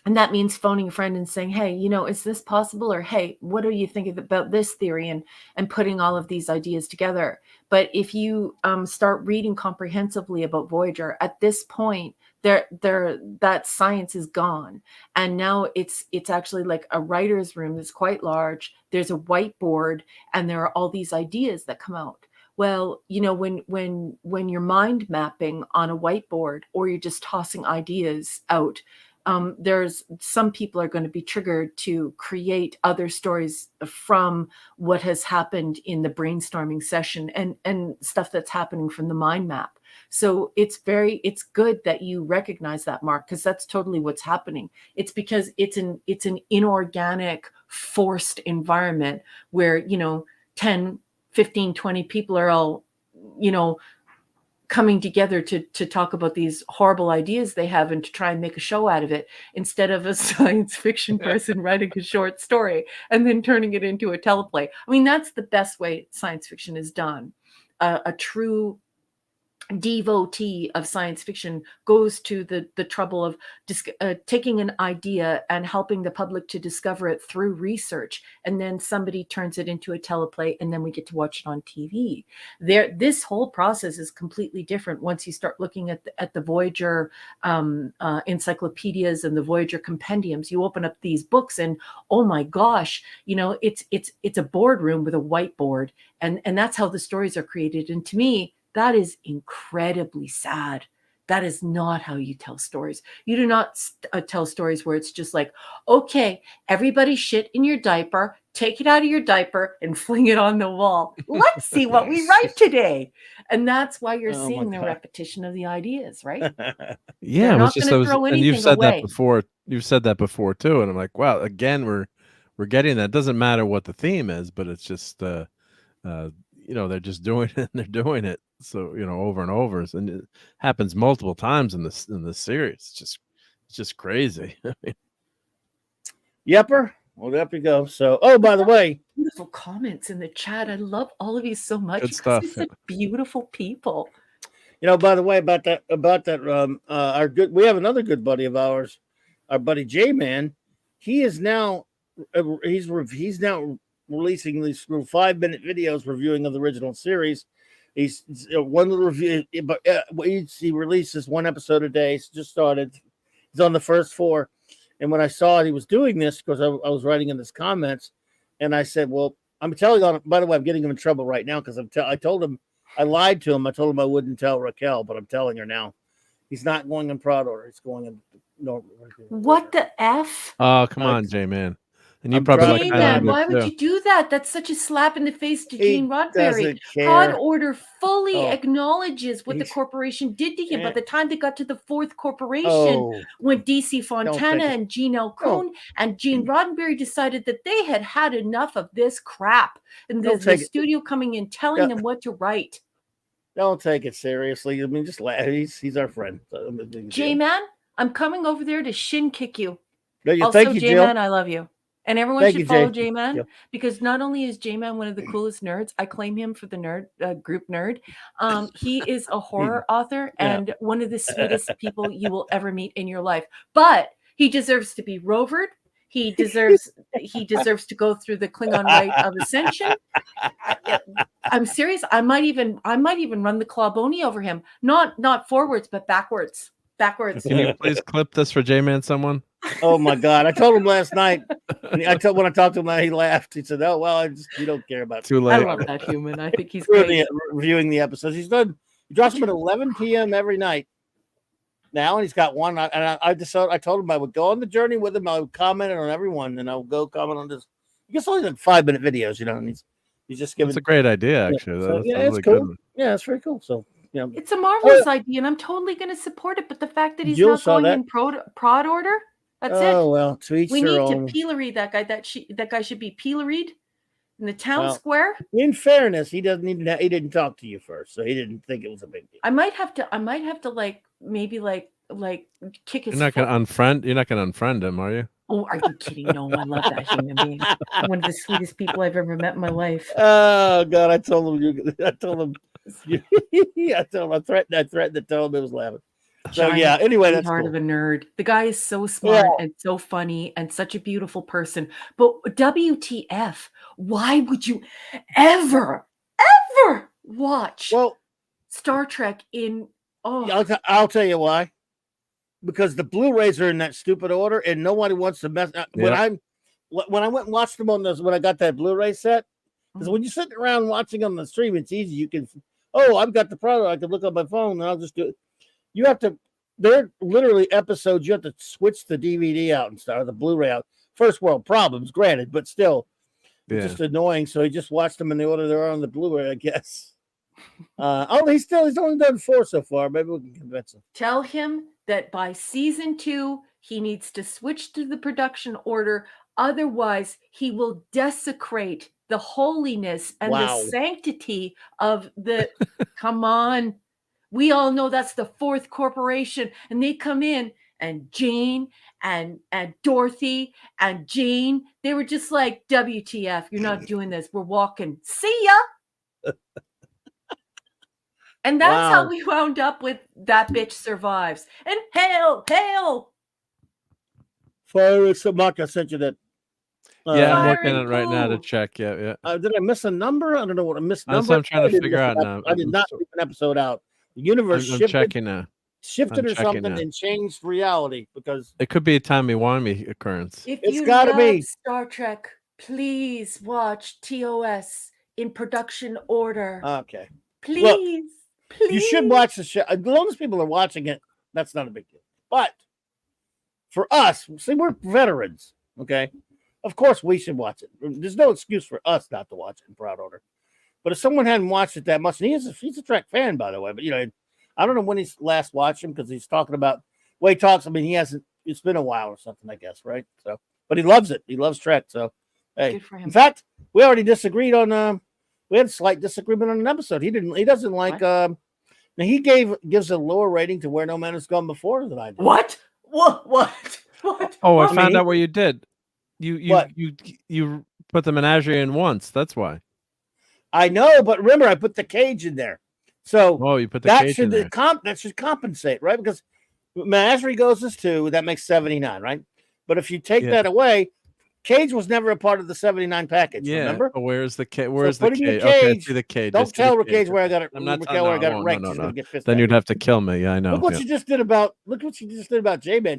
And that means phoning a friend and saying, hey, is this possible? Or, hey, what are you thinking about this theory? And putting all of these ideas together. But if you start reading comprehensively about Voyager, at this point, that science is gone. And now it's actually like a writer's room that's quite large. There's a whiteboard and there are all these ideas that come out. Well, you know, when you're mind mapping on a whiteboard or you're just tossing ideas out, there's some people are going to be triggered to create other stories from what has happened in the brainstorming session and stuff that's happening from the mind map. So it's good that you recognize that, Mark, because that's totally what's happening. It's because it's an inorganic, forced environment where, you know, 10, 15, 20 people are all, you know, coming together to talk about these horrible ideas they have and to try and make a show out of it, instead of a science fiction person writing a short story and then turning it into a teleplay. I mean, that's the best way science fiction is done. A true devotee of science fiction goes to the trouble of taking an idea and helping the public to discover it through research, and then somebody turns it into a teleplay, and then we get to watch it on TV. This whole process is completely different once you start looking at the Voyager encyclopedias and the Voyager compendiums. You open up these books, and oh my gosh, you know, it's a boardroom with a whiteboard, and that's how the stories are created. And to me, that is incredibly sad. That is not how you tell stories. You do not tell stories where it's just like, okay, everybody shit in your diaper, take it out of your diaper and fling it on the wall. Let's see what we write today. And that's why you're seeing the repetition of the ideas, right? Yeah, it was just, and you've said that before. You've said that before too. And I'm like, wow, again, we're getting that. It doesn't matter what the theme is, but it's just, you know, they're just doing it and they're doing it. So, you know, over and over, and it happens multiple times in this series. It's just crazy. Yepper. Well, there we go. So, oh, by the way, beautiful comments in the chat. I love all of you so much. Good stuff. You're such beautiful people. You know, by the way, about that, we have another good buddy of ours, our buddy J-Man. He is now, he's now releasing these 5-minute videos reviewing of the original series. He's one review, but he releases one episode a day. It's just started. He's on the first 4. And when I saw he was doing this, because I was writing in his comments, and I said, well, I'm telling on. By the way, I'm getting him in trouble right now because I told him, I lied to him. I told him I wouldn't tell Raquel, but I'm telling her now. He's not going in prod order. He's going in no. What the F? Oh, come on, J-Man. And you probably like why would you do that? That's such a slap in the face to Gene Roddenberry. Prod order fully acknowledges what the corporation did to him. By the time they got to the 4th corporation, when DC Fontana and Gene L. Cohn and Gene Roddenberry decided that they had had enough of this crap, and the studio coming in telling them what to write. Don't take it seriously. I mean, just laugh. He's our friend. J-Man, I'm coming over there to shin kick you. Also, thank you, J-Man, I love you. And everyone should follow J-Man, yep. Because not only is J-Man one of the coolest nerds, I claim him for the nerd group nerd. He is a horror author and one of the sweetest people you will ever meet in your life. But he deserves to be rovered. He deserves to go through the Klingon rite of ascension. I'm serious. I might even run the clawbony over him. Not forwards, but backwards. Backwards. Can you please clip this for J-Man, someone? Oh my God! I told him last night. When I talked to him, he laughed. He said, "Oh well, you don't care about." Too late. I love that human. I think he's great. Reviewing the episodes. He's done. He drops them at 11 p.m. every night. Now, and he's got one. I decided. I told him I would go on the journey with him. I would comment on everyone, and I would go comment on this. He gets only like 5-minute videos, you know. And he's just giving. It's a great idea, actually. So, yeah, it's cool. Good. Yeah, it's very cool. So. Yeah. It's a marvelous idea, and I'm totally going to support it. But the fact that he's not going in prod order, that's it. Oh well, we need to pillory that guy. That guy should be pilloried in the town square. In fairness, he didn't talk to you first, so he didn't think it was a big deal. I might have to maybe kick his. You're not going to unfriend him, are you? Oh, are you kidding? No, I love that human being. One of the sweetest people I've ever met in my life. Oh God, I told him. I threatened to tell him it was laughing. So yeah, anyway, that's heart cool. of a nerd. The guy is so smart and so funny and such a beautiful person. But WTF? Why would you ever watch Star Trek in? Oh, I'll tell you why. Because the Blu-rays are in that stupid order, and nobody wants to mess. When I went and watched them on those, when I got that Blu-ray set, Because when you're sitting around watching on the stream, it's easy. You can, oh, I've got the product. I can look on my phone and I'll just do it. You have to, they're literally episodes. You have to switch the DVD out and start the Blu-ray out. First world problems, granted, but still, it's just annoying. So he just watched them in the order they're on the Blu-ray, I guess. He's only done 4 so far. Maybe we can convince him. Tell him that by season 2, he needs to switch to the production order. Otherwise, he will desecrate the holiness and the sanctity of the. Come on. We all know that's the 4th corporation. And they come in, and Jane and Dorothy and Jane, they were just like, WTF, you're not doing this. We're walking. See ya. And that's how we wound up with That Bitch Survives. And hail. Fire some Mark, I sent you that. I'm looking at it right now to check. Yeah. Did I miss a number? I don't know what I missed. That's what I'm trying to figure out now. I did not leave an episode out. The universe shifted or something and changed reality because it could be a timey-wimey occurrence. If it's got to be Star Trek, please watch TOS in production order. Okay. Please. Look, please. You should watch the show. As long as people are watching it, that's not a big deal. But for us, see, we're veterans, okay? Of course, we should watch it. There's no excuse for us not to watch it in proud order. But if someone hadn't watched it that much, and he's a Trek fan, by the way, but, I don't know when he's last watched him because he's talking about, he talks, he hasn't, it's been a while or something, I guess, right? So, but he loves it. He loves Trek. So, hey, good for him. In fact, we already disagreed on, we had a slight disagreement on an episode. He doesn't like, now he gives a lower rating to Where No Man Has Gone Before than I did. What? Oh, I found out what you did. You put the menagerie in once. That's why. I know, but remember, I put the cage in there. So you put the cage in there. That should compensate, right? Because menagerie goes as 2, that makes 79, right? But if you take that away, cage was never a part of the 79 package. Remember? But where's the cage? Where's the cage? Okay, I see the cage. Don't tell the cage where I got it. I'm not where I got it ranked. No. Then you'd have to kill me. Yeah, I know. Look what you just did about J-Man.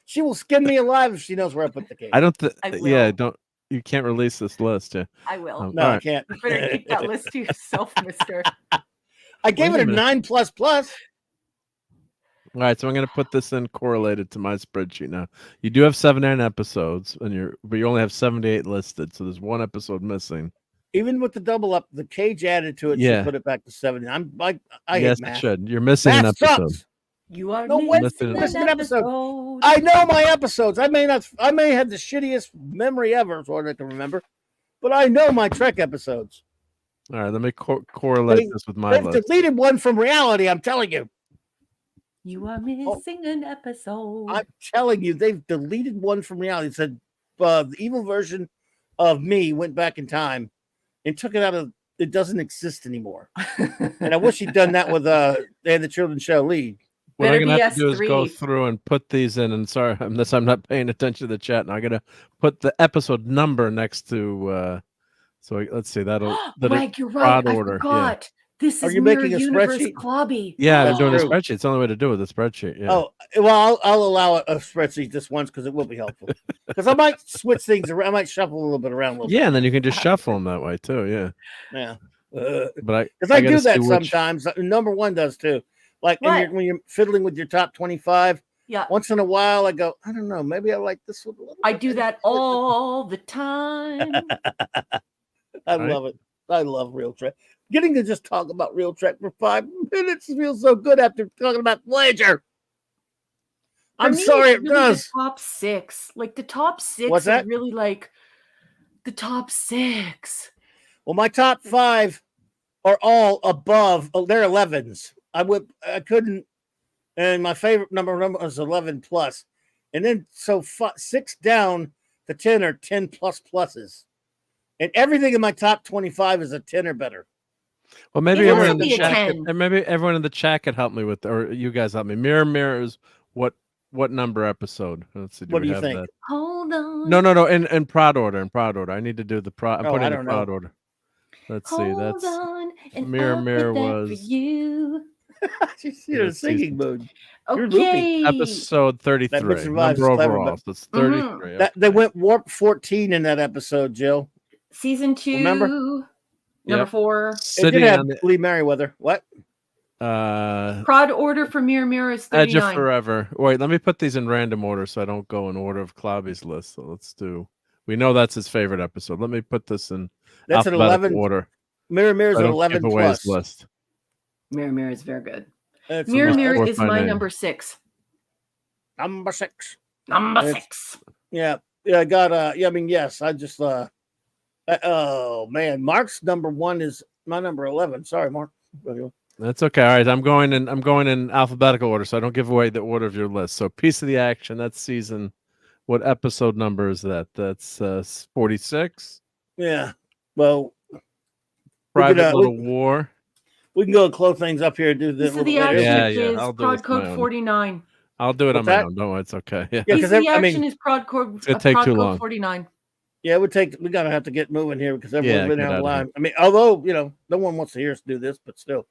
She will skin me alive if she knows where I put the cage. I don't. You can't release this list. Yeah. I will. No, I can't. You better keep that list to yourself, mister. I gave it a 9++. All right, so I'm going to put this in correlated to my spreadsheet now. You do have 79 episodes, but you only have 78 listed, so there's 1 episode missing. Even with the double up, the cage added to it should put it back to 70. I yes, hate math. it should. You're missing an episode. Sucks. You are missing an episode. I know my episodes. I may have the shittiest memory ever, as far as I can remember, but I know my Trek episodes. All right, let me correlate this with my list. They've deleted one from reality. I'm telling you. You are missing an episode. I'm telling you, they've deleted one from reality. It said the evil version of me went back in time and took it out of. It doesn't exist anymore. And I wish he'd done that with they had the children's show lead. What I'm gonna have to do is go through and put these in. And sorry, unless I'm not paying attention to the chat, and I'm gonna put the episode number next to. So let's see. Greg, you're right. I forgot. Yeah. This is Mirror Universe Clobby. Yeah, I'm doing a spreadsheet. It's the only way to do it. The spreadsheet. Yeah. Oh well, I'll allow a spreadsheet just once because it will be helpful. Because I might switch things around. I might shuffle a little bit around. And then you can just shuffle them that way too. Yeah. Yeah. But because I do that sometimes. Number 1 does too. Like when you're fiddling with your top 25. Yeah. Once in a while, I go, I don't know. Maybe I like this one a little. I do that all the time. I love it. I love Real Trek. Getting to just talk about Real Trek for 5 minutes feels so good after talking about Voyager. I'm sorry, it does. The top 6, like the top 6. What's that? Really like the top 6. Well, my top 5 are all above. Oh, they're 11s. I couldn't, and my favorite number was 11 plus, and then 6 down to 10 are 10 plus pluses, and everything in my top 25 is a 10 or better. Well, maybe everyone in the chat, maybe everyone in the chat could help me with, or you guys help me. Mirrors, what number episode? Let's see. What do you think? That? Hold on. No. In proud order. I need to do the I'm putting in proud order. Let's see. That's Mirror was you. She's in a singing mood. Okay. Episode 33. Number overall. That's 33. They went warp 14 in that episode, Jill. Season 2. Remember? Number Yep. 4. It Sitting did have on the Lee Merriweather. What? Prod order for Mirror Mirror is Edge of 39. Forever. Wait, let me put these in random order so I don't go in order of Clobby's list. So let's do. We know that's his favorite episode. Let me put this in That's an alphabetical 11. order. Mirror Mirror's I an don't 11 give away his plus. list. Mirror Mirror is very good. That's Mirror Mirror Fourth is by my name. number 6. number 6. Number It's- 6. Yeah, I got yeah, I mean, yes, I just oh man, Mark's number 1 is my number 11. Sorry, Mark. That's okay. All right, I'm going in alphabetical order, so I don't give away the order of your list. So, Piece of the Action. That's season. What episode number is that? That's 46. Yeah. Well, Private Little War. we can go and close things up here and do this. Piece of the Action Yeah, is I'll do Prod this on my Code own. 49. I'll do it What's on my that? own. Don't worry, it's okay. Yeah. Yeah, Piece of because the I Action mean, is Prod Code, gonna take Prod too Code long. 49. yeah, we're gonna have to get moving here because everyone's Yeah, been get on the out of line. I mean, although no one wants to hear us do this, but still,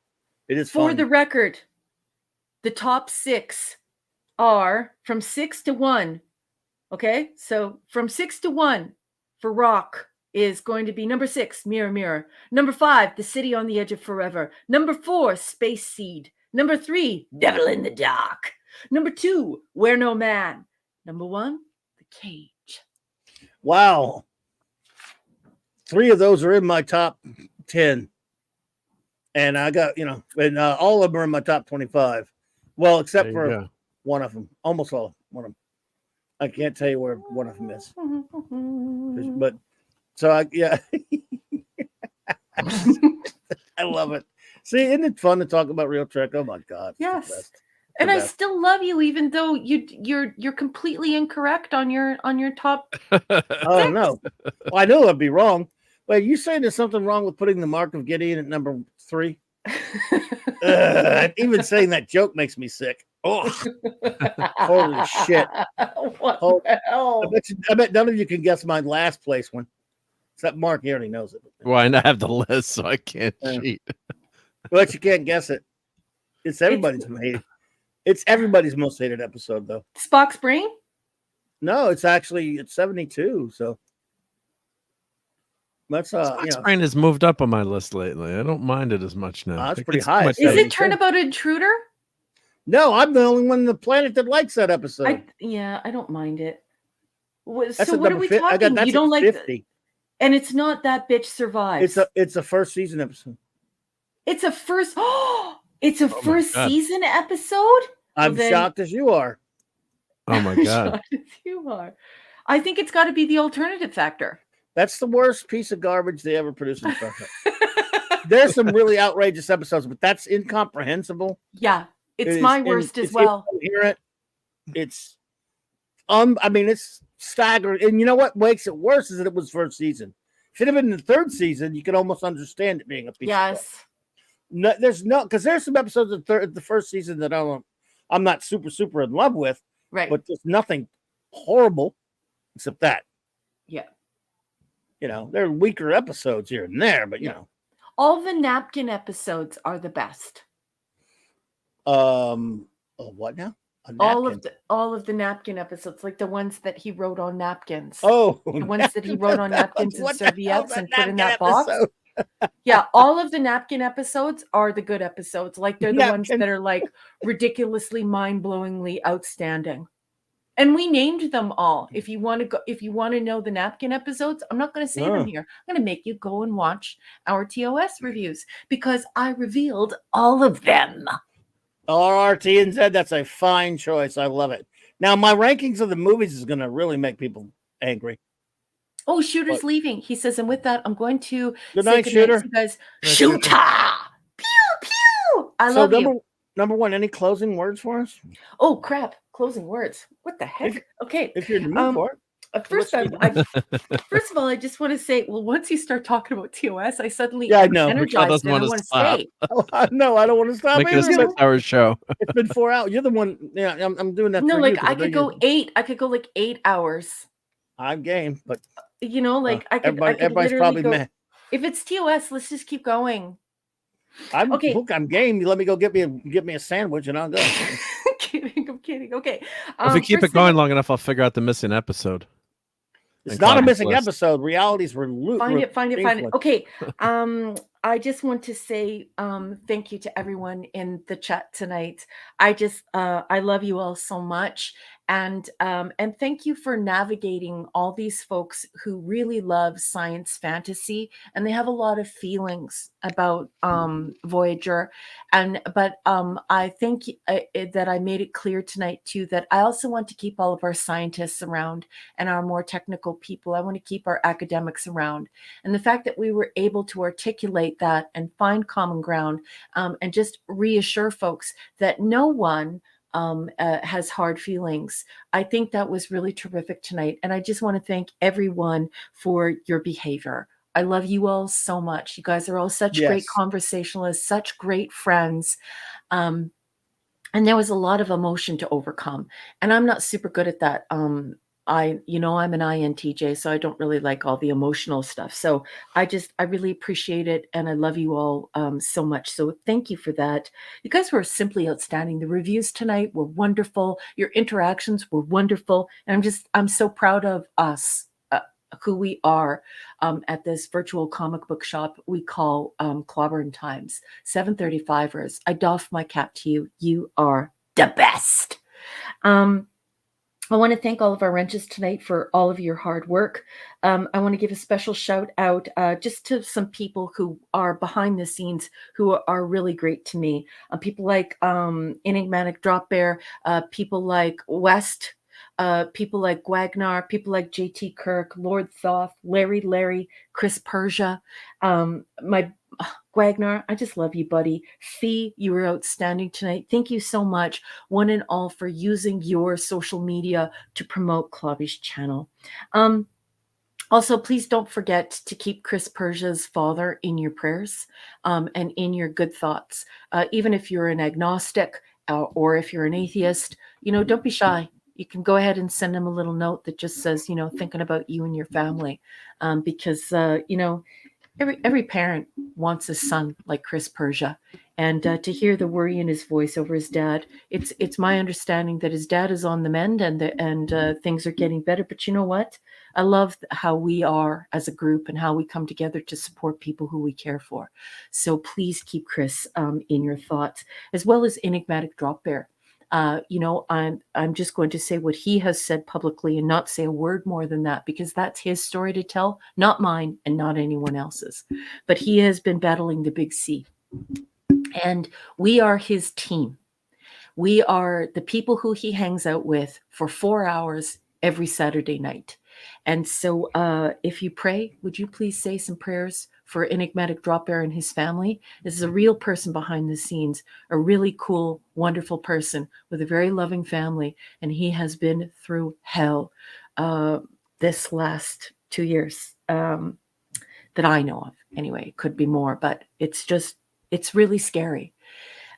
it is For fun. the record, the top 6 are from 6 to 1. Okay, so from 6 to 1 for rock is going to be number 6, Mirror Mirror. Number 5, The City on the Edge of Forever. Number 4, Space Seed. Number 3, Devil in the Dark. Number 2, Where No Man. Number 1, The Cage. Wow, 3 of those are in my top 10, and I got and all of them are in my top 25. Well, except There you for go. one of them, almost all one of them. I can't tell you where one of them is, but so yeah, I love it. See, isn't it fun to talk about Real Trek? Oh my God, it's the Yes. best. And The I best. still love you, even though you're completely incorrect on your top. Oh no, well, I knew I'd be wrong. Wait, you saying there's something wrong with putting the Mark of Gideon at number 3? Even saying that joke makes me sick. Oh, holy shit! What Oh, the hell? I bet none of you can guess my last place one, except Mark. He already knows it. Well, I have the list, so I can't Yeah. cheat. But you can't guess it. It's everybody's hated. It's everybody's most hated episode, though. Spock's brain? No, it's 72. So that's Spock's Brain has moved up on my list lately. I don't mind it as much now. That's It pretty gets high. too much Is hate. it Turnabout Intruder? No, I'm the only one on the planet that likes that episode. I don't mind it. That's So at what are number we I got talking? that's You don't at like 50. and it's not That Bitch Survives. It's a first season episode. It's a first it's a my first God. season episode? I'm Well, then- shocked as you are. Oh my God. Shocked as you are. I think it's got to be The Alternative Factor. That's the worst piece of garbage they ever produced in Star Trek. There's some really outrageous episodes, but that's incomprehensible. Yeah, It it's is my worst as it's well. incoherent. It's I mean, it's staggering. And you know what makes it worse is that it was first season. If it had been the third season, you could almost understand it being a piece of crap. Yes. No, because there's some episodes of the first season that I'm not super in love with, Right. but there's nothing horrible except that. Yeah. There are weaker episodes here and there, but All the napkin episodes are the best. what now? A napkin? All of the napkin episodes, like the ones that he wrote on napkins. Oh, the ones that he wrote on napkins and What the hell serviettes is and put in napkin that box. episode? Yeah, all of the napkin episodes are the good episodes. Like they're the ones Napkin. that are like ridiculously mind-blowingly outstanding. And we named them all. If you want to know the napkin episodes, I'm not going to say Oh. them here. I'm going to make you go and watch our TOS reviews because I revealed all of them. RRTNZ, that's a fine choice. I love it. Now, my rankings of the movies is going to really make people angry. Oh, Shooter's What? leaving. He says, and with that, I'm going to Good say night, goodnight Shooter. to you guys. Night, Shooter! Pew, pew! I love you. Number one, any closing words for us? Oh, crap. Closing words. What the heck? Okay. If you're in the mood for it. First of all, I just want to say, well, once you start talking about TOS, I suddenly Yeah, I am know. energized doesn't and I want to want to stop. stay. No, I don't want to stop Make it a either. 6-hour show. It's been 4 hours. You're the one. Yeah, I'm doing that. No, for like you 'cause I know could go 8. I could go like 8 hours. I'm game, but Like I could. everybody's literally probably go, mad. If it's TOS, let's just keep going. Okay. Look, I'm game. You let me go get me a sandwich and I'll go. I'm kidding. Okay. If we keep it going long enough, I'll figure out the missing episode. It's not a missing episode. Realities were Find it. Okay. I just want to say thank you to everyone in the chat tonight. I love you all so much. And thank you for navigating all these folks who really love science fantasy, and they have a lot of feelings about Voyager. But I think that I made it clear tonight too that I also want to keep all of our scientists around and our more technical people. I want to keep our academics around, and the fact that we were able to articulate that and find common ground, and just reassure folks that no one has hard feelings. I think that was really terrific tonight. And I just want to thank everyone for your behavior. I love you all so much. You guys are all such great conversationalists, such great friends. And there was a lot of emotion to overcome. And I'm not super good at that. I'm an INTJ, so I don't really like all the emotional stuff. So I really appreciate it. And I love you all so much. So thank you for that. You guys were simply outstanding. The reviews tonight were wonderful. Your interactions were wonderful. And I'm so proud of us, who we are at this virtual comic book shop we call CLOBBERIN Times. 735ers. I doff my cap to you. You are the best. I want to thank all of our wrenches tonight for all of your hard work. I want to give a special shout out just to some people who are behind the scenes who are really great to me. People like Enigmatic Drop Bear, people like West, people like Gwagnar, people like JT Kirk, Lord Thoth, Larry, Chris Persia, my Gwagnar, I just love you, buddy. Fee, you were outstanding tonight. Thank you so much, one and all, for using your social media to promote Clobby's channel. Also, please don't forget to keep Chris Persia's father in your prayers and in your good thoughts. Even if you're an agnostic or if you're an atheist, don't be shy. You can go ahead and send him a little note that just says, thinking about you and your family, because, every parent wants a son like Chris Persia, and to hear the worry in his voice over his dad, it's my understanding that his dad is on the mend and things are getting better. But you know what? I love how we are as a group and how we come together to support people who we care for. So please keep Chris in your thoughts, as well as Enigmatic Drop Bear. I'm just going to say what he has said publicly and not say a word more than that, because that's his story to tell, not mine and not anyone else's. But he has been battling the big C, and we are his team. We are the people who he hangs out with for 4 hours every Saturday night. And so if you pray, would you please say some prayers for Enigmatic Drop Bear and his family? This is a real person behind the scenes, a really cool, wonderful person with a very loving family. And he has been through hell this last 2 years that I know of. Anyway, it could be more, but it's really scary.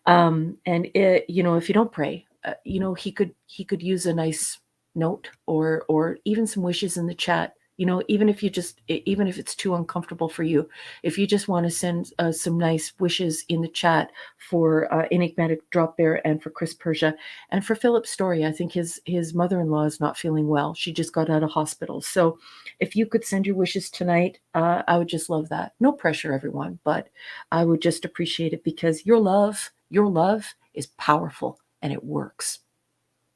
If you don't pray, he could use a nice note or even some wishes in the chat. Even if it's too uncomfortable for you, if you just want to send some nice wishes in the chat for Enigmatic Drop Bear and for Chris Persia and for Philip's story. I think his mother-in-law is not feeling well. She just got out of hospital. So if you could send your wishes tonight, I would just love that. No pressure, everyone, but I would just appreciate it, because your love is powerful and it works.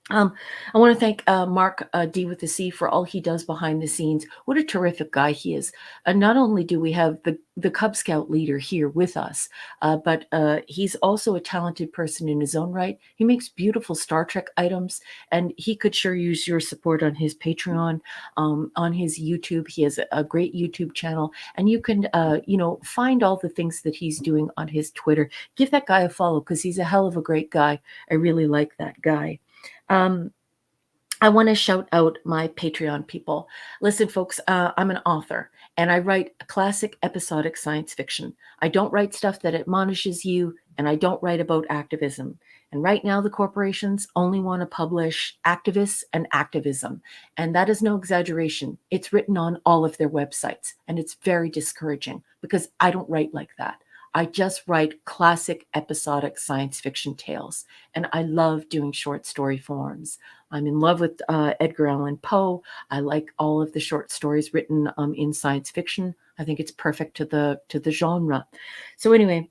I want to thank Mark D with the C for all he does behind the scenes. What a terrific guy he is. Not only do we have the Cub Scout leader here with us, but he's also a talented person in his own right. He makes beautiful Star Trek items, and he could sure use your support on his Patreon, on his YouTube. He has a great YouTube channel, and you can, find all the things that he's doing on his Twitter. Give that guy a follow, because he's a hell of a great guy. I really like that guy. I want to shout out my Patreon people. Listen, folks, I'm an author, and I write classic episodic science fiction. I don't write stuff that admonishes you, and I don't write about activism. And right now, the corporations only want to publish activists and activism. And that is no exaggeration. It's written on all of their websites, and it's very discouraging, because I don't write like that. I just write classic episodic science fiction tales, and I love doing short story forms. I'm in love with Edgar Allan Poe. I like all of the short stories written in science fiction. I think it's perfect to the genre. So anyway,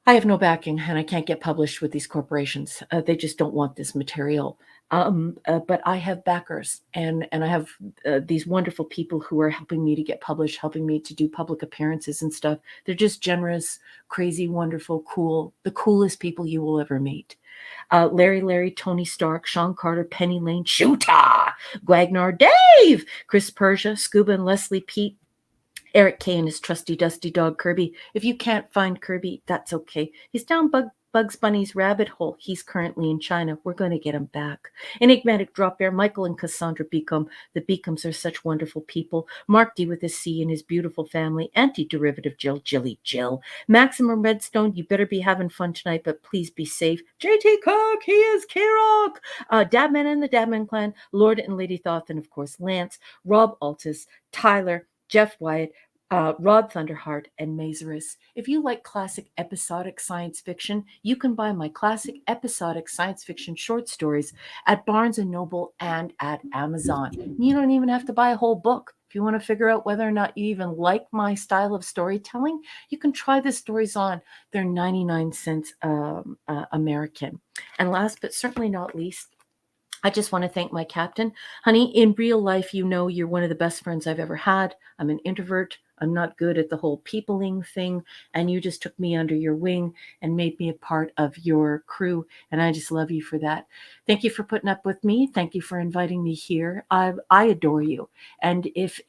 I have no backing, and I can't get published with these corporations. They just don't want this material. But I have backers, and I have these wonderful people who are helping me to get published, helping me to do public appearances and stuff. They're just generous, crazy, wonderful, cool, the coolest people you will ever meet. Larry, Tony Stark, Sean Carter, Penny Lane, Shooter, Gwagnar, Dave, Chris Persia, Scuba and Leslie Pete, Eric Kay and his trusty dusty dog Kirby. If you can't find Kirby, that's okay. He's down Bugs Bunny's rabbit hole. He's currently in China. We're going to get him back. Enigmatic Drop Bear, Michael and Cassandra Beacom. The Beacoms are such wonderful people. Mark D with a C and his beautiful family. Anti-derivative Jill. Maximum Redstone, you better be having fun tonight, but please be safe. JT Cook, he is K-Rock. Dabman and the Dabman clan. Lord and Lady Thoth, and of course Lance. Rob Altus, Tyler, Jeff Wyatt, Rod Thunderheart, and Mazarus. If you like classic episodic science fiction, you can buy my classic episodic science fiction short stories at Barnes & Noble and at Amazon. You don't even have to buy a whole book. If you want to figure out whether or not you even like my style of storytelling, you can try the stories on. They're 99 cents American. And last but certainly not least, I just want to thank my captain. Honey, in real life, you know you're one of the best friends I've ever had. I'm an introvert. I'm not good at the whole peopling thing. And you just took me under your wing and made me a part of your crew. And I just love you for that. Thank you for putting up with me. Thank you for inviting me here. I adore you. And if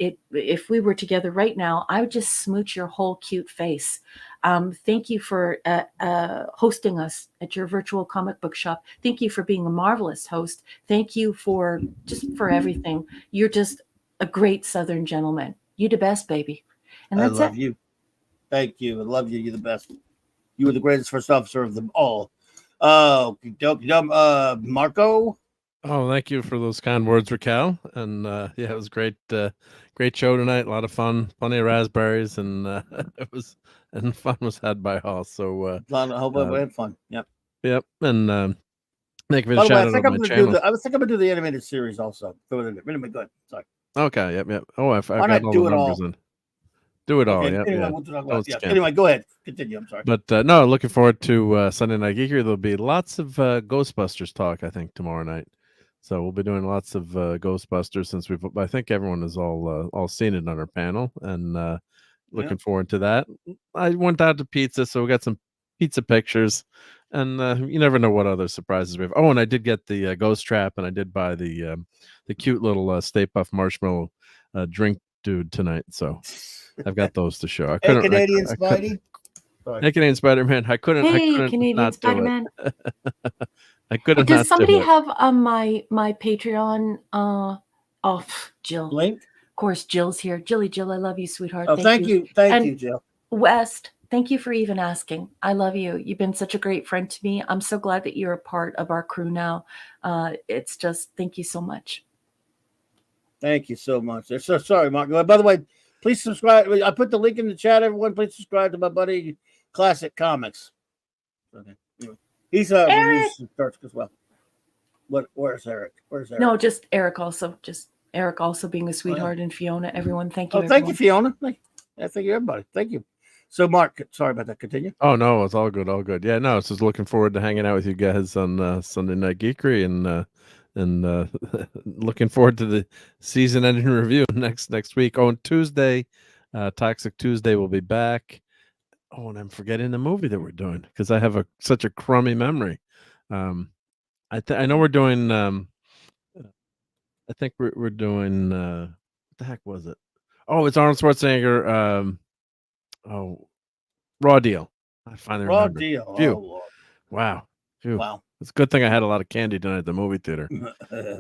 we were together right now, I would just smooch your whole cute face. Thank you for hosting us at your virtual comic book shop. Thank you for being a marvelous host. Thank you for everything. You're just a great Southern gentleman. You the best, baby. And that's I love you. Thank you. I love you. You're the best. You were the greatest first officer of them all. Marco. Oh, thank you for those kind words, Raquel. And yeah, it was great. Great show tonight. A lot of fun. Plenty of raspberries, and fun was had by all. So I hope we had fun. Yep. Yep. And thank you for By the the way, shout out on my channel. I was thinking I'm gonna do the animated series also. Anyway, good. Sorry. Okay. Yep. Oh, I've Why got not all do the it numbers all? in. Do it all. Okay, Yep. anyway, Yeah. we'll talk about Don't it. scam. Anyway, go ahead. Continue. I'm sorry. But no, looking forward to Sunday Night Geekery. There'll be lots of Ghostbusters talk, I think, tomorrow night. So we'll be doing lots of Ghostbusters since I think everyone has all seen it on our panel, and looking forward to that. I went out to pizza, so we got some pizza pictures, and you never know what other surprises we have. Oh, and I did get the Ghost Trap, and I did buy the cute little Stay Puft Marshmallow drink dude tonight. So I've got those to show. I couldn't. Hey, Canadian Spidey. Hey, Canadian Spider-Man. I couldn't. Canadian not Spider-Man. do it. I couldn't. Does somebody have my Patreon off, Jill? Link? Of course, Jill's here. Jill, I love you, sweetheart. Oh, thank you. Thank you, Jill. West, thank you for even asking. I love you. You've been such a great friend to me. I'm so glad that you're a part of our crew now. It's just, thank you so much. Thank you so much. They're so sorry, Mark. By the way, please subscribe. I put the link in the chat. Everyone, please subscribe to my buddy Classic Comics. Okay. Anyway, he's released starts as well. Where's Eric? No, just Eric also. Just Eric also being a sweetheart, and Fiona. Everyone, thank you. Thank you, Fiona. Thank you, everybody. Thank you. So, Mark, sorry about that. Continue. Oh no, it's all good, all good. Yeah, no, it's just looking forward to hanging out with you guys on Sunday Night Geekery, and looking forward to the season ending review next week. Oh, on Tuesday, Toxic Tuesday will be back. Oh, and I'm forgetting the movie that we're doing because I have such a crummy memory. I know we're doing. I think we're doing. What the heck was it? Oh, it's Arnold Schwarzenegger. Raw Deal. I finally remembered. Raw Deal. Phew. Oh, Lord. Wow. Phew. Wow. It's a good thing I had a lot of candy tonight at the movie theater.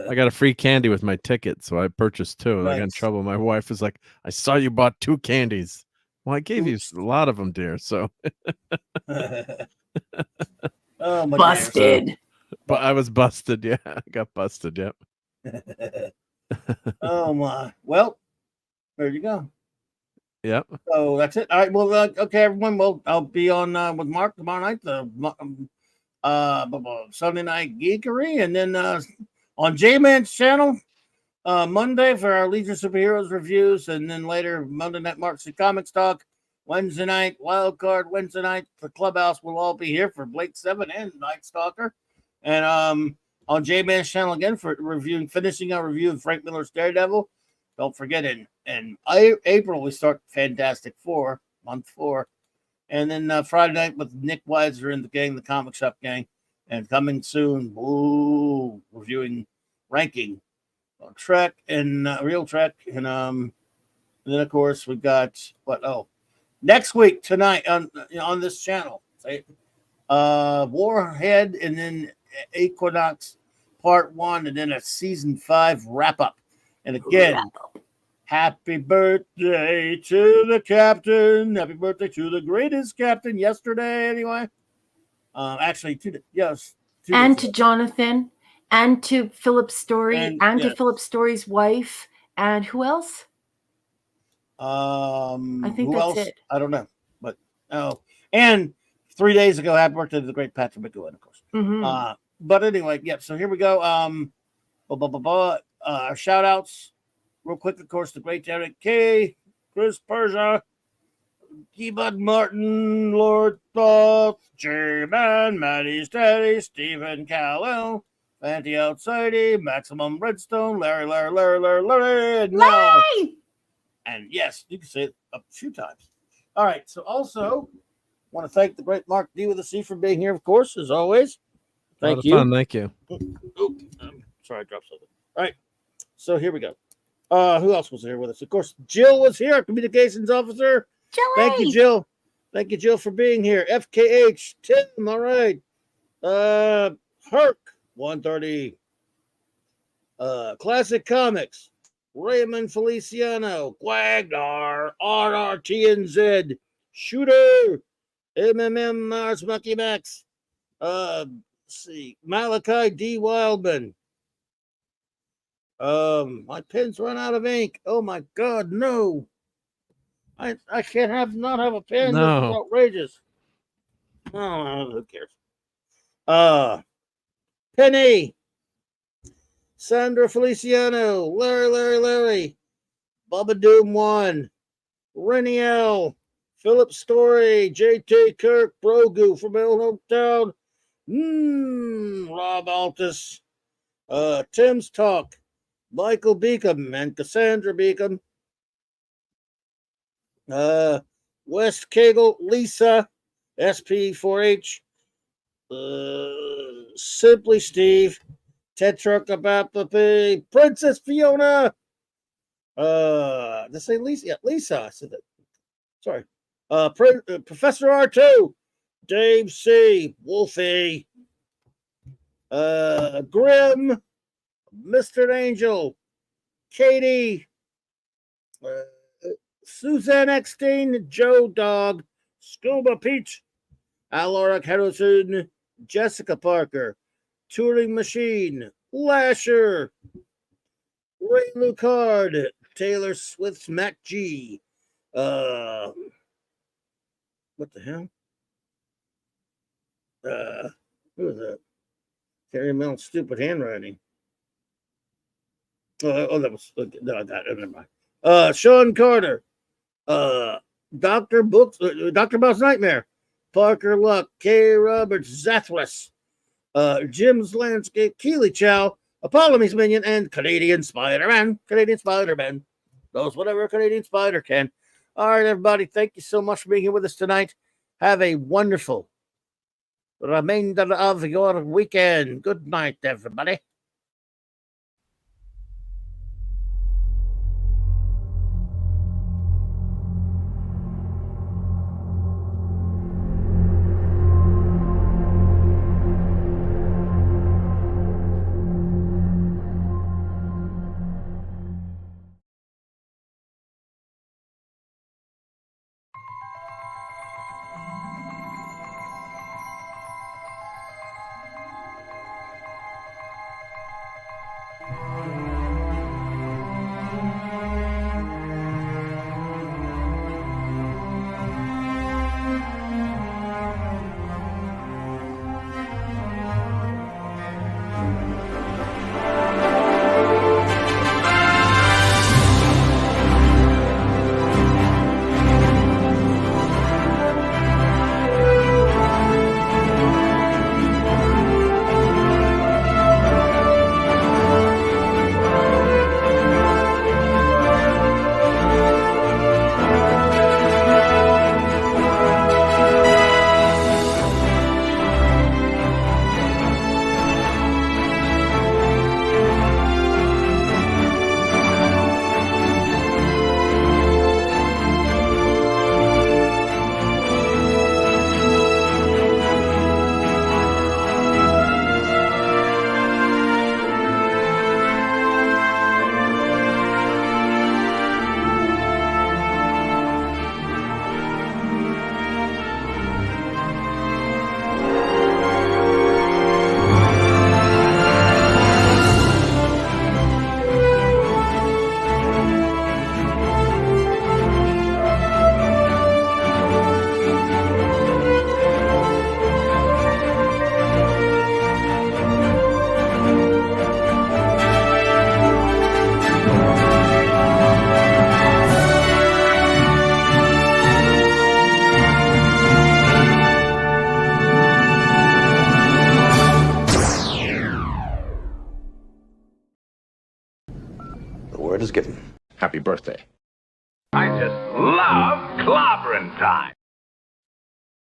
I got a free candy with my ticket, so I purchased 2. Nice. I got in trouble. My wife was like, "I saw you bought 2 candies." Well, I gave you a lot of them, dear. So. Oh, my busted. Dear. But I was busted. Yeah, I got busted. Yep. Oh my. Well, there you go. Yep. So that's it. All right. Well, okay, everyone. Well, I'll be on with Mark tomorrow night, Sunday Night Geekery, and then on J-Man's channel Monday for our Legion Superheroes reviews, and then later Monday Night Marks and Comics Talk. Wednesday night, Wild Card. Wednesday night, the Clubhouse will all be here for Blake 7 and Night Stalker. And on J-Man's channel again for finishing our review of Frank Miller's Daredevil. Don't forget, in April, we start Fantastic Four, month 4. And then Friday night with Nick Weiser and the gang, the Comic Shop Gang. And coming soon, reviewing Ranking Trek and Real Trek. And then, of course, we've got next week, tonight, on this channel. Warhead, and then Equinox Part 1, and then a Season 5 wrap-up. And again, happy birthday to the captain. Happy birthday to the greatest captain yesterday, anyway. Actually, and to Jonathan, and to Philip Story, and to Philip Story's wife, and who else? I think that's it. I don't know. But and 3 days ago, happy birthday to the great Patrick McGowan, of course. Mm-hmm. But anyway, so here we go. Shout outs real quick, of course, the great Derek K, Chris Persia, Bud Martin, Lord Thoth, J-Man, Maddie Steady, Stephen Callell, Fanti Outsidey, Maximum Redstone, Larry, and now. And yes, you can say it a few times. All right, so also want to thank the great Mark D with a C for being here, of course, as always. Thank you. Fun. Thank you. Sorry, I dropped something. All right, so here we go. Who else was here with us? Of course, Jill was here, communications officer. Jill. Thank you, Jill. Thank you, Jill, for being here. FKH, Tim, all right. Herc, 130. Classic Comics, Raymond Feliciano, Guagnar, RRTNZ, Shooter, MMM Mars Monkey Max. Let's see, Malachi D. Wildman. My pen's run out of ink. Oh my God, no! I can't not have a pen. No. This is outrageous. Oh, who cares? Penny, Sandra Feliciano, Larry, Bubba Doom 1, Rennie L, Philip Story, JT Kirk, Brogu from my old hometown, Rob Altus, Tim's Talk, Michael Beacom and Cassandra Beacom, West Kegel, Lisa, SP4H, Simply Steve, Tetracabapapy, Princess Fiona, did I say Lisa? Yeah, Lisa. I said that. Sorry. Professor R2, Dave C, Wolfie, Grim, Mr. Angel, Katie, Suzanne Eckstein, Joe Dog, Scuba Peach, Alora Harrison, Jessica Parker, Turing Machine, Lasher, Ray Lucard, Taylor Swift's Mac G. What the hell? Who is that? Terry Mellon's stupid handwriting. That was no, that. Never mind. Sean Carter, Dr. Bill's Nightmare, Parker Luck, K. Roberts, Zathras, Jim's Landscape, Keely Chow, Apollo's Minion, and Canadian Spider-Man. Knows whatever a Canadian Spider can. All right, everybody. Thank you so much for being here with us tonight. Have a wonderful remainder of your weekend. Good night, everybody. The word is given. Happy birthday. I just love clobbering time.